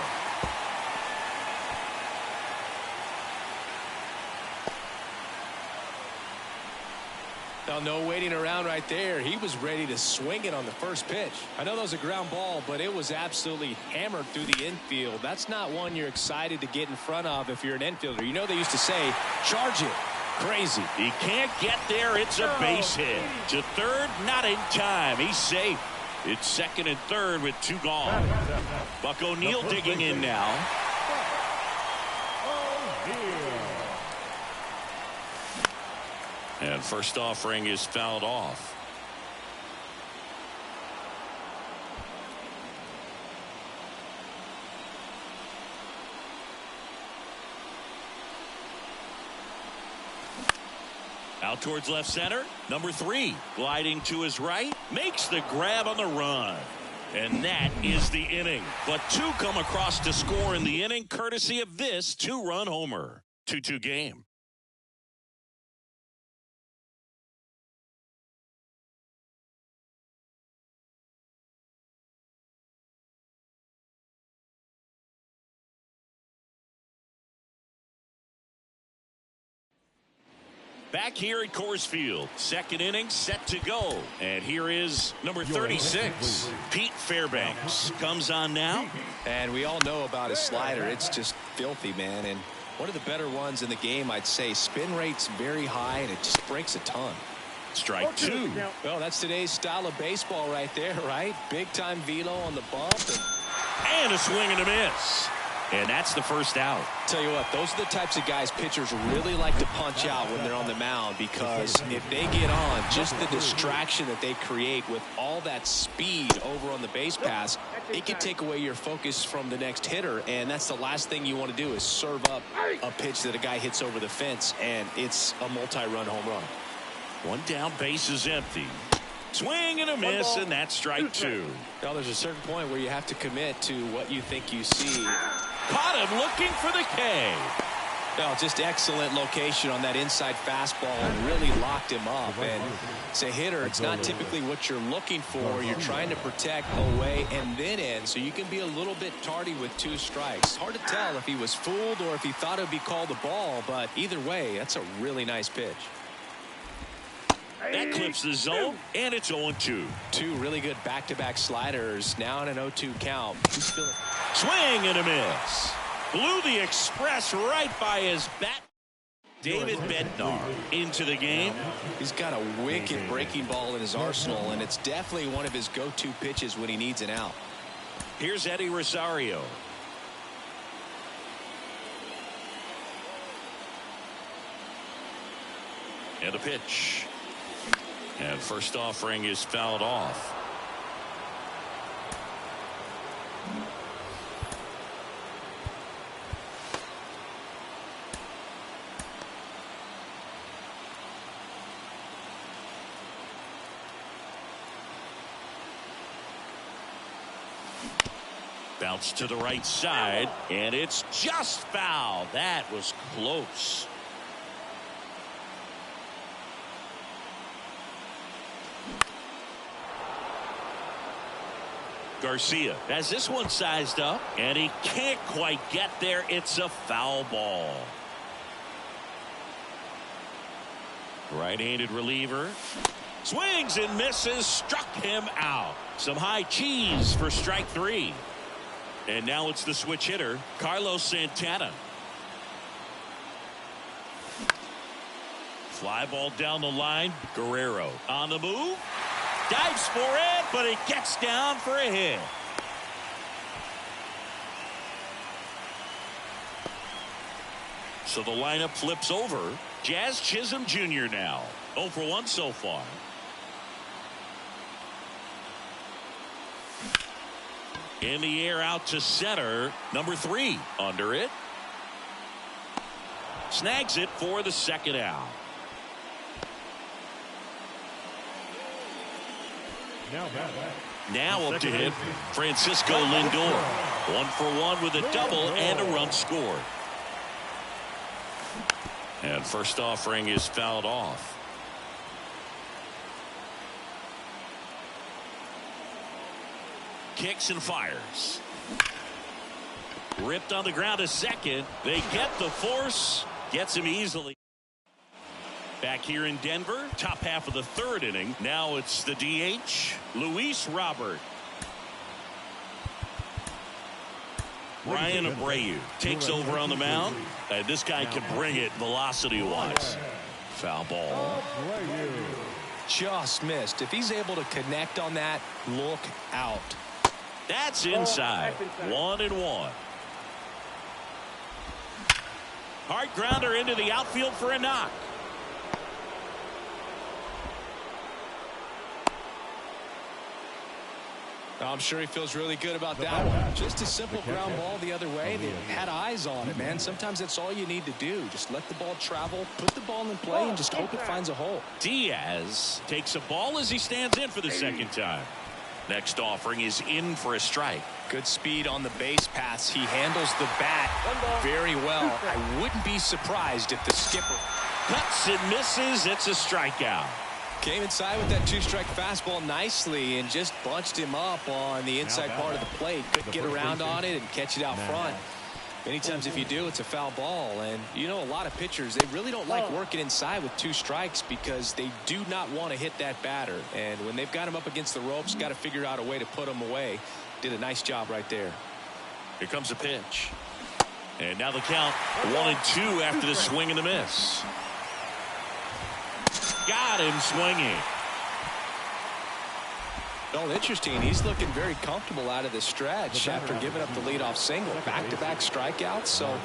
Now, no waiting around right there. He was ready to swing it on the first pitch. I know that was a ground ball, but it was absolutely hammered through the infield. That's not one you're excited to get in front of if you're an infielder. You know they used to say, charge it. Crazy. He can't get there. It's a base hit. To third, not in time. He's safe. It's second and third with 2 gone. Buck O'Neil digging in now. And first offering is fouled off. Out towards left center. Number 3 gliding to his right. Makes the grab on the run. And that is the inning. But 2 come across to score in the inning courtesy of this 2-run homer. 2-2 game. Back here at Coors Field, second inning set to go. And here is number 36, Pete Fairbanks. Comes on now. And we all know about his slider. It's just filthy, man. And one of the better ones in the game, I'd say. Spin rate's very high, and it just breaks a ton. Strike 2. Well, that's today's style of baseball right there, right? Big-time velo on the bump. And a swing and a miss. And that's the first out. Tell you what, those are the types of guys pitchers really like to punch out when they're on the mound, because if they get on, just the distraction that they create with all that speed over on the base pass, it can take away your focus from the next hitter, and that's the last thing you want to do is serve up a pitch that a guy hits over the fence, and it's a multi-run home run. 1 down, base is empty. Swing and a miss, and that's strike 2. Now, there's a certain point where you have to commit to what you think you see. Caught him looking for the K. No, just excellent location on that inside fastball and really locked him up. And as a hitter, it's not typically what you're looking for. You're trying to protect away and then in, so you can be a little bit tardy with 2 strikes. Hard to tell if he was fooled or if he thought it would be called a ball, but either way, that's a really nice pitch. That clips the zone, and it's 0-2. 2 really good back-to-back sliders, now in an 0-2 count. Swing and a miss. Blew the express right by his bat. David Bednar into the game. He's got a wicked breaking ball in his arsenal, and it's definitely one of his go-to pitches when he needs an out. Here's Eddie Rosario. And a pitch. And first offering is fouled off. Bounce to the right side, and it's just foul. That was close. Garcia has this one sized up, and he can't quite get there. It's a foul ball. Right-handed reliever. Swings and misses. Struck him out. Some high cheese for strike 3. And now it's the switch hitter, Carlos Santana. Fly ball down the line. Guerrero on the move. Dives for it, but it gets down for a hit. So the lineup flips over. Jazz Chisholm Jr. now. 0 for 1 so far. In the air out to center. Number 3 under it. Snags it for the second out. Now up to hit Francisco Lindor. 1 for 1 with a double and a run scored. And first offering is fouled off. Kicks and fires. Ripped on the ground to second. They get the force. Gets him easily. Back here in Denver, top half of the third inning. Now it's the DH, Luis Robert. Ryan Abreu takes over on the mound. And this guy can bring it velocity-wise. Foul ball. Just missed. If he's able to connect on that, look out. That's inside. 1-1. Hard grounder into the outfield for a knock. I'm sure he feels really good about that one. Just a simple ground ball the other way. They had eyes on it, man. Sometimes that's all you need to do. Just let the ball travel, put the ball in play, and just hope it finds a hole. Diaz takes a ball as he stands in for the second time. Next offering is in for a strike. Good speed on the base pass. He handles the bat very well. I wouldn't be surprised if the skipper Cuts and misses. It's a strikeout. came inside with that 2-strike fastball nicely and just bunched him up on the inside part of the plate. Couldn't get around on it and catch it out front. Many times if you do, it's a foul ball. And you know, a lot of pitchers, they really don't like working inside with 2 strikes because they do not want to hit that batter. And when they've got him up against the ropes, got to figure out a way to put him away. Did a nice job right there. Here comes a pitch. And now the count 1-2 after the swing and the miss. Got him swinging. Well, interesting. He's looking very comfortable out of the stretch after giving up the leadoff single. Back-to-back strikeouts, so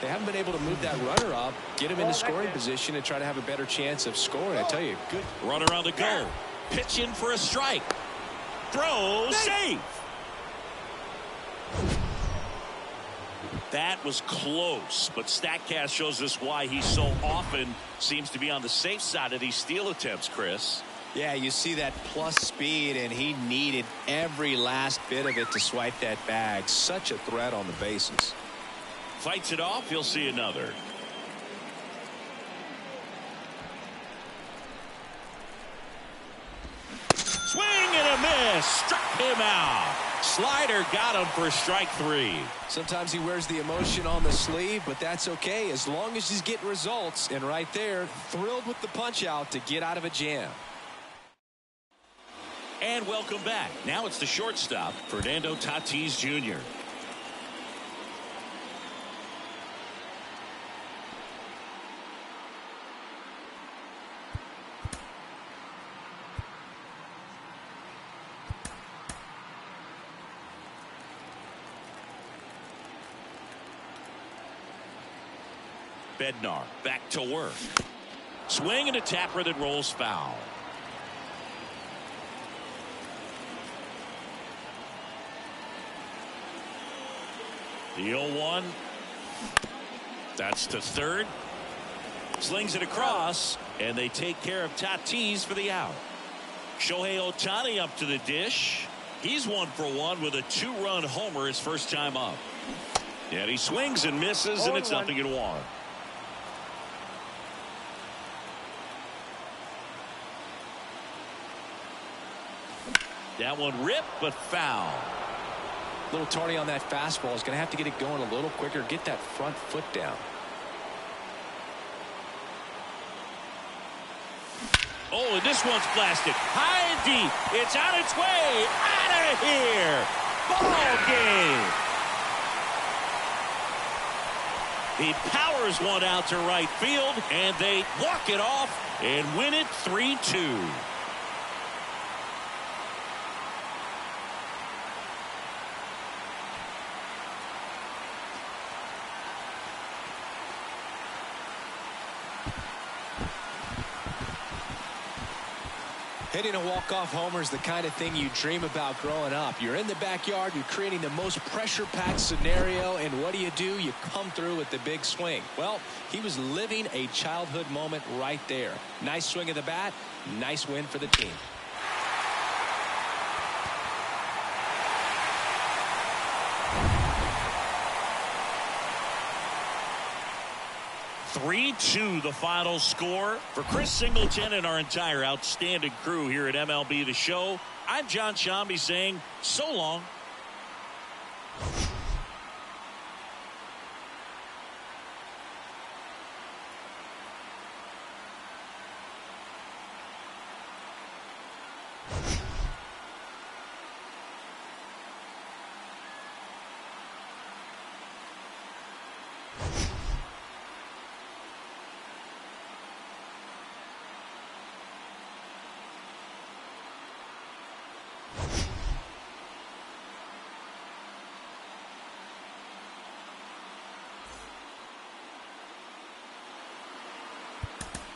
they haven't been able to move that runner up, get him into scoring position, and try to have a better chance of scoring. I tell you, good. Runner on the go. Pitch in for a strike. Throw, safe. That was close, but StatCast shows us why he so often seems to be on the safe side of these steal attempts, Chris. Yeah, you see that plus speed, and he needed every last bit of it to swipe that bag. Such a threat on the bases. Fights it off. He'll see another. Swing and a miss. Struck him out. Slider got him for strike 3. Sometimes he wears the emotion on the sleeve, but that's okay as long as he's getting results. And right there, thrilled with the punch out to get out of a jam. And welcome back. Now it's the shortstop, Fernando Tatis Jr. Bednar back to work. Swing and a tapper that rolls foul. The 0-1. That's to third. Slings it across, and they take care of Tatis for the out. Shohei Ohtani up to the dish. He's 1 for 1 with a 2-run homer his first time up. And he swings and misses, and it's 0-1. That one ripped, but foul. Little tardy on that fastball. Is going to have to get it going a little quicker. Get that front foot down. Oh, and this one's blasted high and deep. It's on its way out of here. Ball game. He powers one out to right field, and they walk it off and win it 3-2. Hitting a walk-off homer is the kind of thing you dream about growing up. You're in the backyard, you're creating the most pressure-packed scenario, and what do? You come through with the big swing. Well, he was living a childhood moment right there. Nice swing of the bat, nice win for the team. 3-2 the final score. For Chris Singleton and our entire outstanding crew here at MLB The Show, I'm John Shambi saying so long.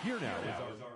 Here now is our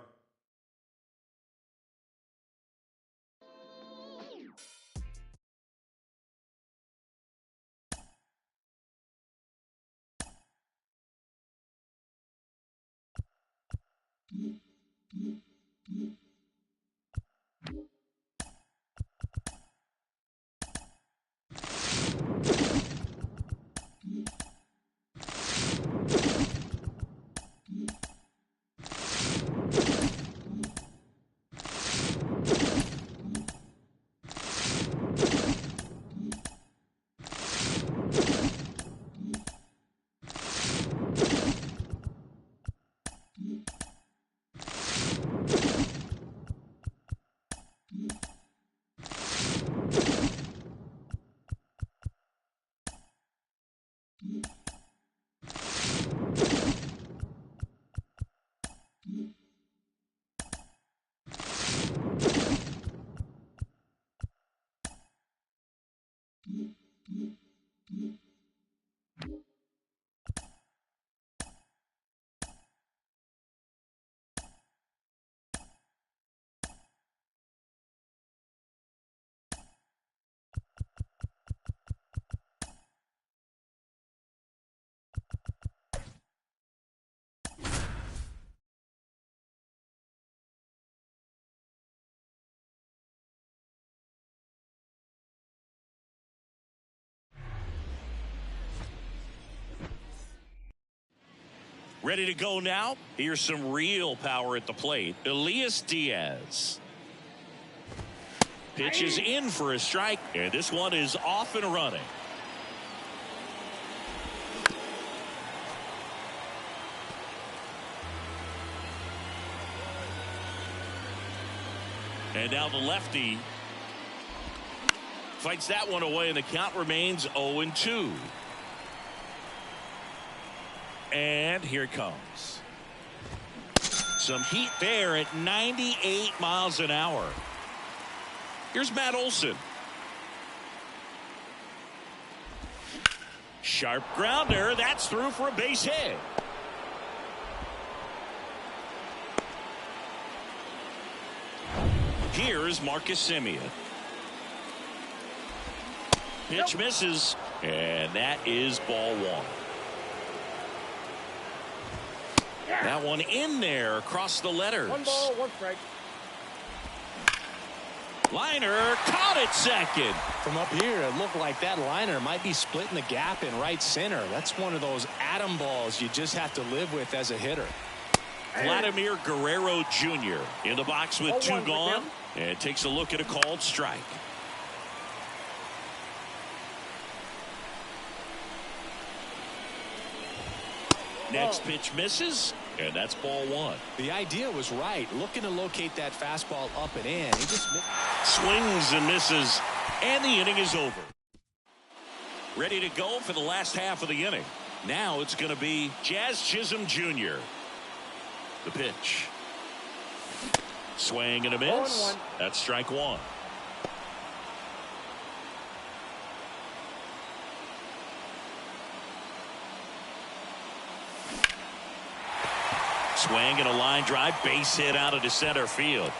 ready to go now. Here's some real power at the plate. Elias Diaz. Pitch is in for a strike, and this one is off and running. And now the lefty fights that one away, and the count remains 0-2. And here it comes. Some heat there at 98 miles an hour. Here's Matt Olson. Sharp grounder. That's through for a base hit. Here's Marcus Semien. Pitch misses, and that is ball one. That one in there across the letters. 1 ball, 1 strike. Liner caught it second. From up here, it looked like that liner might be splitting the gap in right center. That's one of those atom balls you just have to live with as a hitter. Vladimir Guerrero Jr. in the box with 2 gone, and takes a look at a called strike. Next pitch misses, and that's ball one. The idea was right, looking to locate that fastball up and in. He just swings and misses, and the inning is over. Ready to go for the last half of the inning. Now it's going to be Jazz Chisholm Jr. The pitch. Swing and a miss. That's strike one. Swing and a line drive, base hit out into center field.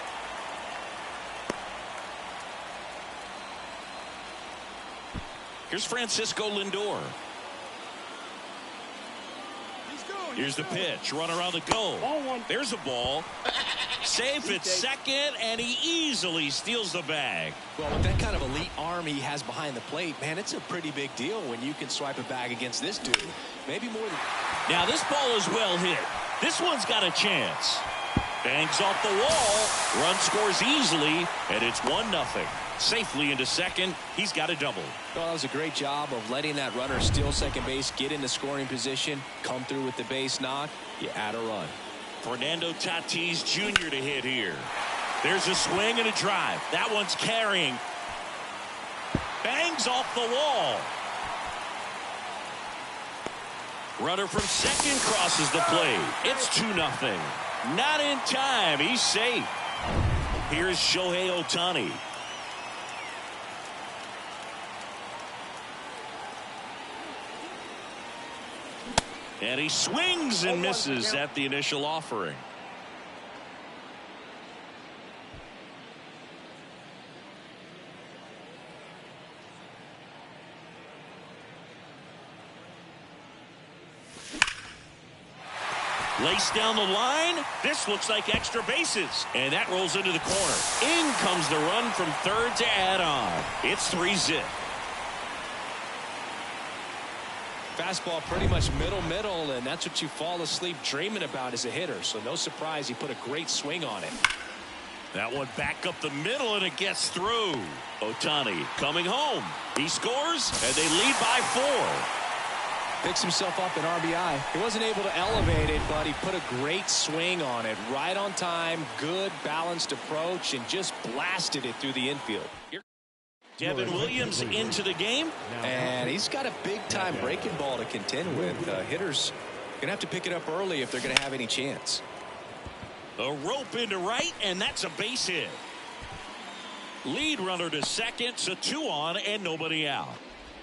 Here's Francisco Lindor. Here's the pitch. Runner on the go. There's a ball. Safe at second, and he easily steals the bag. Well, with that kind of elite arm he has behind the plate, man, it's a pretty big deal when you can swipe a bag against this dude. Maybe more than... Now this ball is well hit. This one's got a chance. Bangs off the wall. Run scores easily, and it's 1-0. Safely into second. He's got a double. Well, that was a great job of letting that runner steal second base, get into scoring position, come through with the base knock. You add a run. Fernando Tatis Jr. to hit here. There's a swing and a drive. That one's carrying. Bangs off the wall. Runner from second crosses the plate. It's 2-0. Not in time. He's safe. Here's Shohei Ohtani. And he swings and misses at the initial offering. Laced down the line. This looks like extra bases. And that rolls into the corner. In comes the run from third to add on. It's 3-zip. Fastball pretty much middle, and that's what you fall asleep dreaming about as a hitter. So no surprise he put a great swing on it. That one back up the middle, and it gets through. Ohtani coming home. He scores, and they lead by 4. Picks himself up an RBI. He wasn't able to elevate it, but he put a great swing on it. Right on time, good balanced approach, and just blasted it through the infield. Devin Williams into the game. And he's got a big-time breaking ball to contend with. Hitters going to have to pick it up early if they're going to have any chance. A rope into right, and that's a base hit. Lead runner to second, so 2 on and nobody out.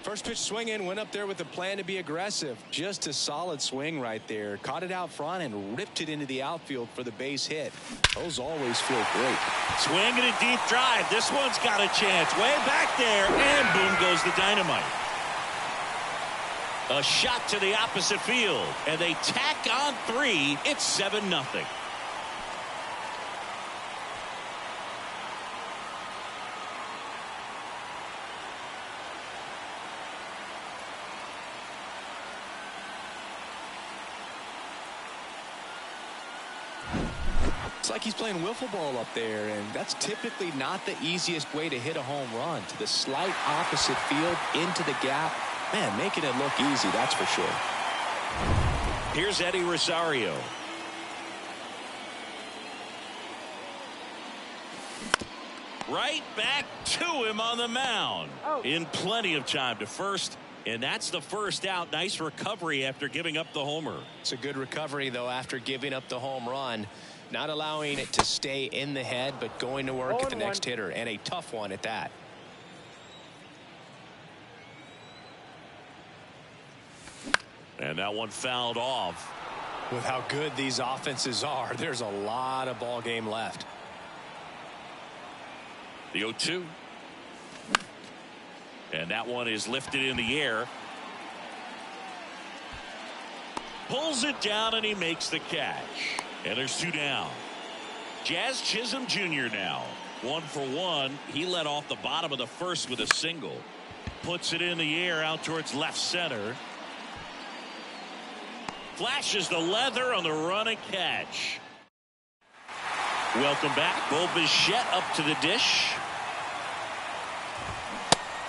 First pitch swinging, went up there with a plan to be aggressive. Just a solid swing right there. Caught it out front and ripped it into the outfield for the base hit. Those always feel great. Swinging a deep drive. This one's got a chance. Way back there, and boom goes the dynamite. A shot to the opposite field, and they tack on 3. It's 7-0. It's like he's playing wiffle ball up there, and that's typically not the easiest way to hit a home run. To the slight opposite field, into the gap. Man, making it look easy, that's for sure. Here's Eddie Rosario. Right back to him on the mound. In plenty of time to first. And that's the first out. Nice recovery after giving up the homer. It's a good recovery, though, after giving up the home run. Not allowing it to stay in the head, but going to work at the next hitter. And a tough one at that. And that one fouled off. With how good these offenses are, there's a lot of ball game left. The 0-2. And that one is lifted in the air. Pulls it down, and he makes the catch. And there's 2 down. Jazz Chisholm Jr. now. 1 for 1. He led off the bottom of the first with a single. Puts it in the air out towards left center. Flashes the leather on the run and catch. Welcome back. Bo Bichette up to the dish.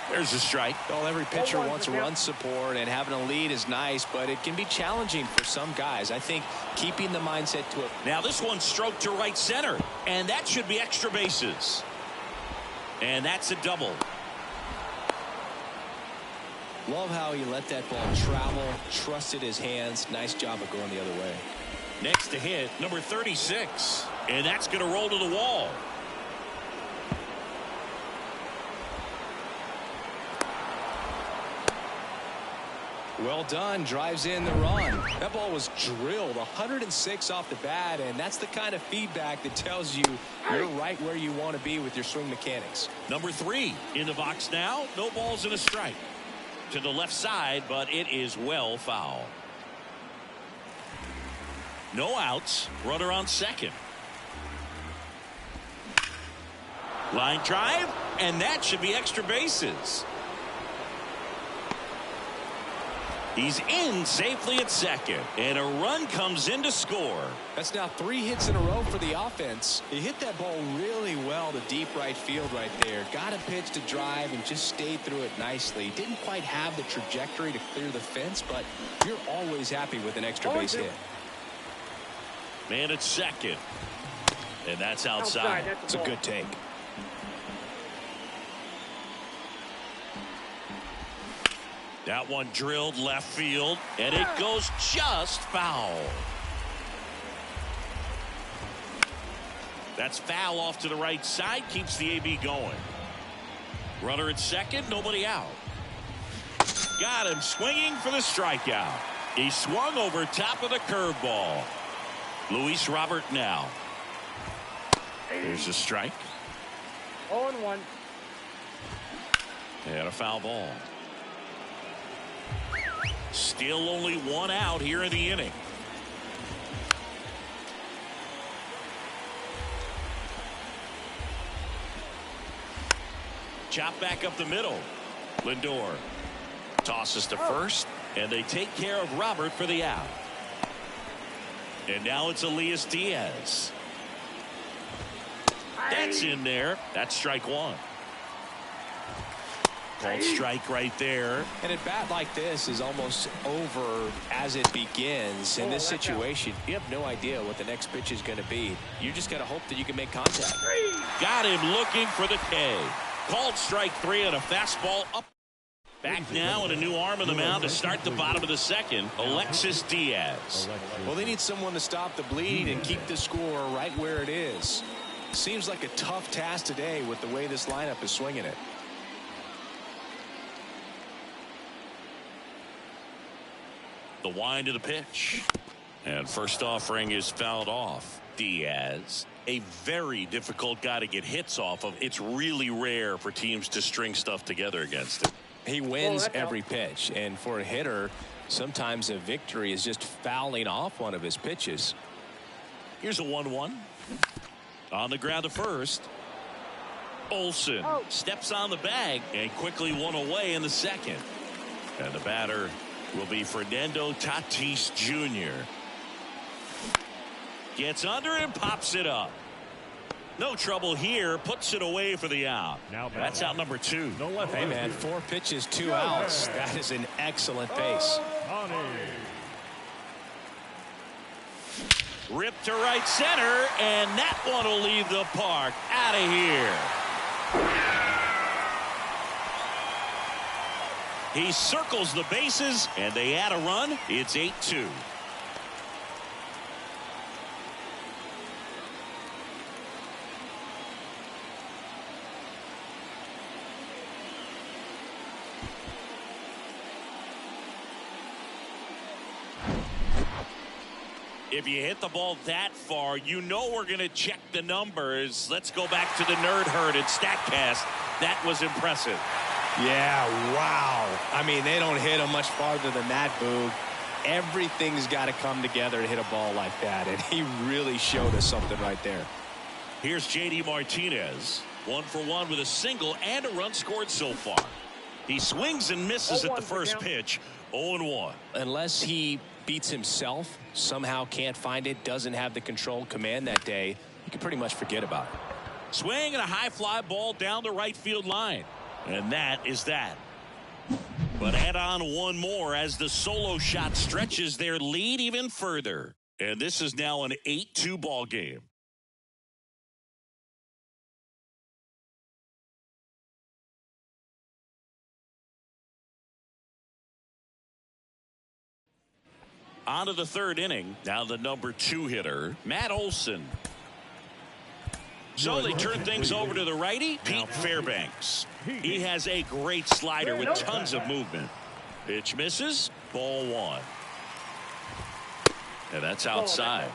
There's a strike. Well, every pitcher wants run support, and having a lead is nice, but it can be challenging for some guys. I think keeping the mindset to it. Now this one's stroked to right center, and that should be extra bases. And that's a double. Love how he let that ball travel, trusted his hands. Nice job of going the other way. Next to hit, number 36. And that's going to roll to the wall. Well done. Drives in the run. That ball was drilled 106 off the bat, and that's the kind of feedback that tells you you're right where you want to be with your swing mechanics. Number 3 in the box now. No balls and a strike. To the left side, but it is well foul. No outs. Runner on second. Line drive, and that should be extra bases. He's in safely at second, and a run comes in to score. That's now 3 hits in a row for the offense. He hit that ball really well to deep right field right there. Got a pitch to drive and just stayed through it nicely. Didn't quite have the trajectory to clear the fence, but you're always happy with an extra base hit. Man at second, and that's outside. It's a good take. That one drilled left field, and it goes just foul. That's foul off to the right side, keeps the AB going. Runner at second, nobody out. Got him swinging for the strikeout. He swung over top of the curveball. Luis Robert now. There's a strike. 0-1. And a foul ball. Still only 1 out here in the inning. Chop back up the middle. Lindor tosses to first, and they take care of Robert for the out. And now it's Elias Diaz. That's in there. That's strike 1. Called strike right there. And at bat like this is almost over as it begins. In this situation, you have no idea what the next pitch is going to be. You just got to hope that you can make contact. Got him looking for the K. Called strike 3 and a fastball up. Back now and a new arm in the mound to start the bottom of the second, Alexis Diaz. Well, they need someone to stop the bleed and keep the score right where it is. Seems like a tough task today with the way this lineup is swinging it. The wind of the pitch. And first offering is fouled off. Diaz, a very difficult guy to get hits off of. It's really rare for teams to string stuff together against him. He wins every pitch, and for a hitter, sometimes a victory is just fouling off one of his pitches. Here's a 1-1. On the ground to first. Olsen steps on the bag and quickly one away in the second. And the batter will be Fernando Tatis Jr. Gets under it and pops it up. No trouble here. Puts it away for the out. That's out number 2. Hey, man, 4 pitches, 2 outs. That is an excellent pace. Ripped to right center, and that one will leave the park. Out of here. He circles the bases, and they add a run. It's 8-2. If you hit the ball that far, you know we're going to check the numbers. Let's go back to the Nerd Herd and StatCast. That was impressive. Yeah, wow. I mean, they don't hit him much farther than that, Boog. Everything's got to come together to hit a ball like that, and he really showed us something right there. Here's J.D. Martinez. 1 for 1 with a single and a run scored so far. He swings and misses at the first pitch. 0-1. Unless he beats himself, somehow can't find it, doesn't have the control command that day, you can pretty much forget about it. Swing and a high fly ball down the right field line. And that is that. But add on one more as the solo shot stretches their lead even further. And this is now an 8-2 ball game. On to the third inning. Now the number 2 hitter, Matt Olson. So they turn things over to the righty, Pete Fairbanks. He has a great slider with tons of movement. Pitch misses. Ball 1. And that's outside.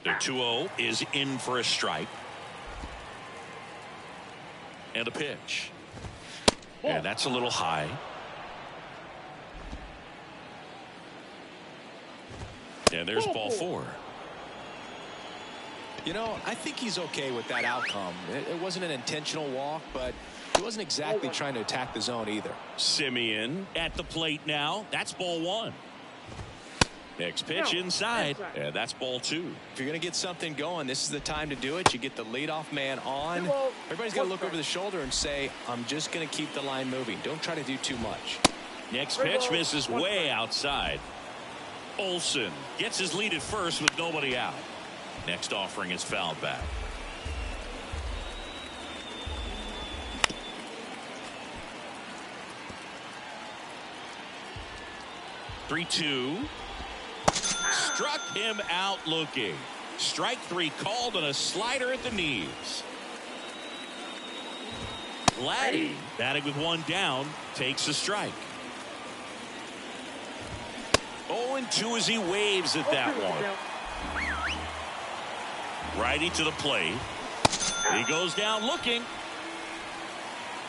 The 2-0 is in for a strike. And a pitch. And that's a little high. And there's ball 4. You know, I think he's okay with that outcome. It wasn't an intentional walk, but he wasn't exactly trying to attack the zone either. Simeon at the plate now. That's ball 1. Next pitch inside. And that's ball 2. If you're going to get something going, this is the time to do it. You get the leadoff man on. Everybody's got to look over the shoulder and say, I'm just going to keep the line moving. Don't try to do too much. Next pitch misses way outside. Olson gets his lead at first with nobody out. Next offering is fouled back. "3-2. Struck him out looking. Strike 3 called on a slider at the knees. Laddie batting with 1 down takes a strike. 0-2 as he waves at that one. Righty to the plate. He goes down looking.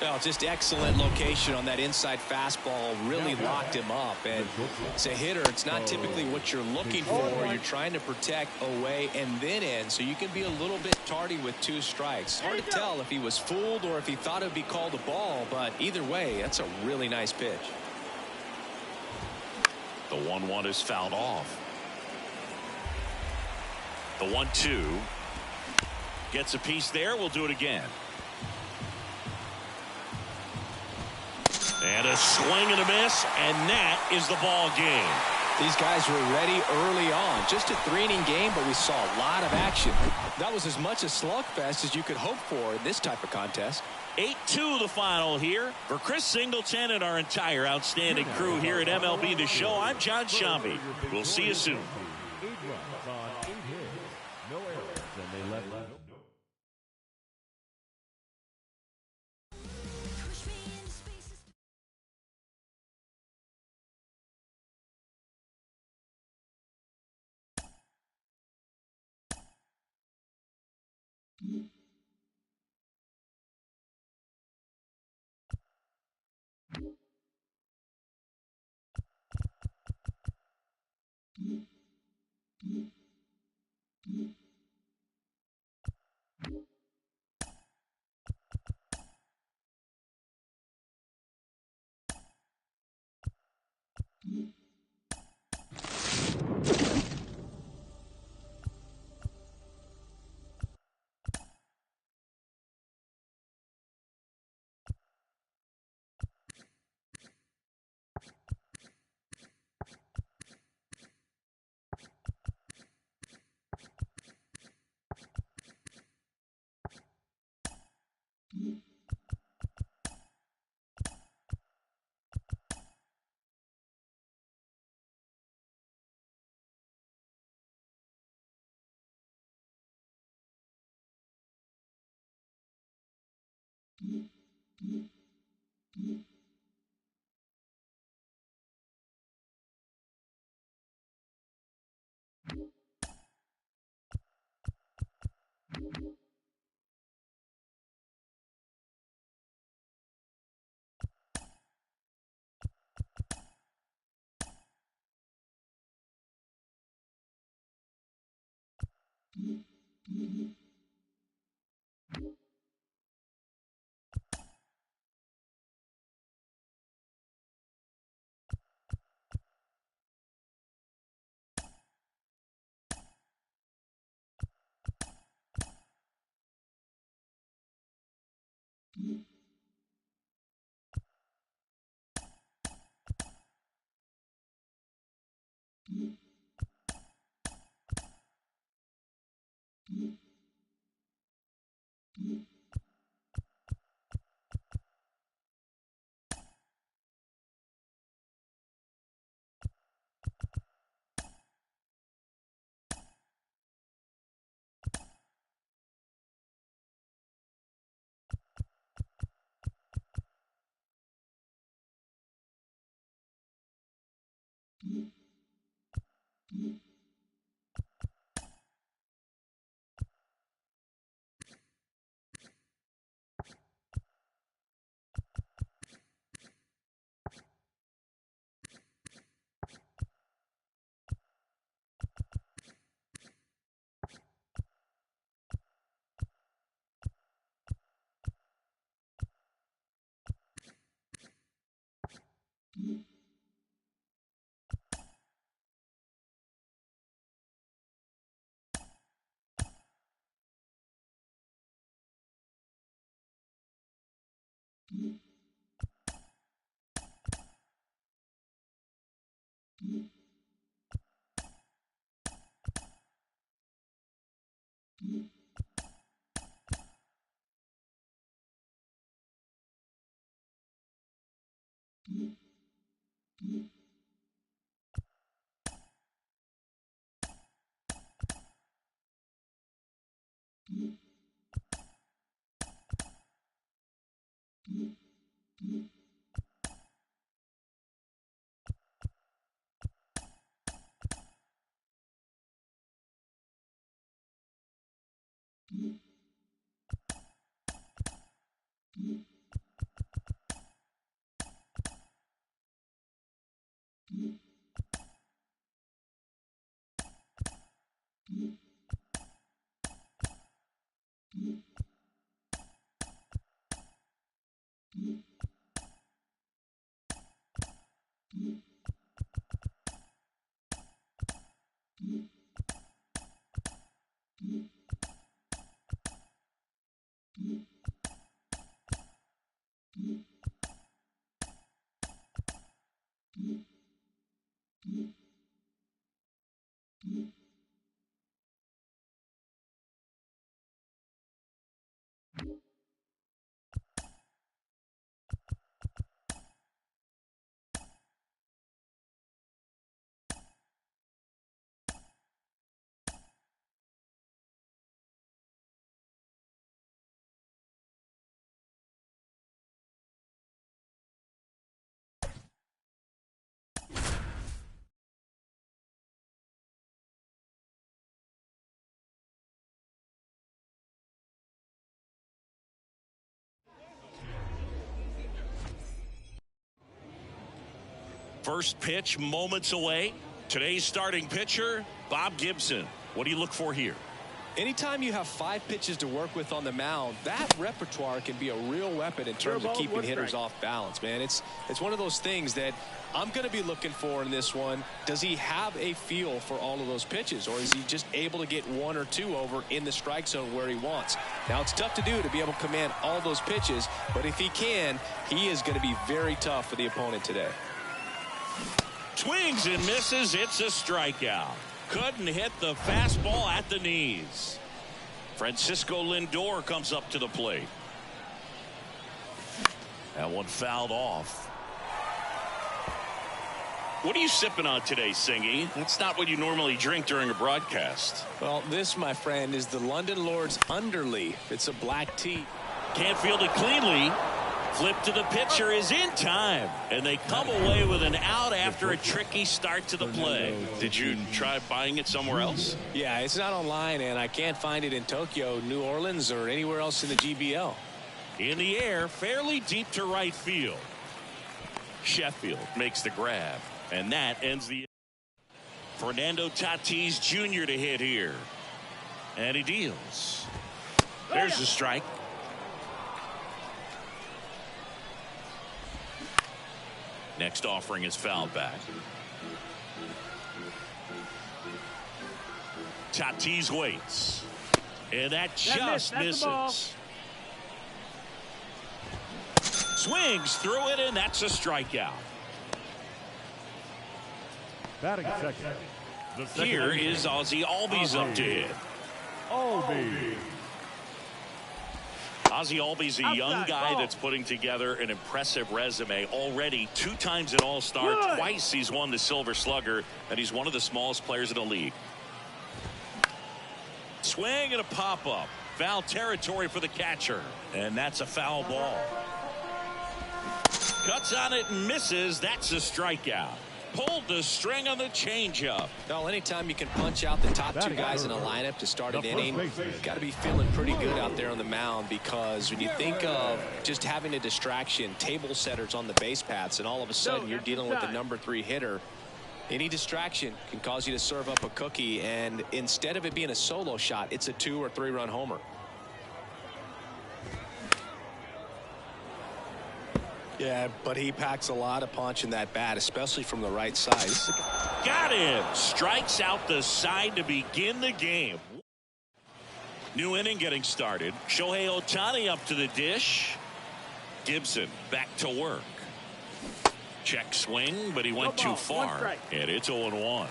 Well, just excellent location on that inside fastball. Really locked him up. And as a hitter, it's not typically what you're looking for. You're trying to protect away and then in, so you can be a little bit tardy with 2 strikes. Hard to tell if he was fooled or if he thought it would be called a ball, but either way, that's a really nice pitch. The 1-1 is fouled off. The 1-2 gets a piece there. We'll do it again. And a swing and a miss, and that is the ball game. These guys were ready early on. Just a 3-inning game, but we saw a lot of action. That was as much a slugfest as you could hope for in this type of contest. 8-2 the final here. For Chris Singleton and our entire outstanding crew here at MLB The Show, I'm John Shambi. We'll see you soon. 8 runs on 8 hits. No errors, and they let it. First pitch moments away. Today's starting pitcher, Bob Gibson. What do you look for here? Anytime you have 5 pitches to work with on the mound, that repertoire can be a real weapon in terms of keeping hitters off balance, man. It's one of those things that I'm going to be looking for in this one. Does he have a feel for all of those pitches, or is he just able to get 1 or 2 over in the strike zone where he wants? Now, it's tough to do, to be able to command all those pitches, but if he can, he is going to be very tough for the opponent today. Swings and misses. It's a strikeout. Couldn't hit the fastball at the knees. Francisco Lindor comes up to the plate. That one fouled off. What are you sipping on today, Singy? That's not what you normally drink during a broadcast. Well, this, my friend, is the London Lord's Underleaf. It's a black tea. Can't field it cleanly. Flip to the pitcher is in time, and they come away with an out after a tricky start to the play. Did you try buying it somewhere else? Yeah, it's not online, and I can't find it in Tokyo, New Orleans, or anywhere else in the GBL. In the air, fairly deep to right field. Sheffield makes the grab, and that ends the. Fernando Tatis Jr. to hit here, and he deals. There's the strike. Next offering is fouled back. Tatis waits. And that just misses. Swings through it, and that's a strikeout. Batting second. Here is Ozzie Albies up to hit. Albies. Ozzie Albies, a young guy that's putting together an impressive resume. Already 2 times an All-Star, twice he's won the Silver Slugger, and he's one of the smallest players in the league. Swing and a pop-up. Foul territory for the catcher, and that's a foul ball. Cuts on it and misses. That's a strikeout. Pulled the string on the changeup. Well, anytime you can punch out the top two guys in a lineup to start an inning, you've got to be feeling pretty good out there on the mound, because when you think of just having a distraction, table setters on the base paths, and all of a sudden you're dealing with the #3 hitter, any distraction can cause you to serve up a cookie, and instead of it being a solo shot, it's a 2 or 3 run homer. Yeah, but he packs a lot of punch in that bat, especially from the right side. Got him. Strikes out the side to begin the game. New inning getting started. Shohei Ohtani up to the dish. Gibson back to work. Check swing, but he went too far. And it's 0-1.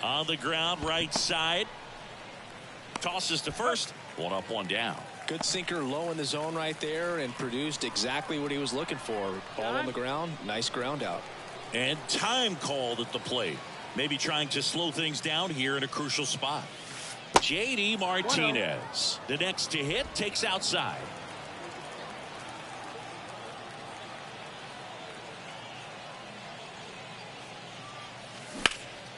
On the ground, right side. Tosses to first. 1 up, 1 down. Good sinker low in the zone right there, and produced exactly what he was looking for. Ball on the ground, nice ground out. And time called at the plate. Maybe trying to slow things down here in a crucial spot. J.D. Martinez, the next to hit, takes outside.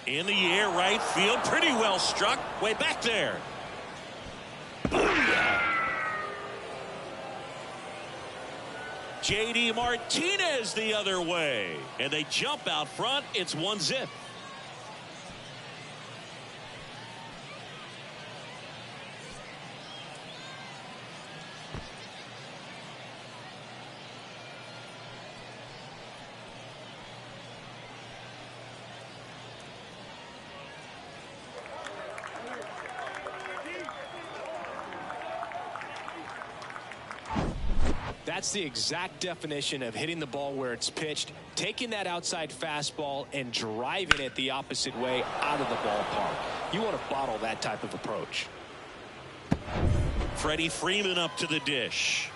In the air, right field, pretty well struck. Way back there. J.D. Martinez the other way, and they jump out front. It's 1-0. That's the exact definition of hitting the ball where it's pitched, taking that outside fastball and driving it the opposite way out of the ballpark. You want to bottle that type of approach. Freddie Freeman up to the dish.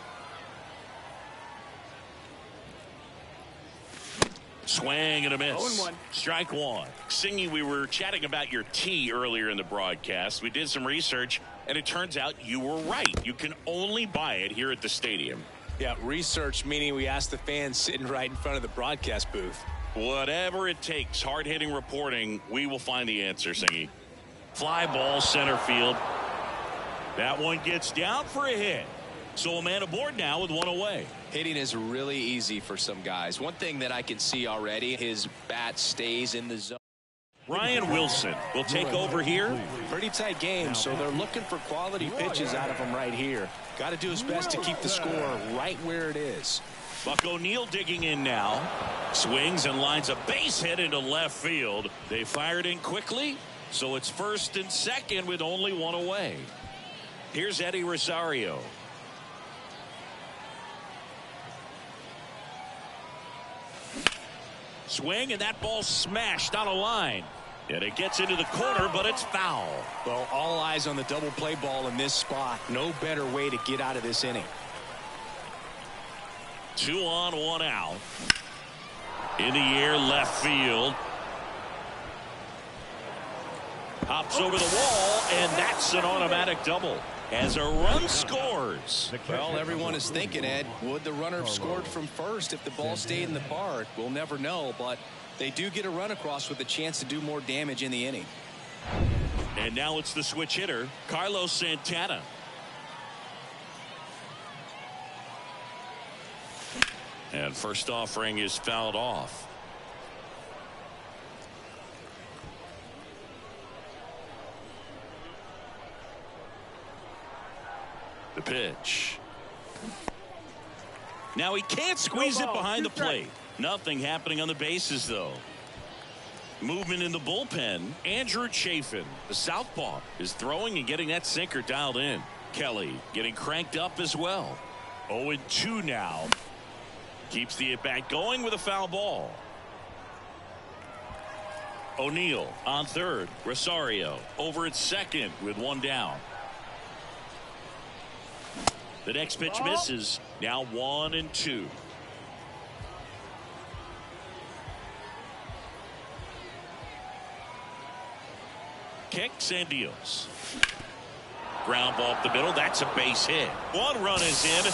Swing and a miss. 0-1. Strike one. Singy, we were chatting about your tee earlier in the broadcast. We did some research, and it turns out you were right. You can only buy it here at the stadium. Yeah, research meaning we asked the fans sitting right in front of the broadcast booth. Whatever it takes, hard-hitting reporting, we will find the answer, Singy. Fly ball center field. That one gets down for a hit. So a man aboard now with 1 away. Hitting is really easy for some guys. One thing that I can see already, his bat stays in the zone. Ryan Wilson will take over here. Pretty tight game, so they're looking for quality pitches out of him right here. Got to do his best to keep the score right where it is. Buck O'Neil digging in now. Swings and lines a base hit into left field. They fired in quickly, so it's first and second with only 1 away. Here's Eddie Rosario. Swing, and that ball smashed on a line. And it gets into the corner, but it's foul. Well, all eyes on the double play ball in this spot. No better way to get out of this inning. 2 on, 1 out. In the air, left field. Hops over the wall, and that's an automatic double. As a run scores. Well, everyone is thinking, Ed, would the runner have scored from first if the ball stayed in the park? We'll never know, but they do get a run across with a chance to do more damage in the inning. And now it's the switch hitter, Carlos Santana. And first offering is fouled off. The pitch. Now he can't squeeze it behind the plate. Nothing happening on the bases, though. Movement in the bullpen. Andrew Chafin, the southpaw, is throwing and getting that sinker dialed in. Kelly getting cranked up as well. 0-2 now. Keeps the at-bat going with a foul ball. O'Neal on third. Rosario over at second with 1 down. The next pitch misses. Now 1-2. Kicks and deals. Ground ball up the middle. That's a base hit. 1 run is in.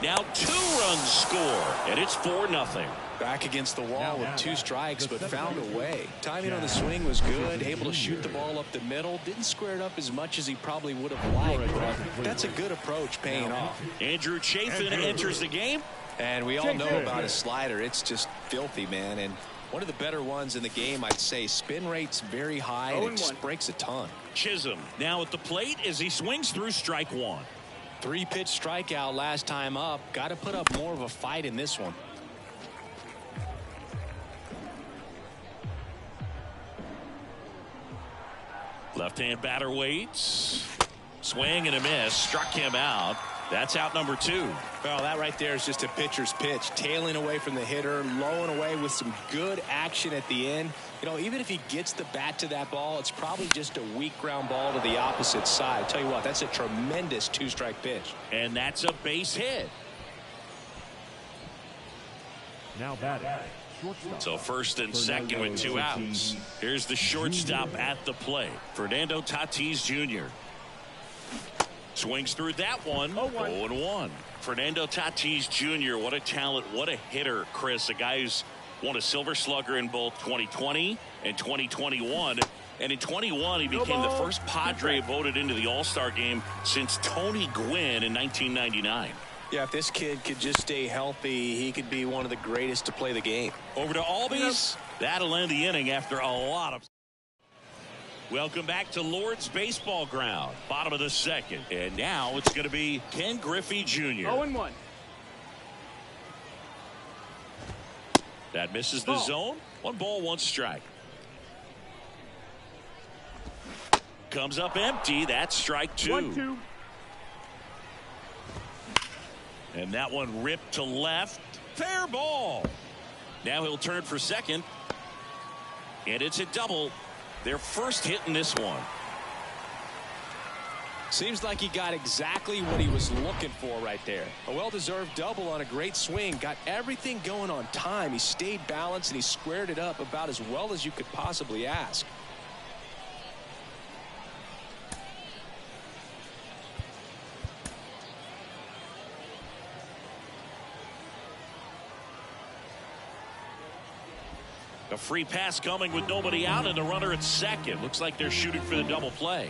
Now 2 runs score, and it's 4-0. Back against the wall with 2 strikes, but found a way. Timing on the swing was good, able to shoot the ball up the middle. Didn't square it up as much as he probably would have liked, but that's a good approach paying off. Andrew Chafin enters the game. And we all know about his slider. It's just filthy, man. And one of the better ones in the game, I'd say. Spin rate's very high, and it just breaks a ton. Chisholm now at the plate as he swings through strike 1. 3-pitch strikeout last time up. Got to put up more of a fight in this one. Left-hand batter waits. Swing and a miss. Struck him out. That's out number 2. Well, that right there is just a pitcher's pitch. Tailing away from the hitter, lowing away with some good action at the end. You know, even if he gets the bat to that ball, it's probably just a weak ground ball to the opposite side. Tell you what, that's a tremendous 2-strike pitch. And that's a base hit. Now batting. Shortstop. So first and second with 2 outs. Here's the shortstop at the plate, Fernando Tatis Jr. Swings through that one. 0-1. Fernando Tatis Jr. What a talent. What a hitter, Chris. A guy who's won a Silver Slugger in both 2020 and 2021. And in 21, he became the first Padre voted into the All-Star game since Tony Gwynn in 1999. Yeah, if this kid could just stay healthy, he could be one of the greatest to play the game. Over to Albies. That'll end the inning after a lot of... Welcome back to Lord's Baseball Ground. Bottom of the second. And now it's going to be Ken Griffey Jr. 0-1. That misses the zone. 1 ball, 1 strike. Comes up empty. That's strike 2. 1-2. And that one ripped to left. Fair ball. Now he'll turn for second. And it's a double. Their first hit in this one. Seems like he got exactly what he was looking for right there. A well-deserved double on a great swing. Got everything going on time. He stayed balanced and he squared it up about as well as you could possibly ask. A free pass coming with nobody out and a runner at second. Looks like they're shooting for the double play.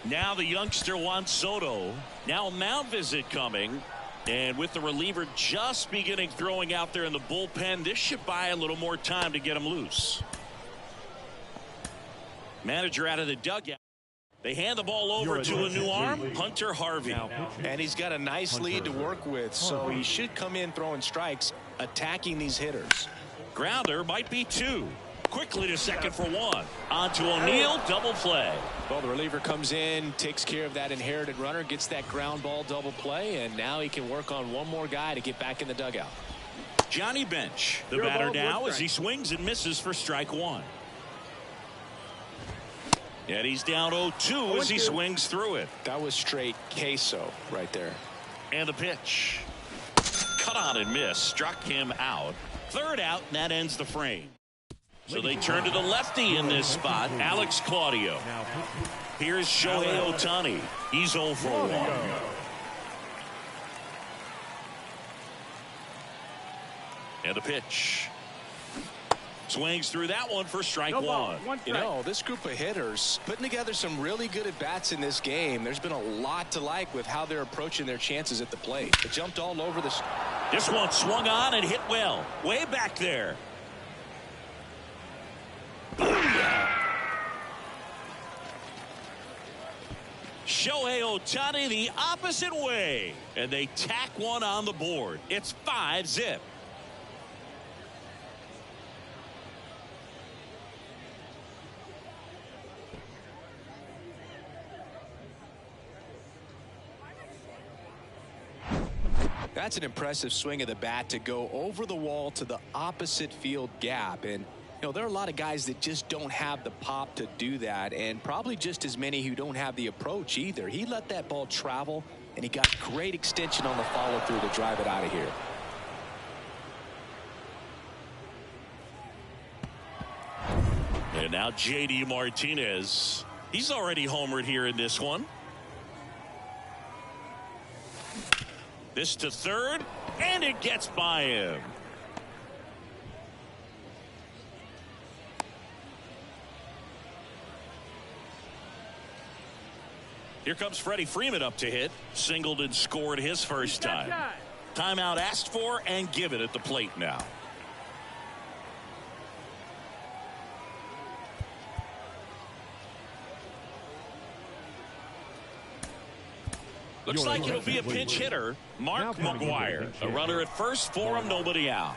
Now the youngster Juan Soto. Now a mound visit coming. And with the reliever just beginning throwing out there in the bullpen, this should buy a little more time to get him loose. Manager out of the dugout. They hand the ball over to a new arm, Hunter Harvey. And he's got a nice lead to work with, so he should come in throwing strikes, attacking these hitters. Grounder might be 2. Quickly to second for 1. On to O'Neill, double play. Well, the reliever comes in, takes care of that inherited runner, gets that ground ball double play, and now he can work on one more guy to get back in the dugout. Johnny Bench, the batter now as he swings and misses for strike 1. And he's down 0-2 as he swings through it. That was straight queso right there. And the pitch. Cut on and miss. Struck him out. 3rd out, and that ends the frame. So they turn to the lefty in this spot, Alex Claudio. Here's Shohei Ohtani. He's 0 for 1. And the pitch. Swings through that one for strike 1. You know, this group of hitters putting together some really good at-bats in this game. There's been a lot to like with how they're approaching their chances at the plate. They jumped all over this. This one swung on and hit well. Way back there. Shohei Ohtani the opposite way. And they tack one on the board. It's 5-zip. That's an impressive swing of the bat to go over the wall to the opposite field gap. And, you know, there are a lot of guys that just don't have the pop to do that, and probably just as many who don't have the approach either. He let that ball travel, and he got great extension on the follow-through to drive it out of here. And now J.D. Martinez. He's already homered here in this one. This to third, and it gets by him. Here comes Freddie Freeman up to hit. Singled and scored his first time. Timeout asked for and given at the plate now. Looks like it'll be a pinch hitter. Mark McGuire. A runner at first for him, nobody out.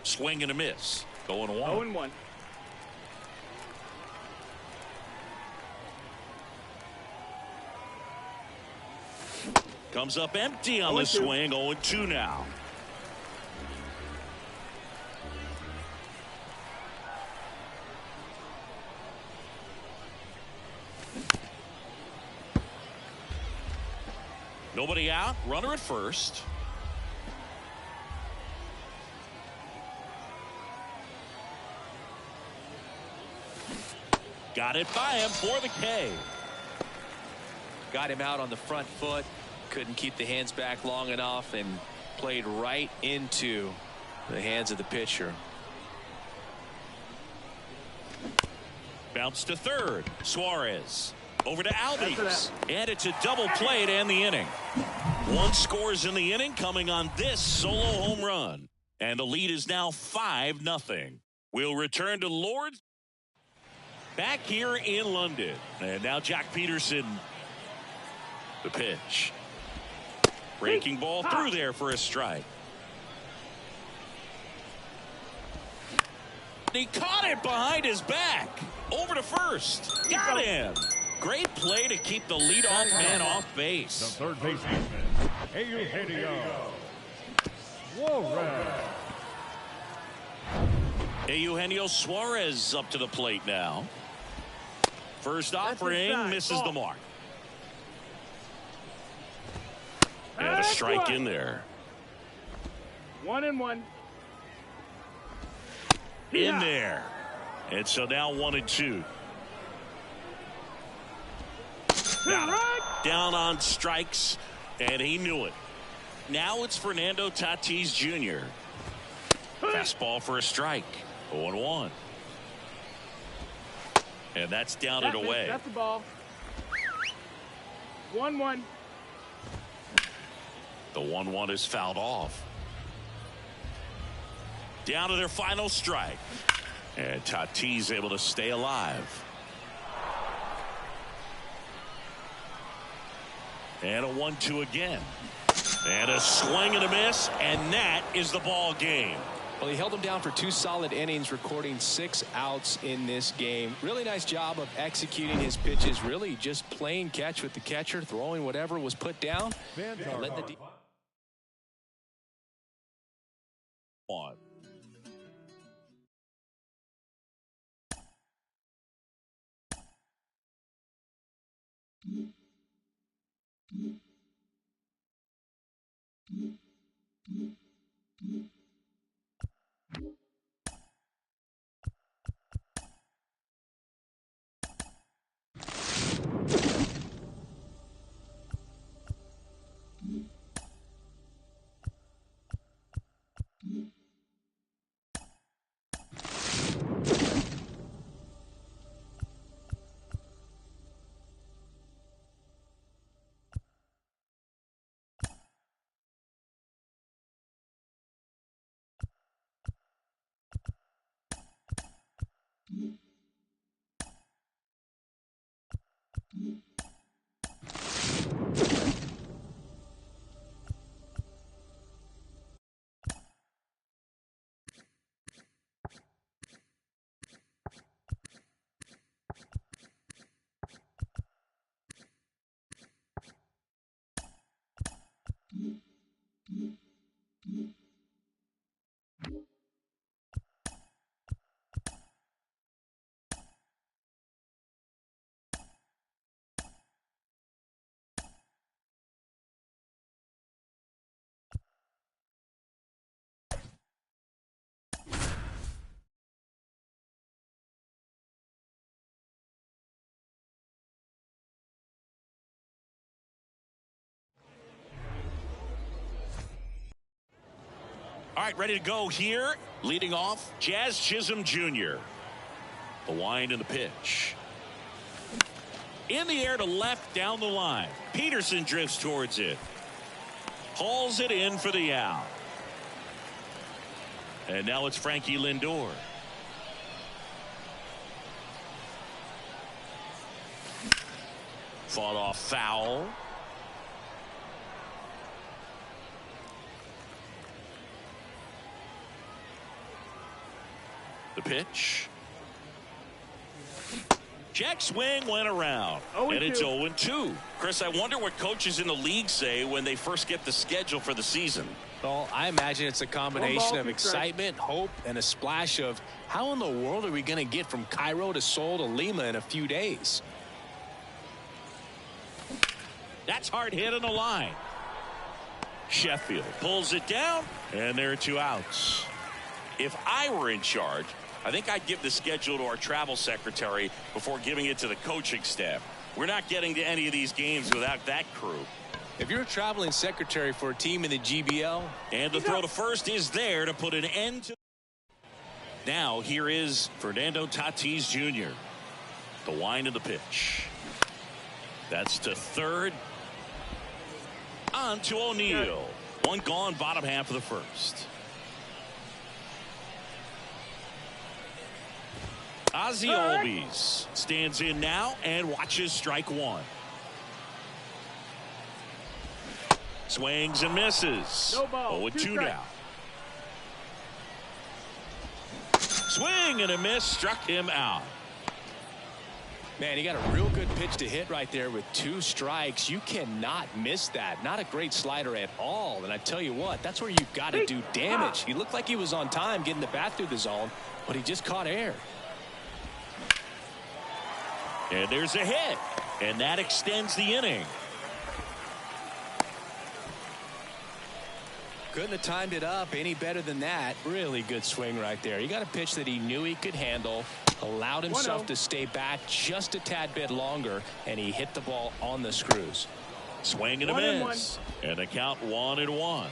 Swing and a miss. Going 1-1. Comes up empty on the swing. 0-2 now. Nobody out. Runner at first. Got it by him for the K. Got him out on the front foot. Couldn't keep the hands back long enough and played right into the hands of the pitcher. Bounce to third. Suarez. Over to Albies. And it's a double play to end the inning. One scores in the inning coming on this solo home run. And the lead is now 5-0. We'll return to Lord back here in London. And now Jack Peterson. The pitch. Breaking ball through there for a strike. He caught it behind his back. Over to first. Got him. Great play to keep the leadoff man off base. The third baseman, Eugenio Suarez. Eugenio Suarez up to the plate now. First offering misses the mark. And a strike in there. 1-1. In there. And so now 1-2. Down on strikes, and he knew it. Now it's Fernando Tatis Jr. Fastball for a strike. 0-1. And that's down and away. That's the ball. 1-1. The 1-1 is fouled off. Down to their final strike. And Tatis able to stay alive. And a 1-2 again. And a swing and a miss, and that is the ball game. Well, he held him down for 2 solid innings, recording 6 outs in this game. Really nice job of executing his pitches, really just playing catch with the catcher, throwing whatever was put down. Let the on. All right, ready to go here. Leading off, Jazz Chisholm Jr. The wind and the pitch. In the air to left down the line. Peterson drifts towards it. Hauls it in for the out. And now it's Frankie Lindor. Fought off foul. The pitch. Check swing went around. And it's 0-2. Chris, I wonder what coaches in the league say when they first get the schedule for the season. Well, I imagine it's a combination of excitement, hope, and a splash of how in the world are we going to get from Cairo to Seoul to Lima in a few days? That's hard hit on the line. Sheffield pulls it down, and there are 2 outs. If I were in charge, I think I'd give the schedule to our travel secretary before giving it to the coaching staff. We're not getting to any of these games without that crew. If you're a traveling secretary for a team in the GBL. And the throw to first is there to put an end to. Now here is Fernando Tatis Jr. The wind of the pitch. That's to third. On to O'Neill. One gone, bottom half of the first. Ozzie Albies stands in now and watches strike 1. Swings and misses. 0-2 now. Swing and a miss, struck him out. Man, he got a real good pitch to hit right there with 2 strikes. You cannot miss that. Not a great slider at all. And I tell you what, that's where you've got to do damage. He looked like he was on time getting the bat through the zone, but he just caught air. And there's a hit, and that extends the inning. Couldn't have timed it up any better than that. Really good swing right there. He got a pitch that he knew he could handle, allowed himself to stay back just a tad bit longer, and he hit the ball on the screws. Swing and a miss. And the count 1-1.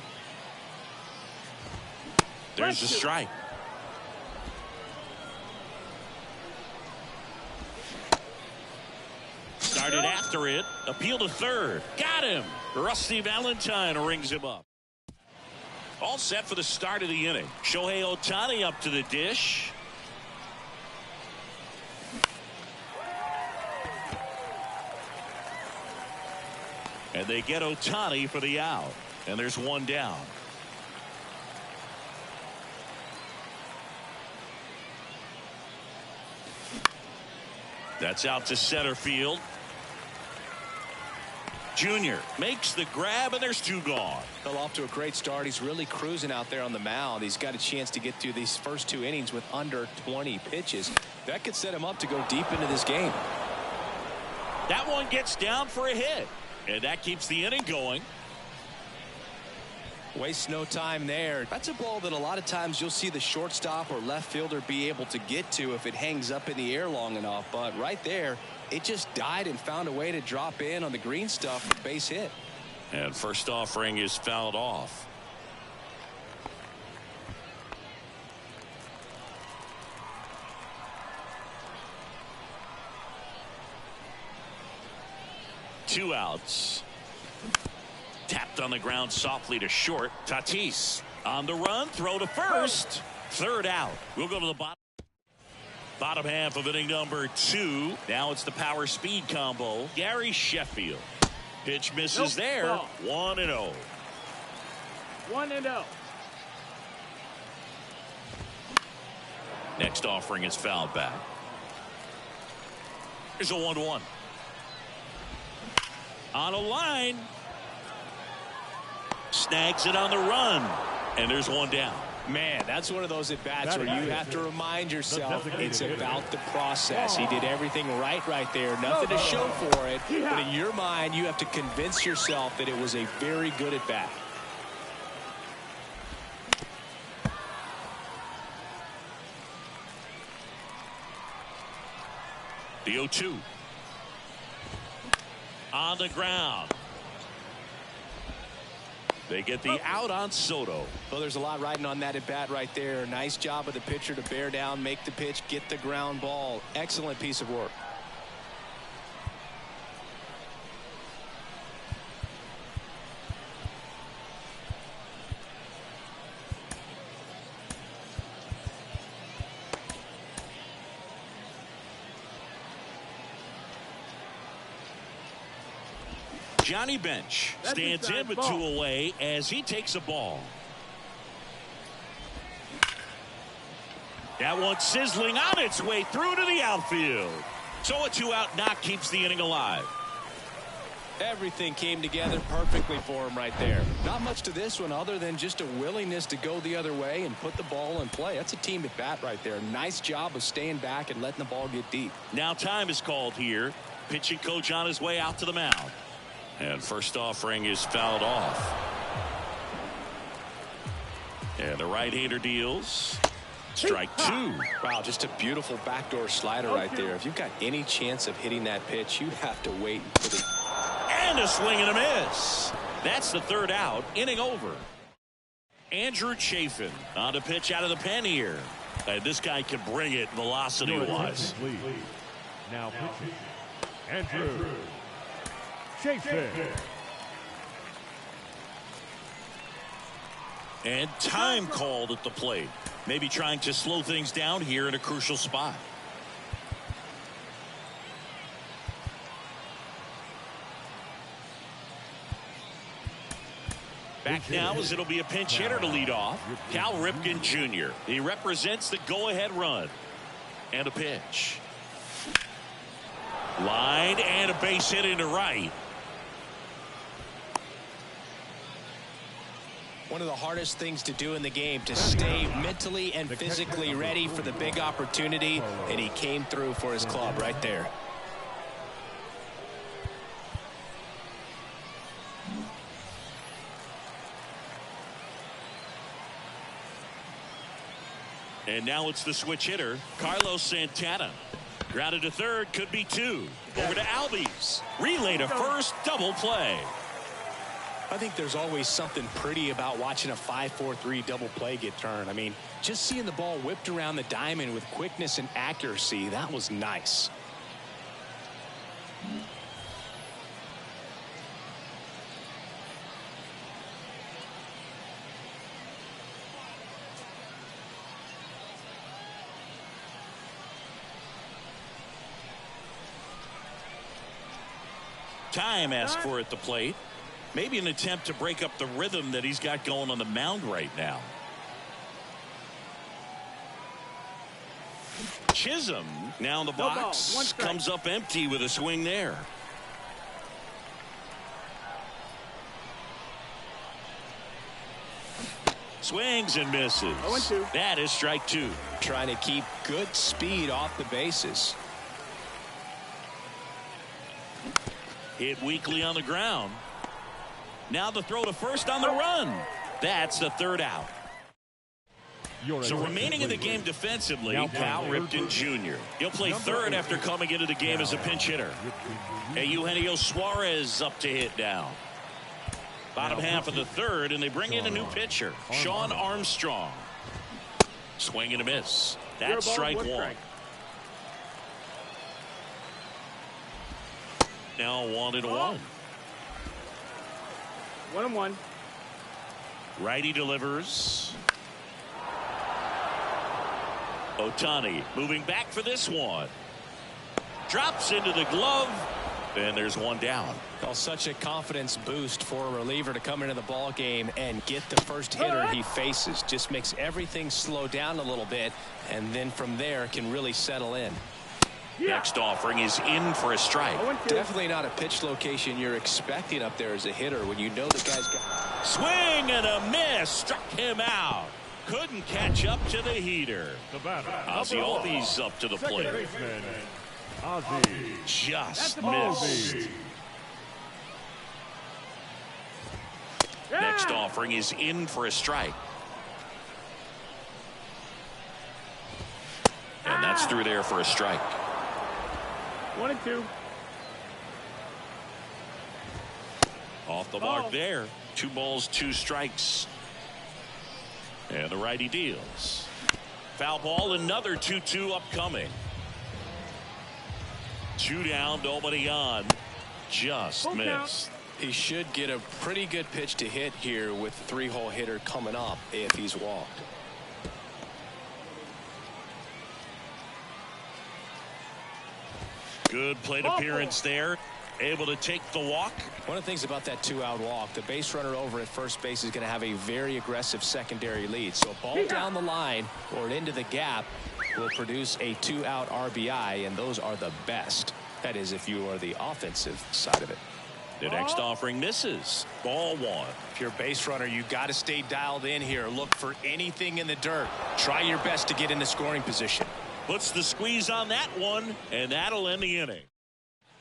There's the strike. Started after it. Appeal to third. Got him. Rusty Valentine rings him up. All set for the start of the inning. Shohei Ohtani up to the dish. And they get Ohtani for the out. And there's 1 down. That's out to center field. Junior makes the grab, and there's 2 gone. Fell off to a great start. He's really cruising out there on the mound. He's got a chance to get through these first 2 innings with under 20 pitches. That could set him up to go deep into this game. That one gets down for a hit, and that keeps the inning going. Wastes no time there. That's a ball that a lot of times you'll see the shortstop or left fielder be able to get to if it hangs up in the air long enough. But right there, it just died and found a way to drop in on the green stuff for base hit. And first offering is fouled off. Two outs. Tapped on the ground softly to short. Tatis on the run. Throw to first. Third out. We'll go to the bottom half of inning number 2. Now it's the power speed combo. Gary Sheffield. Pitch misses there. 1-0. 1-0. Next offering is fouled back. Here's a 1-1. On a line. Snags it on the run. And there's 1 down. Man, that's one of those at-bats where you have to remind yourself it's about the process. He did everything right there. Nothing to show for it. But in your mind, you have to convince yourself that it was a very good at-bat. The 0-2. On the ground. They get the out on Soto. Well, there's a lot riding on that at bat right there. Nice job of the pitcher to bear down, make the pitch, get the ground ball. Excellent piece of work. Johnny Bench stands in with 2 away as he takes a ball. That one sizzling on its way through to the outfield. So a 2-out knock keeps the inning alive. Everything came together perfectly for him right there. Not much to this one other than just a willingness to go the other way and put the ball in play. That's a team at bat right there. Nice job of staying back and letting the ball get deep. Now time is called here. Pitching coach on his way out to the mound. And first offering is fouled off. And the right-hander deals. Strike 2. Wow, just a beautiful backdoor slider right there. If you've got any chance of hitting that pitch, you have to wait until the... And a swing and a miss. That's the 3rd out. Inning over. Andrew Chafin on to pitch out of the pen here. And this guy can bring it velocity-wise. Now pitching, Andrew Chafin. And time called at the plate. Maybe trying to slow things down here in a crucial spot. Back now as it'll be a pinch hitter to lead off. Cal Ripken Jr. He represents the go-ahead run. And a pitch. Line and a base hit into right. One of the hardest things to do in the game, to stay mentally and physically ready for the big opportunity, and he came through for his club right there. And now it's the switch hitter, Carlos Santana. Grounded to third, could be 2. Over to Albies. Relay to first, double play. I think there's always something pretty about watching a 5-4-3 double play get turned. I mean, just seeing the ball whipped around the diamond with quickness and accuracy, that was nice. Time asked for at the plate. Maybe an attempt to break up the rhythm that he's got going on the mound right now. Chisholm now in the box. Comes up empty with a swing there. Swings and misses. That is strike 2. Trying to keep good speed off the bases. Hit weakly on the ground. Now the throw to first on the run. That's the 3rd out. So remaining in the game defensively, Cal Ripken Jr. He'll play third after coming into the game as a pinch hitter. Hey, Eugenio Suarez up to hit now. Bottom half of the 3rd, and they bring in a new pitcher, Sean Armstrong. Swing and a miss. That's strike 1. Now 1-1. 1-1. Righty delivers. Ohtani moving back for this one. Drops into the glove. And there's one down. Well, such a confidence boost for a reliever to come into the ball game and get the first hitter he faces. Just makes everything slow down a little bit, and then from there can really settle in. Next offering is in for a strike. Definitely not a pitch location you're expecting up there as a hitter when you know the guy's got. Swing and a miss. Struck him out. Couldn't catch up to the heater. Ozzie Albies up to the plate. Just missed. Next offering is in for a strike. And that's through there for a strike. 1-2. Off the mark there. 2 balls, 2 strikes. And the righty deals. Foul ball, another 2-2 upcoming. 2 down, nobody on. Just missed. He should get a pretty good pitch to hit here with the 3-hole hitter coming up if he's walked. Good plate appearance there. Able to take the walk. One of the things about that 2-out walk, the base runner over at first base is going to have a very aggressive secondary lead. So a ball down the line or into the gap will produce a 2-out RBI, and those are the best. That is, if you are the offensive side of it. The next offering misses. Ball 1. If you're a base runner, you got to stay dialed in here. Look for anything in the dirt. Try your best to get into scoring position. Puts the squeeze on that one, and that'll end the inning.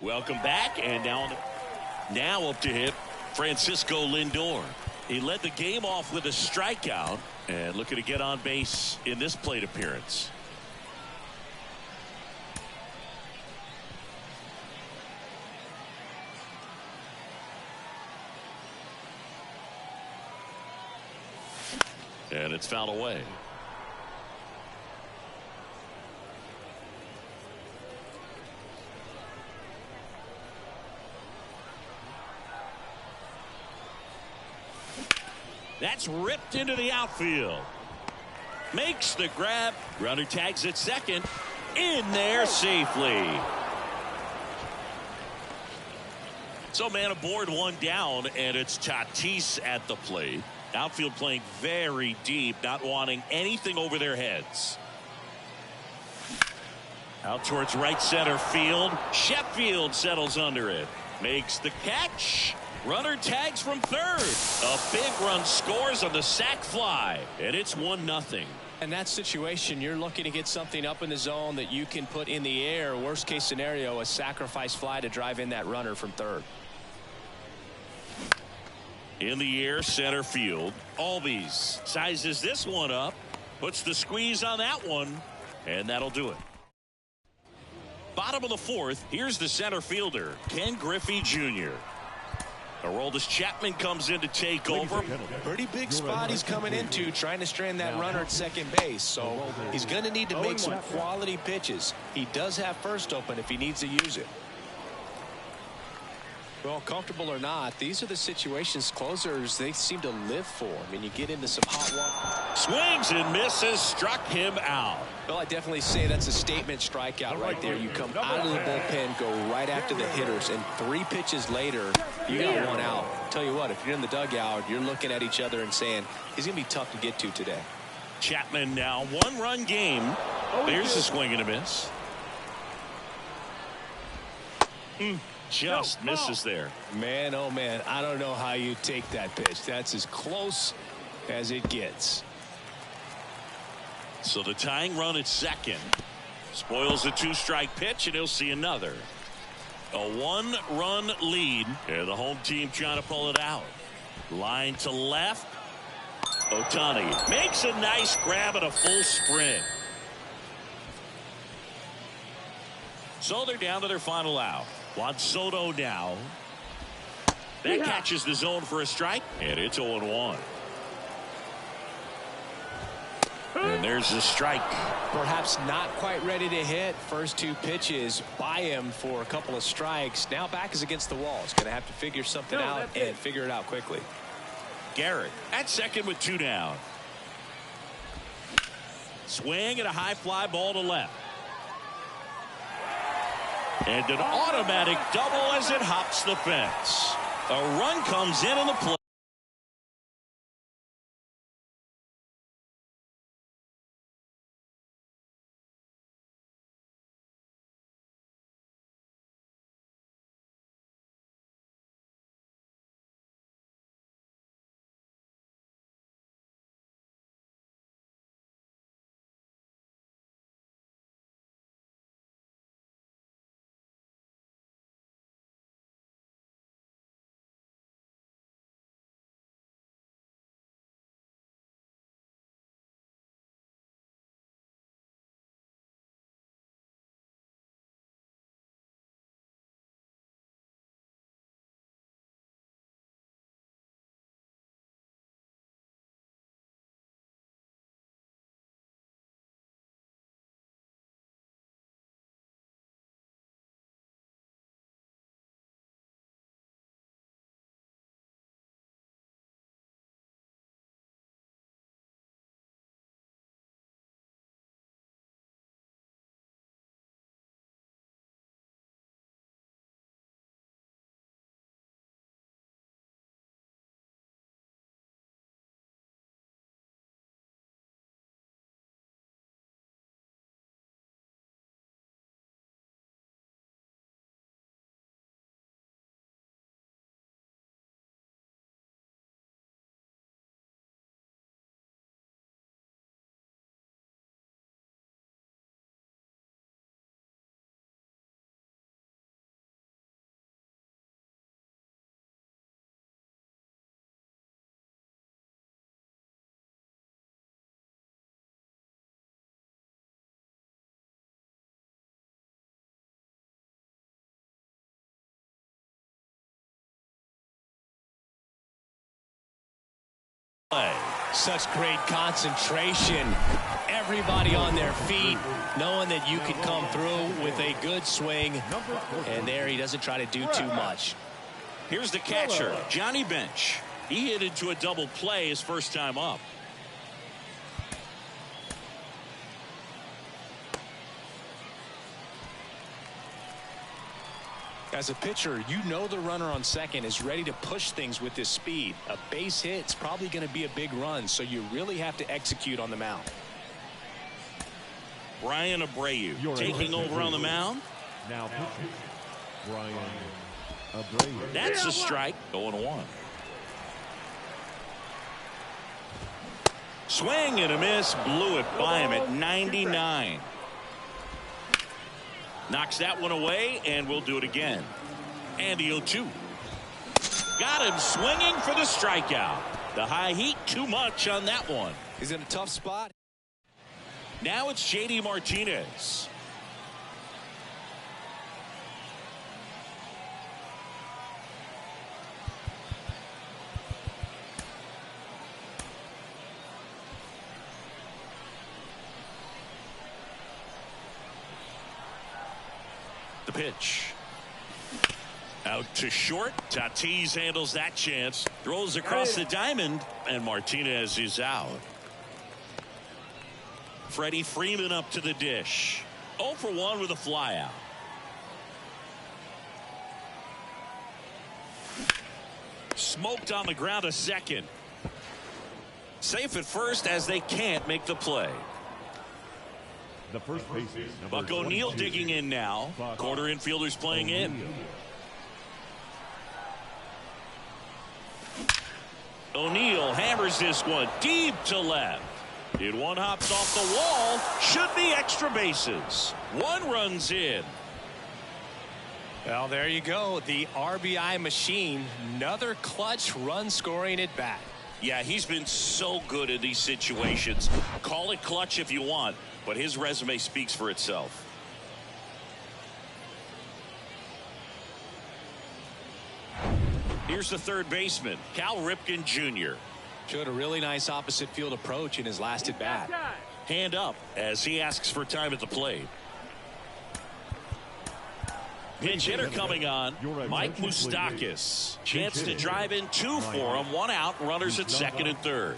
Welcome back, and now up to hit Francisco Lindor. He led the game off with a strikeout and looking to get on base in this plate appearance. And it's fouled away. That's ripped into the outfield. Makes the grab. Runner tags at second. In there safely. So man aboard, 1 down, and it's Tatis at the plate. Outfield playing very deep, not wanting anything over their heads. Out towards right center field. Sheffield settles under it. Makes the catch. Runner tags from third. A big run scores on the sac fly, and it's 1-0. In that situation, you're looking to get something up in the zone that you can put in the air. Worst case scenario, a sacrifice fly to drive in that runner from third. In the air, center field. Albies sizes this one up, puts the squeeze on that one, and that'll do it. Bottom of the 4th, here's the center fielder, Ken Griffey Jr. Aroldis Chapman comes in to take over. Pretty big spot he's coming into, trying to strand that runner at second base. So he's going to need to make some quality pitches. He does have first open if he needs to use it. Well, comfortable or not, these are the situations closers they seem to live for. I mean, you get into some hot water. Swings and misses, struck him out. Well, I definitely say that's a statement strikeout right there. You come out of the bullpen, go right after the hitters, and 3 pitches later, you got 1 out. Tell you what, if you're in the dugout, you're looking at each other and saying, he's going to be tough to get to today. Chapman now 1-run game. There's a swing and a miss. Just misses there. Man, oh man, I don't know how you take that pitch. That's as close as it gets. So the tying run at second spoils a 2-strike pitch, and he'll see another. A 1-run lead, and the home team trying to pull it out. Line to left. Ohtani makes a nice grab at a full sprint. So they're down to their final out. Juan Soto now. That catches the zone for a strike, and it's 0-1. And there's the strike. Perhaps not quite ready to hit. First 2 pitches by him for a couple of strikes. Now back is against the wall. He's going to have to figure something out and figure it out quickly. Garrett at second with 2 down. Swing and a high fly ball to left. And an automatic double as it hops the fence. A run comes in on the play. Play. Such great concentration. Everybody on their feet, knowing that you can come through with a good swing. And there he doesn't try to do too much. Here's the catcher, Johnny Bench. He hit into a double play his first time up. As a pitcher, you know the runner on second is ready to push things with his speed. A base hit's probably going to be a big run, so you really have to execute on the mound. Brian Abreu taking over on the mound. Now pitching, Brian Abreu. That's a strike. 0-1. Swing and a miss. Blew it by him at 99. Knocks that one away, and we'll do it again. And the 0-2. Got him swinging for the strikeout. The high heat, too much on that one. He's in a tough spot. Now it's J.D. Martinez. The pitch. Out to short. Tatis handles that chance. Throws across the diamond. And Martinez is out. Freddie Freeman up to the dish. 0 for 1 with a flyout. Smoked on the ground a second. Safe at first as they can't make the play. The first baseman, Buck O'Neil digging in now. Corner infielders playing in. O'Neil hammers this one deep to left. Did one hops off the wall. Should be extra bases. One runs in. Well, there you go. The RBI machine. Another clutch run scoring at bat. Yeah, he's been so good in these situations. Call it clutch if you want, but his resume speaks for itself. Here's the third baseman, Cal Ripken Jr. Showed a really nice opposite field approach in his last at bat. Hand up as he asks for time at the plate. Pinch hitter coming on, Mike Moustakas. Chance to drive in 2 for him. 1 out, runners at second and third.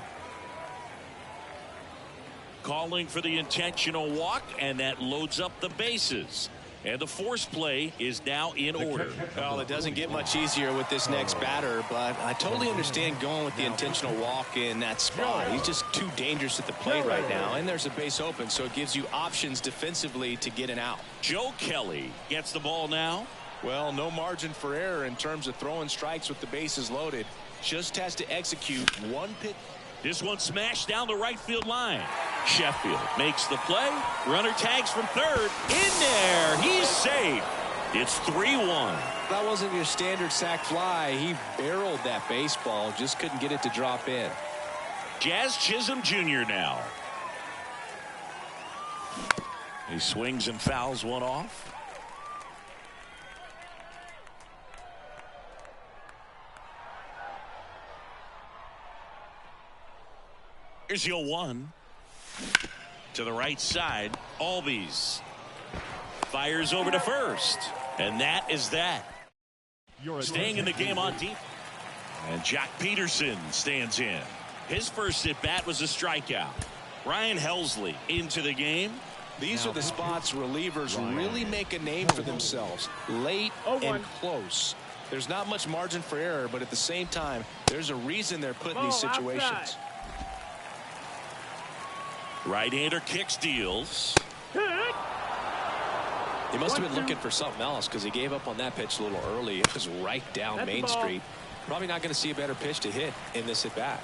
Calling for the intentional walk, and that loads up the bases. And the force play is now in order. Well, it doesn't get much easier with this next batter, but I totally understand going with the intentional walk in that spot. He's just too dangerous at the plate right now, and there's a base open, so it gives you options defensively to get an out. Joe Kelly gets the ball now. Well, no margin for error in terms of throwing strikes with the bases loaded. Just has to execute one pitch. This one smashed down the right field line. Sheffield makes the play. Runner tags from third. In there. He's safe. It's 3-1. That wasn't your standard sac fly. He barreled that baseball. Just couldn't get it to drop in. Jazz Chisholm Jr. now. He swings and fouls one off. Here's the 0-1. To the right side. Albies fires over to first. And that is that. Staying in the game on deep. And Jack Peterson stands in. His first at bat was a strikeout. Ryan Helsley into the game. These are the spots relievers really make a name for themselves. Late and close. There's not much margin for error, but at the same time, there's a reason they're put in these situations. Right-hander kicks, deals. He must have been looking for something else because he gave up on that pitch a little early. It was right down Main Street. Probably not going to see a better pitch to hit in this at bat.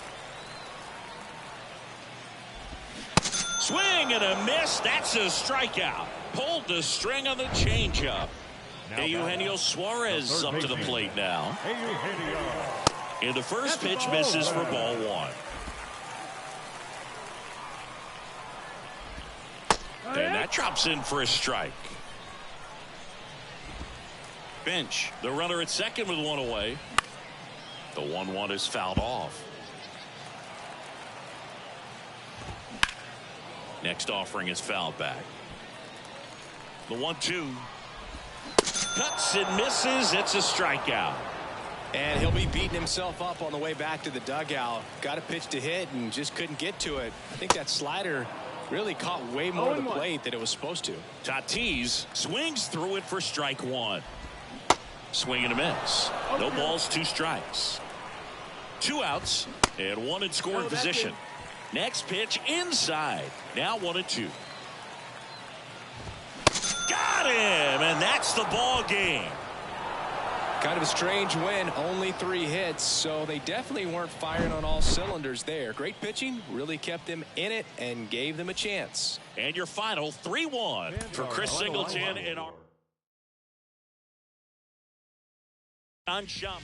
Swing and a miss. That's a strikeout. Pulled the string on the changeup. Eugenio Suarez up to the plate now. And the first pitch misses for ball 1. And that drops in for a strike. Bench, the runner at second with 1 away. The 1-1 is fouled off. Next offering is fouled back. The 1-2. Cuts and misses. It's a strikeout. And he'll be beating himself up on the way back to the dugout. Got a pitch to hit and just couldn't get to it. I think that slider really caught way more of the plate than it was supposed to. Tatis swings through it for strike one. Swing and a miss. No balls, 2 strikes. 2 outs and 1 in scoring position. Next pitch inside. Now 1-2. Got him, and that's the ball game. Kind of a strange win, only 3 hits, so they definitely weren't firing on all cylinders there. Great pitching, really kept them in it and gave them a chance. And your final 3-1 for Chris Singleton and our on shop.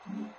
Mm-hmm.